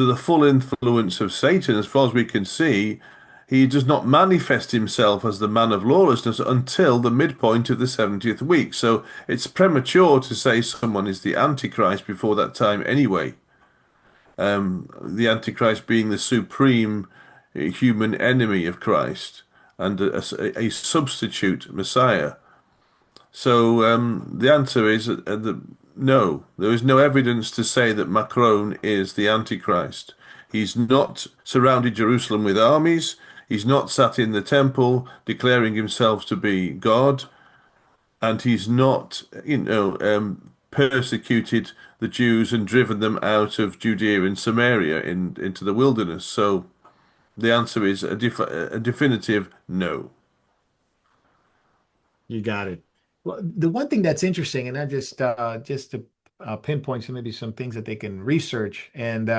B: the full influence of Satan, as far as we can see. He does not manifest himself as the man of lawlessness until the midpoint of the 70th week. So it's premature to say someone is the Antichrist before that time anyway. The Antichrist being the supreme human enemy of Christ and a substitute Messiah. So the answer is no. There is no evidence to say that Macron is the Antichrist. He's not surrounded Jerusalem with armies. He's not sat in the temple declaring himself to be God, and he's not, persecuted the Jews and driven them out of Judea and Samaria into the wilderness. So the answer is a definitive no.
A: You got it. Well, the one thing that's interesting, and I just to pinpoint some maybe some things that they can research, and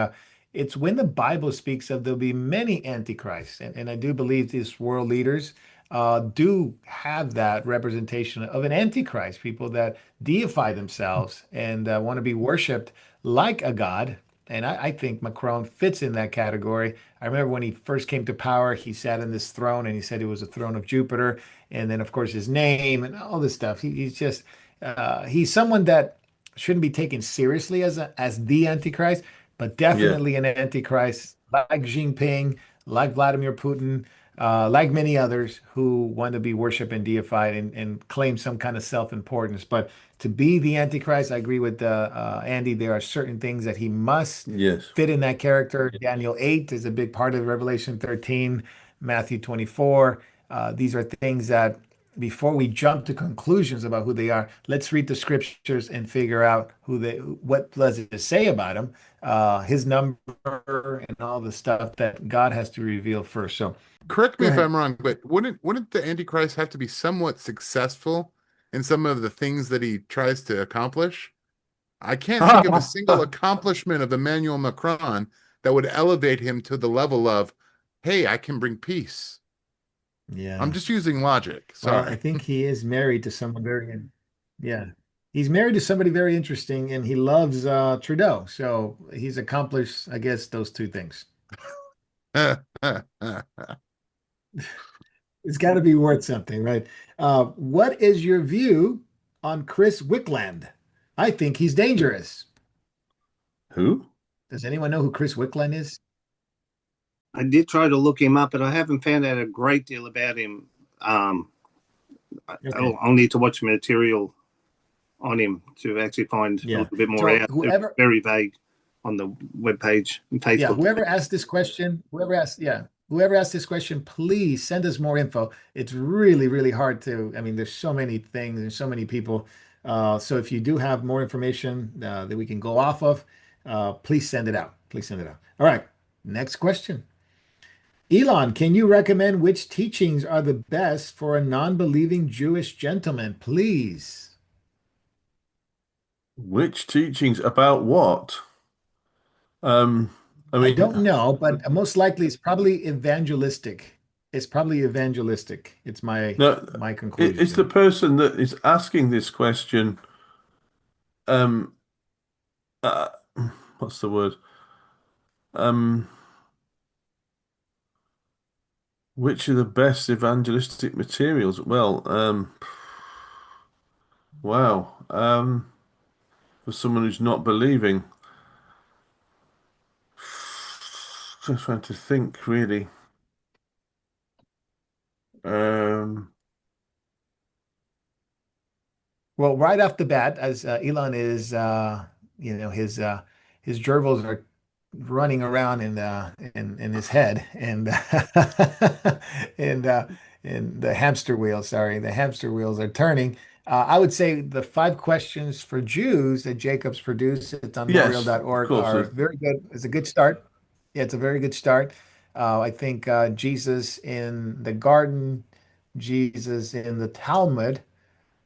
A: it's when the Bible speaks of there'll be many antichrists, and I do believe these world leaders do have that representation of an antichrist, people that deify themselves and want to be worshipped like a god. And I think Macron fits in that category. I remember when he first came to power, he sat in this throne and he said it was a throne of Jupiter, and then of course his name and all this stuff. He's just he's someone that shouldn't be taken seriously as the Antichrist, but
B: Yeah.
A: definitely an Antichrist like Xi Jinping, like Vladimir Putin, like many others who want to be worshipped and deified and claim some kind of self-importance. But to be the Antichrist, I agree with Andy. There are certain things that he must
B: Yes.
A: fit in that character. Daniel 8 is a big part of Revelation 13, Matthew 24. These are things that before we jump to conclusions about who they are, let's read the scriptures and figure out what does it say about him, his number, and all the stuff that God has to reveal first. So
D: Correct me
A: go
D: if
A: ahead.
D: I'm wrong, but wouldn't the Antichrist have to be somewhat successful in some of the things that he tries to accomplish? I can't think of a single accomplishment of Emmanuel Macron that would elevate him to the level of, hey, I can bring peace. I'm
A: Yeah.
D: just using logic.
A: Well, I
D: Sorry.
A: think he is married to someone yeah. He's married to somebody very interesting and he loves Trudeau. So he's accomplished, I guess, those two things. It's got to be worth something, right? What is your view on Chris Wickland? I think he's dangerous.
B: Who?
A: Does anyone know who Chris Wickland is?
C: I did try to look him up, but I haven't found out a great deal about him. Um,
A: Okay.
C: I'll need to watch material on him to actually find a
A: Yeah.
C: little bit more
A: So
C: out. It's
A: whoever,
C: very vague on the webpage and
A: yeah,
C: Facebook.
A: whoever asked this question, whoever asked this question, please send us more info. It's really, really hard to, I mean, there's so many things and so many people. So if you do have more information that we can go off of, please send it out. Please send it out. All right. Next question. Elon, can you recommend which teachings are the best for a non-believing Jewish gentleman, please?
B: Which teachings about what? Um, I
A: I
B: mean,
A: don't know, but most likely it's probably evangelistic. It's probably evangelistic. It's
B: no,
A: my
B: it's the
A: conclusion.
B: person that is asking this question. Um, uh, what's the word? Um, which are the best evangelistic materials? Well, wow. For someone who's not believing, just trying to think really. Um,
A: Well, right off the bat, as Elon is, his gerbils are running around in his head, and and and the hamster wheel. Sorry, the hamster wheels are turning. I would say the 5 questions for Jews that Jacobs produced. It's on
B: yes, of
A: memorial.org
B: course.
A: are very good. It's a good start. Yeah, it's a very good start. I think Jesus in the garden, Jesus in the Talmud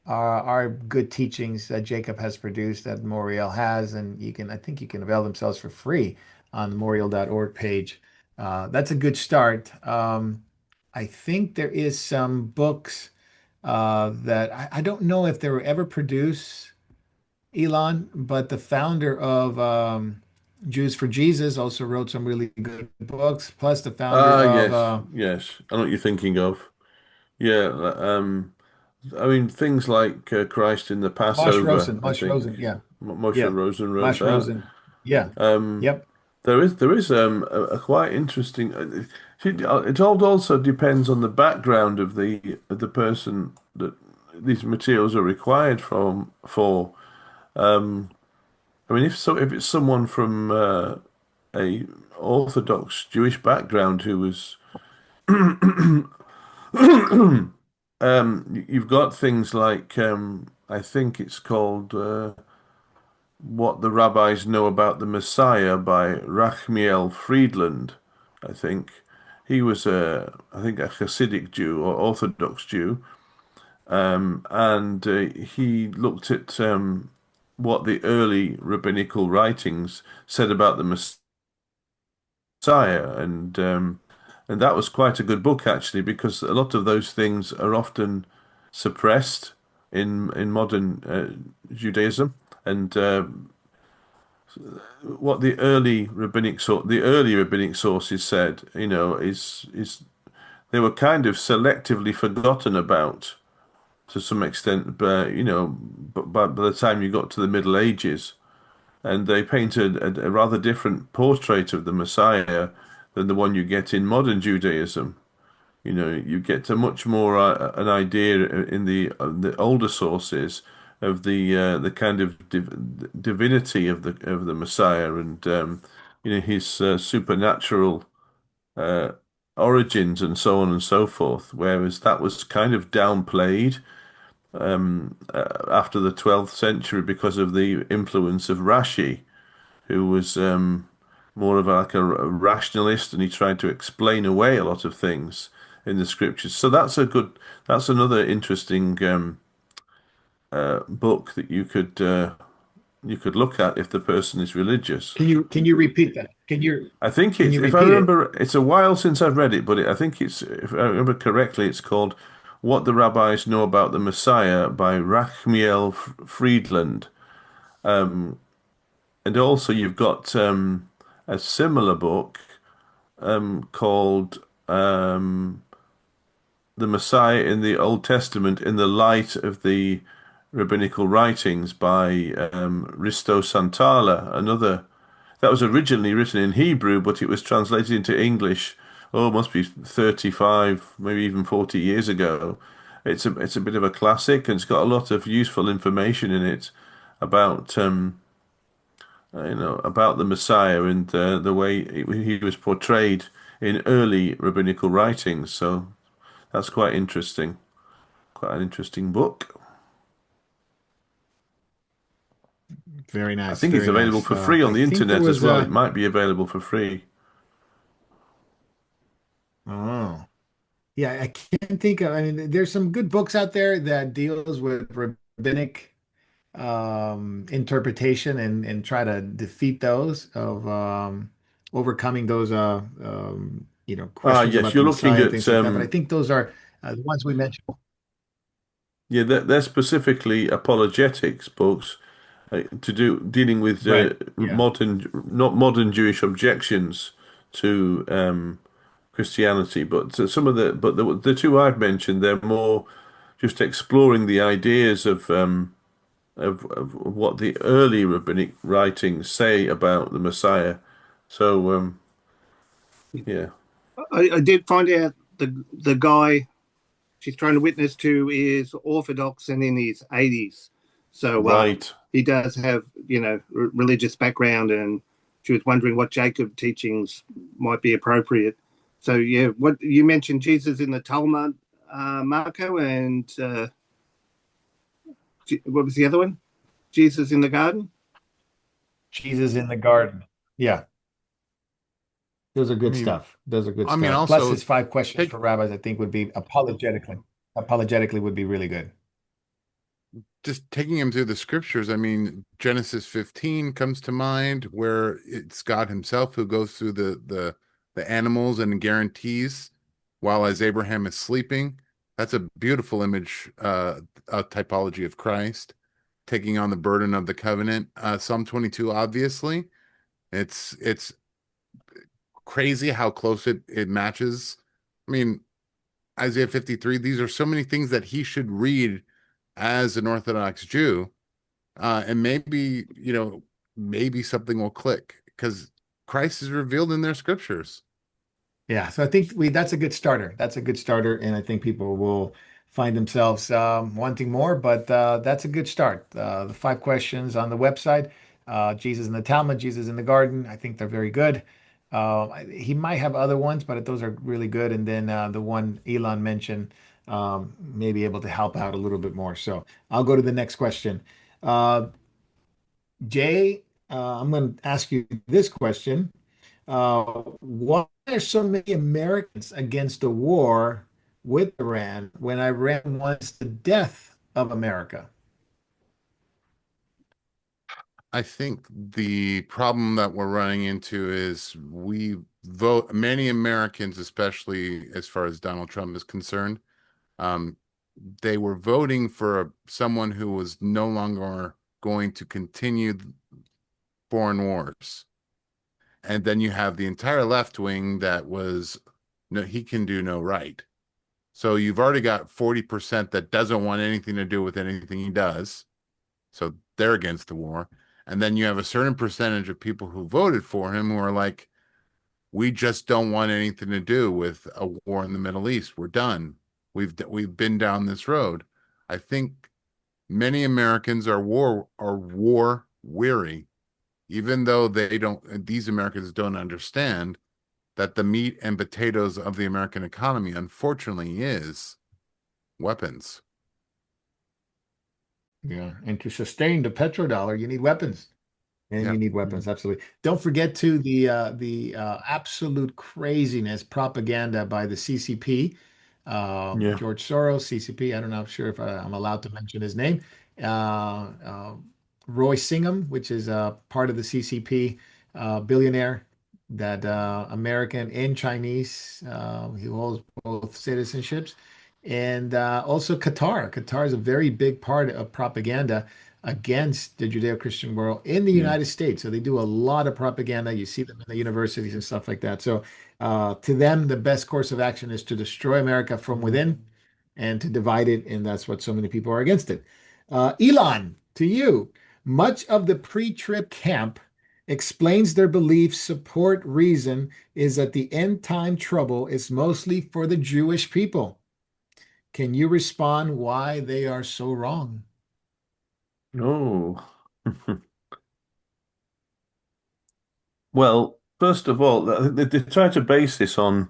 A: are good teachings that Jacob has produced that Moriel has, and I think you can avail themselves for free on the Moriel.org page. That's a good start. I think there is some books that I don't know if they were ever produced, Elon, but the founder of Jews for Jesus also wrote some really good books. Plus, the founder
B: Ah,
A: of
B: yes, yes. I know what you're thinking of. Yeah, I mean things like Christ in the
A: Mosh
B: Passover.
A: Rosen,
B: I
A: Mosh
B: think
A: Rosen, yeah,
B: Moshe
A: yeah,
B: Rosen wrote
A: Mosh
B: that.
A: Rosen, yeah,
B: Um,
A: yep.
B: there is a quite interesting. It all also depends on the background of the person that these materials are required from for. Um, I mean, if it's someone from a Orthodox Jewish background who was you've got things like I think it's called What the Rabbis Know About the Messiah by Rachmiel Friedland. I think he was I think a Hasidic Jew or Orthodox Jew, and he looked at what the early rabbinical writings said about the Messiah, and that was quite a good book actually, because a lot of those things are often suppressed in modern Judaism, and what the early rabbinic sources said, is they were kind of selectively forgotten about to some extent, but by the time you got to the Middle Ages, and they painted a rather different portrait of the Messiah than the one you get in modern Judaism. You get a much more an idea in the older sources of the kind of divinity of the Messiah, and his supernatural uh, origins and so on and so forth. Whereas that was kind of downplayed after the 12th century because of the influence of Rashi, who was more of like a rationalist, and he tried to explain away a lot of things in the scriptures. So that's another interesting book that you could look at if the person is religious.
A: Can you repeat that?
B: I think
A: Can
B: it's,
A: you
B: if I
A: repeat it?
B: remember, it's a while since I've read it, but I think if I remember correctly, it's called "What the Rabbis Know About the Messiah" by Rachmiel Friedland. And also, you've got a similar book called The Messiah in the Old Testament in the Light of the Rabbinical Writings by Risto Santala, another that was originally written in Hebrew, but it was translated into English, oh, it must be 35, maybe even 40 years ago. It's a bit of a classic, and it's got a lot of useful information in it about about the Messiah and the way he was portrayed in early rabbinical writings. So that's quite interesting. Quite an interesting book.
A: Very
B: I
A: nice,
B: think it's
A: very
B: available
A: nice.
B: for free on
A: I
B: the
A: think there
B: internet as
A: was
B: well. It might be available for free.
A: oh yeah, I can't think of. I mean, there's some good books out there that deals with rabbinic interpretation and try to defeat those of overcoming those
B: Ah,
A: questions
B: yes,
A: about the
B: you're looking
A: Messiah and
B: at
A: things like that. But I think those are the ones we mentioned.
B: yeah, they're specifically apologetics books to do dealing with
A: Right. Yeah.
B: not modern Jewish objections to Christianity, but some of the two I've mentioned, they're more just exploring the ideas of what the early rabbinic writings say about the Messiah. So yeah,
C: I did find out the guy she's trying to witness to is Orthodox and in his 80s. So
B: right.
C: he does have, religious background, and she was wondering what Jacob teachings might be appropriate. So, yeah, what you mentioned Jesus in the Talmud, Marco, and what was the other one? Jesus in the garden?
A: Jesus in the garden. Yeah. Those are
D: I
A: good
D: mean,
A: stuff. Those are good
D: I mean,
A: stuff. Plus,
D: also
A: his five questions
D: take
A: for rabbis, I think, would be apologetically would be really good.
D: just taking him through the scriptures. I mean, Genesis 15 comes to mind, where it's God Himself who goes through the animals and guarantees while as Abraham is sleeping. That's a beautiful image, a typology of Christ taking on the burden of the covenant. Psalm 22, obviously, it's crazy how close it matches. I mean, Isaiah 53, these are so many things that he should read as an Orthodox Jew. And maybe, maybe something will click because Christ is revealed in their scriptures.
A: Yeah, so I think we that's a good starter. That's a good starter, and I think people will find themselves wanting more. But that's a good start. The five questions on the website, Jesus in the Talmud, Jesus in the Garden. I think they're very good. He might have other ones, but those are really good. And then the one Elon mentioned may be able to help out a little bit more. So I'll go to the next question. Uh, Jay, I'm going to ask you this question. Why are so many Americans against the war with Iran when Iran wants the death of America?
D: I think the problem that we're running into is we vote, many Americans, especially as far as Donald Trump is concerned, um, they were voting for someone who was no longer going to continue foreign wars. And then you have the entire left wing that was, no, he can do no right. So you've already got 40% that doesn't want anything to do with anything he does. So they're against the war. And then you have a certain percentage of people who voted for him who are like, we just don't want anything to do with a war in the Middle East. We're done. We've been down this road. I think many Americans are war weary, even though they don't. These Americans don't understand that the meat and potatoes of the American economy, unfortunately, is weapons.
A: Yeah, and to sustain the petrodollar, you need weapons. And
D: Yeah.
A: you need weapons, absolutely. Don't forget to the absolute craziness propaganda by the CCP,
B: Yeah.
A: George Soros, CCP. I don't know, I'm sure if I'm allowed to mention his name. Uh, uh, Roy Singham, which is part of the CCP, billionaire, that American and Chinese. He holds both citizenships, and also Qatar. Qatar is a very big part of propaganda against the Judeo-Christian world in the
B: Yeah.
A: United States. So they do a lot of propaganda. You see them in the universities and stuff like that. So to them, the best course of action is to destroy America from within and to divide it. And that's what so many people are against it. Elon, to you, much of the pre-trib camp explains their belief, support, reason is that the end time trouble is mostly for the Jewish people. Can you respond why they are so wrong?
B: Oh. Well, first of all, they try to base this on,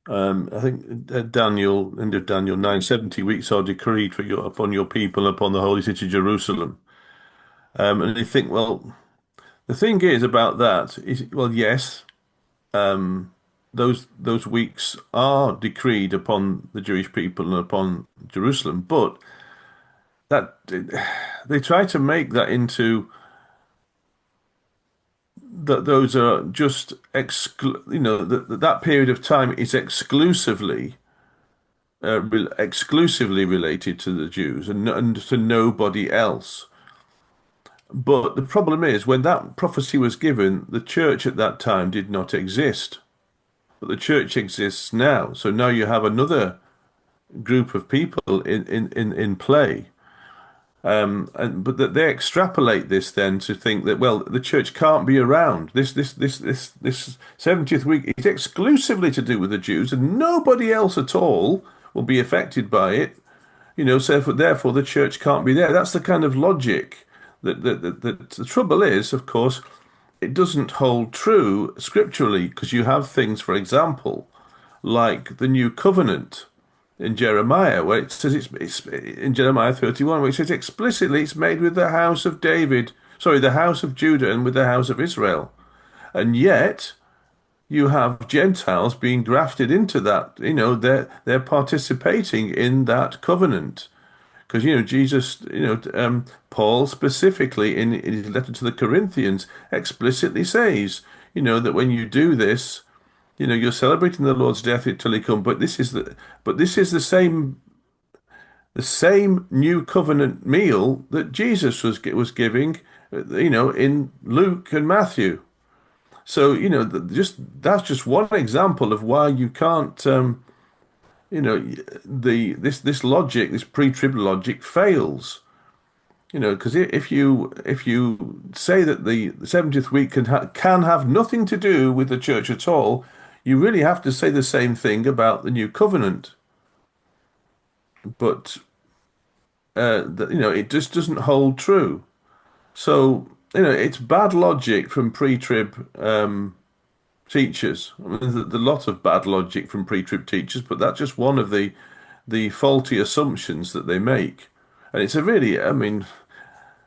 B: I think Daniel, end of Daniel 9, 70 weeks are decreed for upon your people, upon the holy city Jerusalem. And they think, well, the thing is about that is, well, yes, those weeks are decreed upon the Jewish people and upon Jerusalem, but that they try to make that into that those are just that period of time is exclusively related to the Jews and to nobody else. But the problem is when that prophecy was given, the church at that time did not exist. But the church exists now. So now you have another group of people in play. But that they extrapolate this then to think that, well, the church can't be around. This 70th week is exclusively to do with the Jews, and nobody else at all will be affected by it. So therefore the church can't be there. That's the kind of logic that the trouble is, of course, it doesn't hold true scripturally because you have things, for example, like the new covenant in Jeremiah, where it says it's in Jeremiah 31, where it says explicitly it's made with the house of David, sorry, the house of Judah and with the house of Israel. And yet you have Gentiles being grafted into that. They're participating in that covenant. Because Jesus, Paul specifically in his letter to the Corinthians explicitly says, that when you do this, you're celebrating the Lord's death till he come. But this is the same new covenant meal that Jesus was giving, in Luke and Matthew. So just that's just one example of why you can't, this logic, this pre-trib logic fails. Because if you say that the 70th week can have nothing to do with the church at all, you really have to say the same thing about the new covenant. But it just doesn't hold true. So it's bad logic from pre-trib teachers. I mean, there's a lot of bad logic from pre-trib teachers, but that's just one of the faulty assumptions that they make. And it's a really, I mean,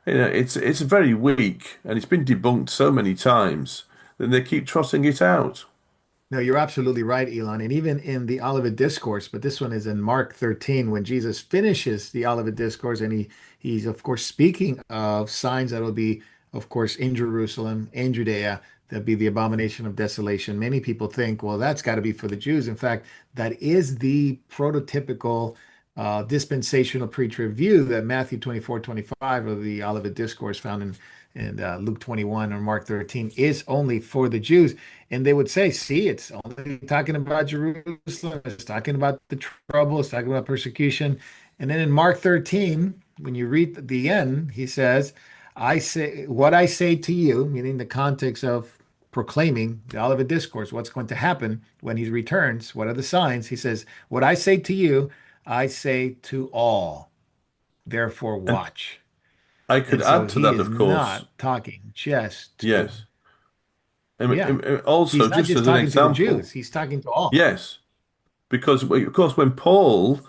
B: it's very weak, and it's been debunked so many times. Then they keep trotting it out.
A: No, you're absolutely right, Elon. And even in the Olivet Discourse, but this one is in Mark 13, when Jesus finishes the Olivet Discourse, and he's of course speaking of signs that will be, of course, in Jerusalem, in Judea, that'll be the abomination of desolation. Many people think, well, that's got to be for the Jews. In fact, that is the prototypical dispensational pre-trib view that Matthew 24:25 of the Olivet Discourse found in Luke 21 or Mark 13 is only for the Jews. And they would say, see, it's only talking about Jerusalem, it's talking about the trouble, it's talking about persecution. And then in Mark 13, when you read the end, he says, I say what I say to you, meaning the context of proclaiming the Olivet Discourse, what's going to happen when he returns, what are the signs? He says, what I say to you, I say to all, therefore
B: And
A: watch.
B: I could
A: And so
B: add to
A: he
B: that,
A: is
B: of course.
A: not talking just to,
B: Yes.
A: yeah,
B: Also,
A: he's not
B: just
A: just
B: as an
A: talking to the
B: example,
A: Jews, he's talking to all.
B: yes, because of course when Paul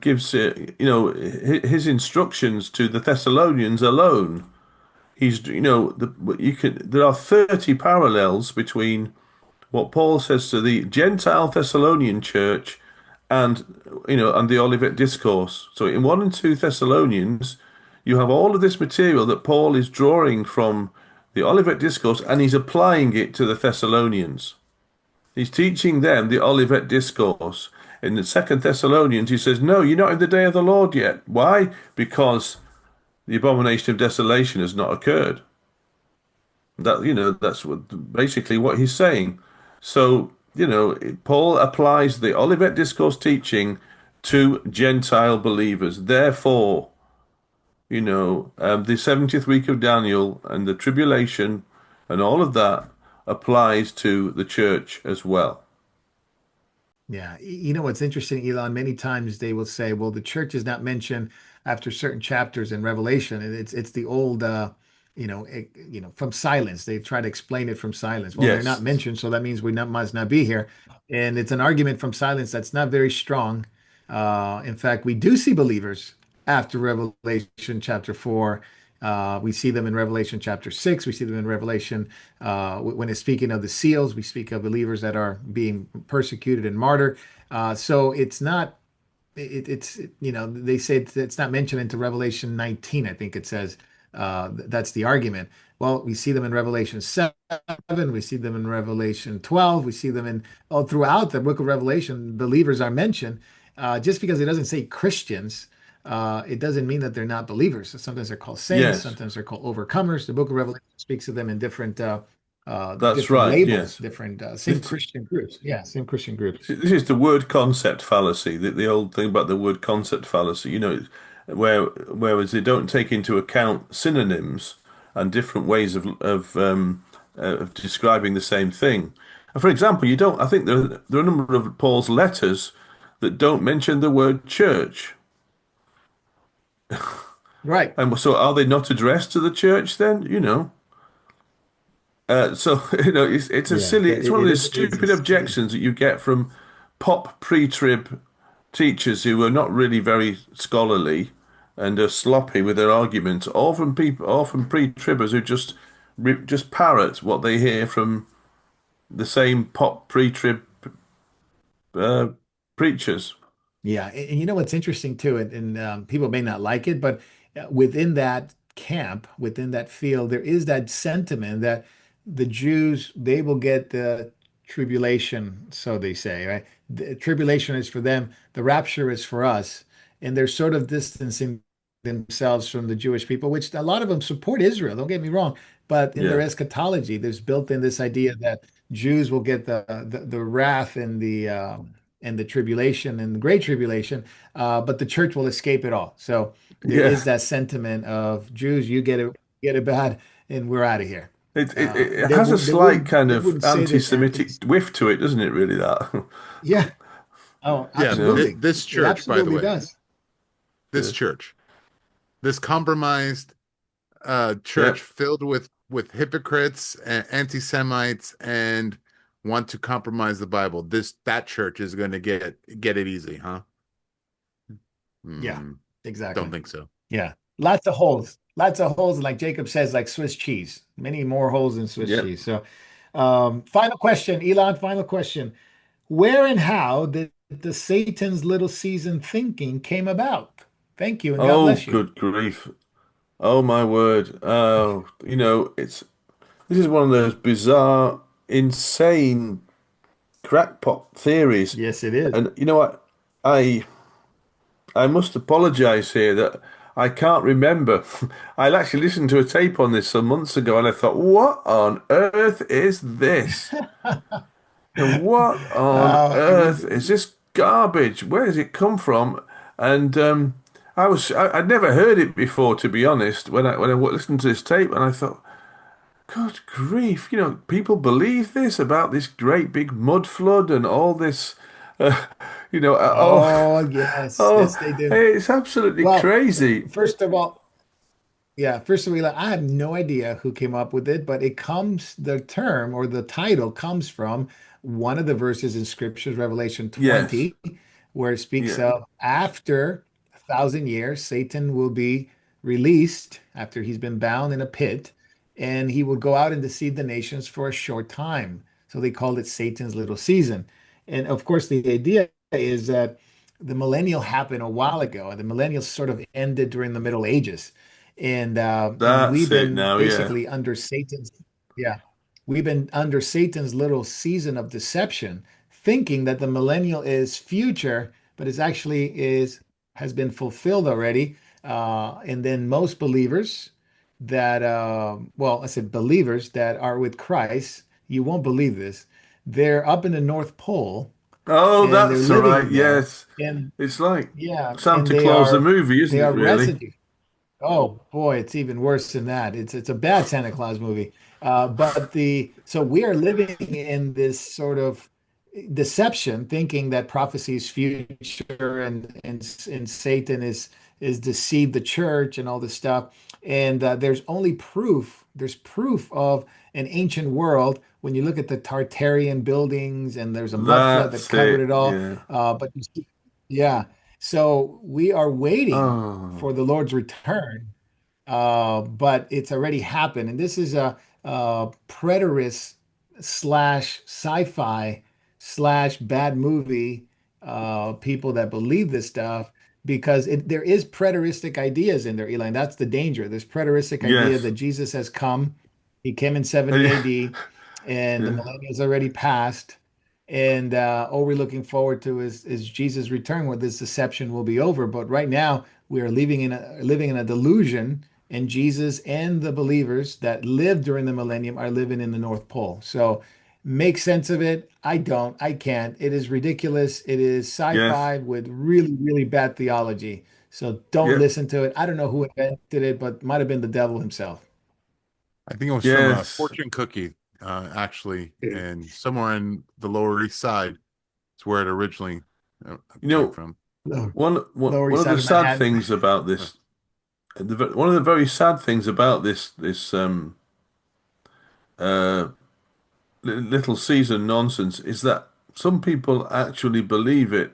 B: gives his instructions to the Thessalonians alone, he's you can there are 30 parallels between what Paul says to the Gentile Thessalonian church and and the Olivet Discourse. So in 1 and 2 Thessalonians, you have all of this material that Paul is drawing from the Olivet Discourse and he's applying it to the Thessalonians. He's teaching them the Olivet Discourse. In the Second Thessalonians, he says, "No, you're not in the day of the Lord yet. Why? Because the abomination of desolation has not occurred." That's basically what he's saying. So Paul applies the Olivet Discourse teaching to Gentile believers. Therefore, the 70th week of Daniel and the tribulation and all of that applies to the church as well.
A: Yeah, you know what's interesting, Elon? Many times they will say, "Well, the church is not mentioned after certain chapters in Revelation, and it's the old, from silence. They try to explain it from silence. Well, they're not
B: Yes,
A: mentioned, so that means must not be here, and it's an argument from silence that's not very strong. In fact, we do see believers after Revelation chapter 4. We see them in Revelation chapter 6. We see them in Revelation when it's speaking of the seals. We speak of believers that are being persecuted and martyred. So it's not, they say it's not mentioned into Revelation 19, I think it says. That's the argument. Well, we see them in Revelation 7, we see them in Revelation 12, we see them in all throughout the book of Revelation, believers are mentioned. Just because it doesn't say Christians, it doesn't mean that they're not believers. So sometimes they're called saints,
B: yes,
A: sometimes they're called overcomers. The book of Revelation speaks of them in
B: that's
A: different
B: right.
A: labels,
B: Yes.
A: different same
B: This,
A: Christian groups. Yeah, same Christian groups.
B: this is the word concept fallacy, the old thing about the word concept fallacy, whereas they don't take into account synonyms and different ways of describing the same thing. For example, you don't, I think there are a number of Paul's letters that don't mention the word church.
A: Right.
B: And so are they not addressed to the church then? So it's a
A: Yeah,
B: silly, it's one of these
A: it is
B: stupid
A: a silly.
B: objections that you get from pop pre-trib teachers who are not really very scholarly and are sloppy with their arguments, or from people, or from pre-tribbers who just parrot what they hear from the same pop pre-trib uh, preachers.
A: Yeah, and you know what's interesting too, and people may not like it, but within that camp, within that field, there is that sentiment that the Jews they will get the tribulation, so they say, right? The tribulation is for them, the rapture is for us, and they're sort of distancing themselves from the Jewish people, which a lot of them support Israel. Don't get me wrong, but in their
B: Yeah,
A: eschatology, there's built in this idea that Jews will get the wrath and the tribulation and the great tribulation, but the church will escape it all. So there
B: yeah.
A: is that sentiment of Jews, you get it bad, and we're out of here.
B: It
A: They
B: has a
A: would they
B: slight
A: would
B: kind
A: they
B: of
A: wouldn't say this anti.
B: anti-Semitic whiff to it, doesn't it? Really, that.
A: Yeah. Oh,
D: Yeah,
B: You know.
A: absolutely.
D: this
A: It
D: church, by the
A: absolutely
D: way,
A: does.
D: this
B: Yeah.
D: church, this compromised
B: Yeah.
D: church filled with hypocrites and anti-Semites and want to compromise the Bible. That church is going to get it easy, huh?
A: Yeah,
D: Hmm, don't
A: exactly.
D: think so.
A: Yeah. Lots of holes. Lots of holes, like Jacob says, like Swiss cheese. Many more holes than Swiss
B: Yep.
A: cheese. So, final question, Elon, final question. Where and how did the Satan's little season thinking came about? Thank you and God
B: Oh,
A: bless you.
B: good grief. Oh my word. Oh, it's this is one of those bizarre, insane crackpot theories.
A: Yes, it is.
B: And you know what? I I must apologize here that I can't remember. I actually listened to a tape on this some months ago and I thought, what on earth is this? What on earth is
A: We,
B: this garbage? Where does it come from? And I'd never heard it before, to be honest. When I listened to this tape, and I thought, good grief, people believe this about this great big mud flood and all this, uh, you know, oh,
A: oh, yes,
B: oh,
A: yes, they do.
B: it's absolutely
A: Well,
B: crazy.
A: first of all, yeah, first of all, I have no idea who came up with it, but the term or the title comes from one of the verses in Scripture, Revelation
B: Yes,
A: 20, where it speaks
B: yeah,
A: of after 1,000 years, Satan will be released after he's been bound in a pit, and he will go out and deceive the nations for a short time. So they called it Satan's little season. And of course, the idea is that the millennial happened a while ago, and the millennial sort of ended during the Middle Ages and we've
B: that's it
A: been
B: now. Yeah,
A: basically under Satan's yeah we've been under Satan's little season of deception, thinking that the millennial is future, but it's actually is has been fulfilled already. And then most believers that well, I said believers that are with Christ, you won't believe this, they're up in the North Pole
B: oh,
A: and they're
B: that's all
A: living
B: right.
A: in there,
B: Yes,
A: and
B: it's like
A: yeah, and
B: Santa Claus the movie,
A: they
B: isn't it?
A: are
B: Really?
A: residue. Oh boy, it's even worse than that. It's a bad Santa Claus movie. But the so we are living in this sort of deception, thinking that prophecy is future and Satan is deceived the church and all this stuff. And there's only proof. There's proof of an ancient world when you look at the Tartarian buildings and there's a mud flood that
B: That's
A: covered
B: it.
A: it all.
B: Yeah.
A: Yeah. So we are waiting for
B: Oh,
A: the Lord's return, but it's already happened. And this is a preterist slash sci-fi slash bad movie people that believe this stuff because there is preteristic ideas in there, Eli. And that's the danger. There's preteristic idea
B: yes.
A: that Jesus has come. He came in 70 AD and the
B: Yeah.
A: millennials already passed. And all we're looking forward to is Jesus' return, where this deception will be over. But right now, we are living in a delusion, and Jesus and the believers that lived during the millennium are living in the North Pole. So make sense of it. I don't. I can't. It is ridiculous. It is
B: Yes.
A: sci-fi with really, really bad theology. So don't
B: Yep.
A: listen to it. I don't know who invented it, but might have been the devil himself.
D: I think it was from a
B: Yes.
D: fortune cookie, actually,
C: Yeah.
D: and somewhere in the Lower East Side is where it originally
B: You
D: came
B: know,
D: from.
A: Lower,
B: one one
A: Lower
B: one
A: East
B: of
A: Side
B: the
A: of
B: sad
A: Manhattan.
B: things about this, one of the very sad things about this uh little season nonsense is that some people actually believe it.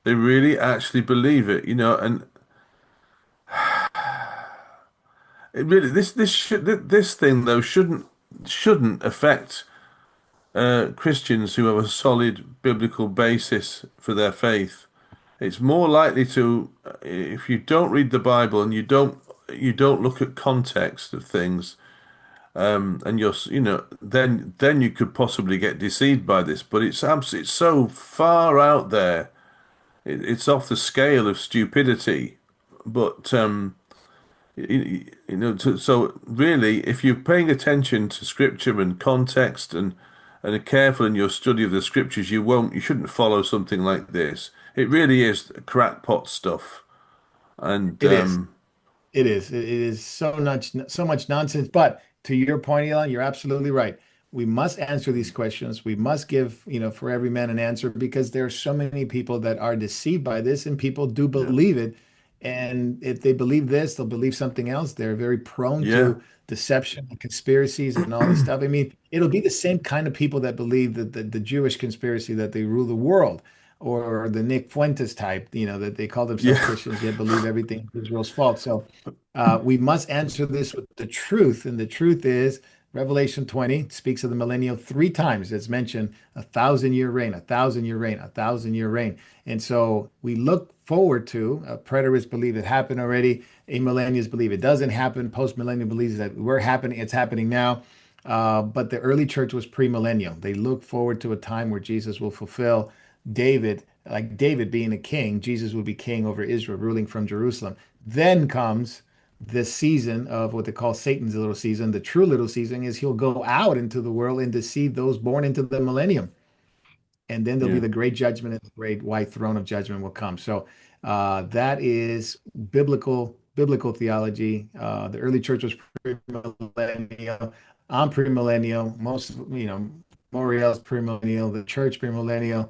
B: They really actually believe it, and it really this thing though shouldn't affect Christians who have a solid biblical basis for their faith. It's more likely to, if you don't read the Bible and you don't look at context of things, and then you could possibly get deceived by this. But it's so far out there. It's off the scale of stupidity. But so really, if you're paying attention to scripture and context and are careful in your study of the scriptures, you shouldn't follow something like this. It really is crackpot stuff. And
A: It is. It is. It is so much nonsense. But to your point, Elon, you're absolutely right. We must answer these questions. We must give, for every man an answer because there are so many people that are deceived by this, and people do
B: yeah,
A: believe it. And if they believe this, they'll believe something else. They're very prone
B: yeah,
A: to deception and conspiracies and all this stuff. I mean, it'll be the same kind of people that believe that the Jewish conspiracy that they rule the world, or the Nick Fuentes type, that they call themselves
B: yeah.
A: Christians yet believe everything is Israel's fault. So we must answer this with the truth. And the truth is, Revelation 20 speaks of the millennial three times. It's mentioned 1,000-year reign, 1,000-year reign, 1,000-year reign. And so we look forward to, preterists believe it happened already. Amillennials believe it doesn't happen. Post-millennial believes that it's happening now. But the early church was premillennial. They look forward to a time where Jesus will fulfill David, like David being a king, Jesus will be king over Israel, ruling from Jerusalem. Then comes this season of what they call Satan's little season. The true little season is he'll go out into the world and deceive those born into the millennium. And then there'll be
B: Yeah.
A: the great judgment, and the great white throne of judgment will come. So that is biblical theology. The early church was premillennial. I'm premillennial. Most, Moriel's premillennial. The church premillennial.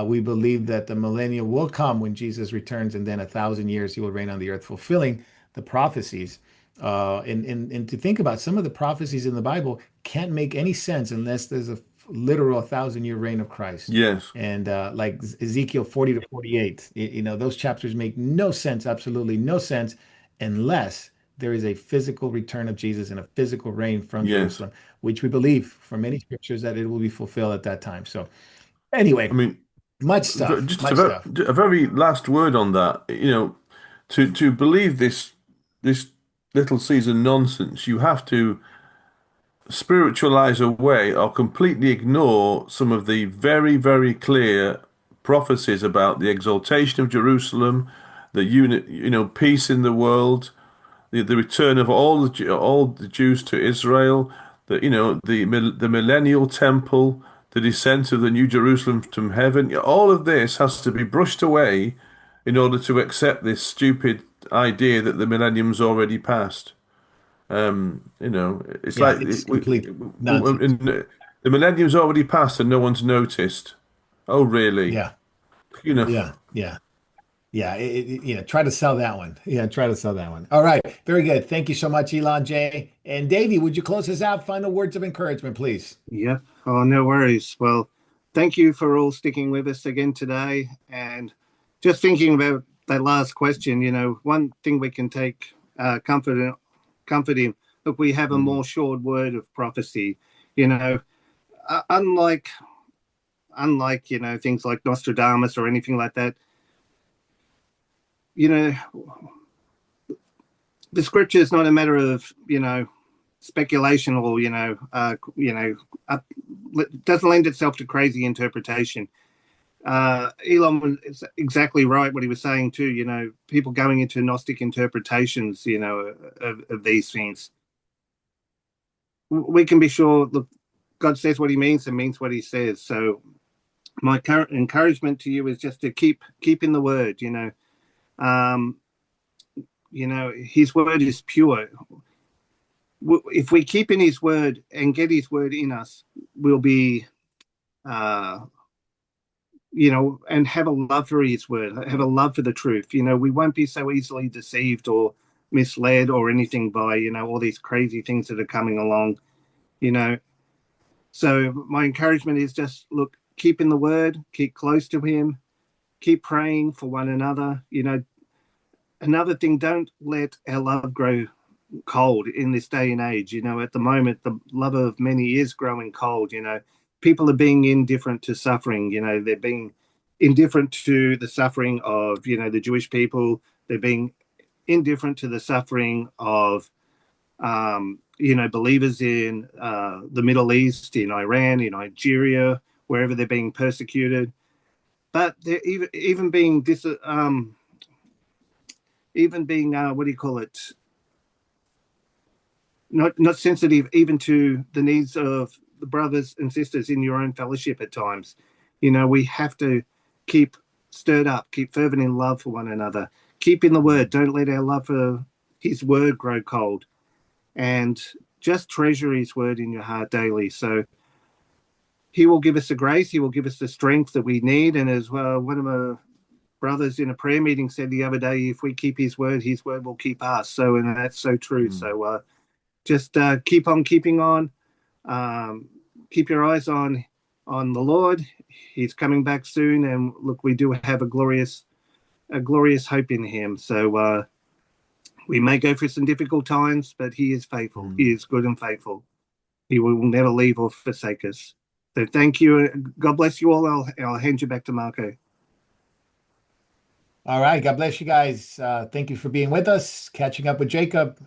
A: We believe that the millennium will come when Jesus returns, and then 1,000 years he will reign on the earth, fulfilling the prophecies. And to think about some of the prophecies in the Bible can't make any sense unless there's a literal 1,000-year reign of Christ.
B: Yes.
A: And like Ezekiel 40 to 48, those chapters make no sense, absolutely no sense, unless there is a physical return of Jesus and a physical reign from
B: Yes.
A: Jerusalem, which we believe from many scriptures that it will be fulfilled at that time. So
B: I
A: anyway,
B: mean,
A: much stuff,
B: just
A: much stuff.
B: a very last word on that. To believe this little season nonsense, you have to spiritualize away or completely ignore some of the very, very clear prophecies about the exaltation of Jerusalem, the unit, peace in the world, the return of all the Jews to Israel, the millennial temple, the descent of the New Jerusalem from heaven. All of this has to be brushed away in order to accept this stupid idea that the millennium's already passed. It's
A: Yeah,
B: like
A: it's complete nonsense.
B: the millennium's already passed and no one's noticed. Oh, really?
A: Yeah,
B: You know,
A: yeah, yeah. Yeah, try to sell that one. Yeah, try to sell that one. All right, very good. Thank you so much, Elon J. And Davey, would you close us out? Final words of encouragement, please.
C: Yep. Oh, no worries. Well, thank you for all sticking with us again today. And just thinking about that last question, one thing we can take comfort in. Look, we have a
B: mm,
C: more assured word of prophecy. You know, unlike things like Nostradamus or anything like that. You know, the scripture is not a matter of speculation or doesn't lend itself to crazy interpretation. Elon is exactly right what he was saying too. People going into Gnostic interpretations, of these things. We can be sure. Look, God says what He means and means what He says. So my current encouragement to you is just to keep in the Word. Um, His Word is pure. If we keep in His Word and get His Word in us, we'll be and have a love for His Word, have a love for the truth. We won't be so easily deceived or misled or anything by, all these crazy things that are coming along, you know. So my encouragement is just, look, keep in the Word, keep close to Him, keep praying for one another. Another thing, don't let our love grow cold in this day and age. At the moment, the love of many is growing cold. people are being indifferent to suffering. They're being indifferent to the suffering of, the Jewish people. They're being indifferent to the suffering of, believers in the Middle East, in Iran, in Nigeria, wherever they're being persecuted. But they're even being what do you call it? Not sensitive even to the needs of the brothers and sisters in your own fellowship at times. We have to keep stirred up, keep fervent in love for one another, keep in the word. Don't let our love for his word grow cold, and just treasure his word in your heart daily. So he will give us the grace, he will give us the strength that we need. And as well, one of my brothers in a prayer meeting said the other day, if we keep his word will keep us. So, and that's so true. So just keep on keeping on. Keep your eyes on the Lord. He's coming back soon, and look, we do have a glorious hope in him. So we may go through some difficult times, but he is faithful. He is good and faithful. He will never leave or forsake us. So thank you. God bless you all. I'll hand you back to Marco.
A: All right. God bless you guys. Thank you for being with us, catching up with Jacob.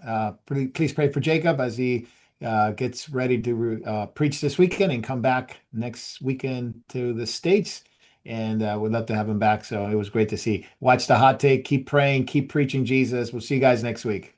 A: Please pray for Jacob as he gets ready to preach this weekend and come back next weekend to the States. And we'd love to have him back. So it was great to see. Watch the hot take. Keep praying. Keep preaching Jesus. We'll see you guys next week.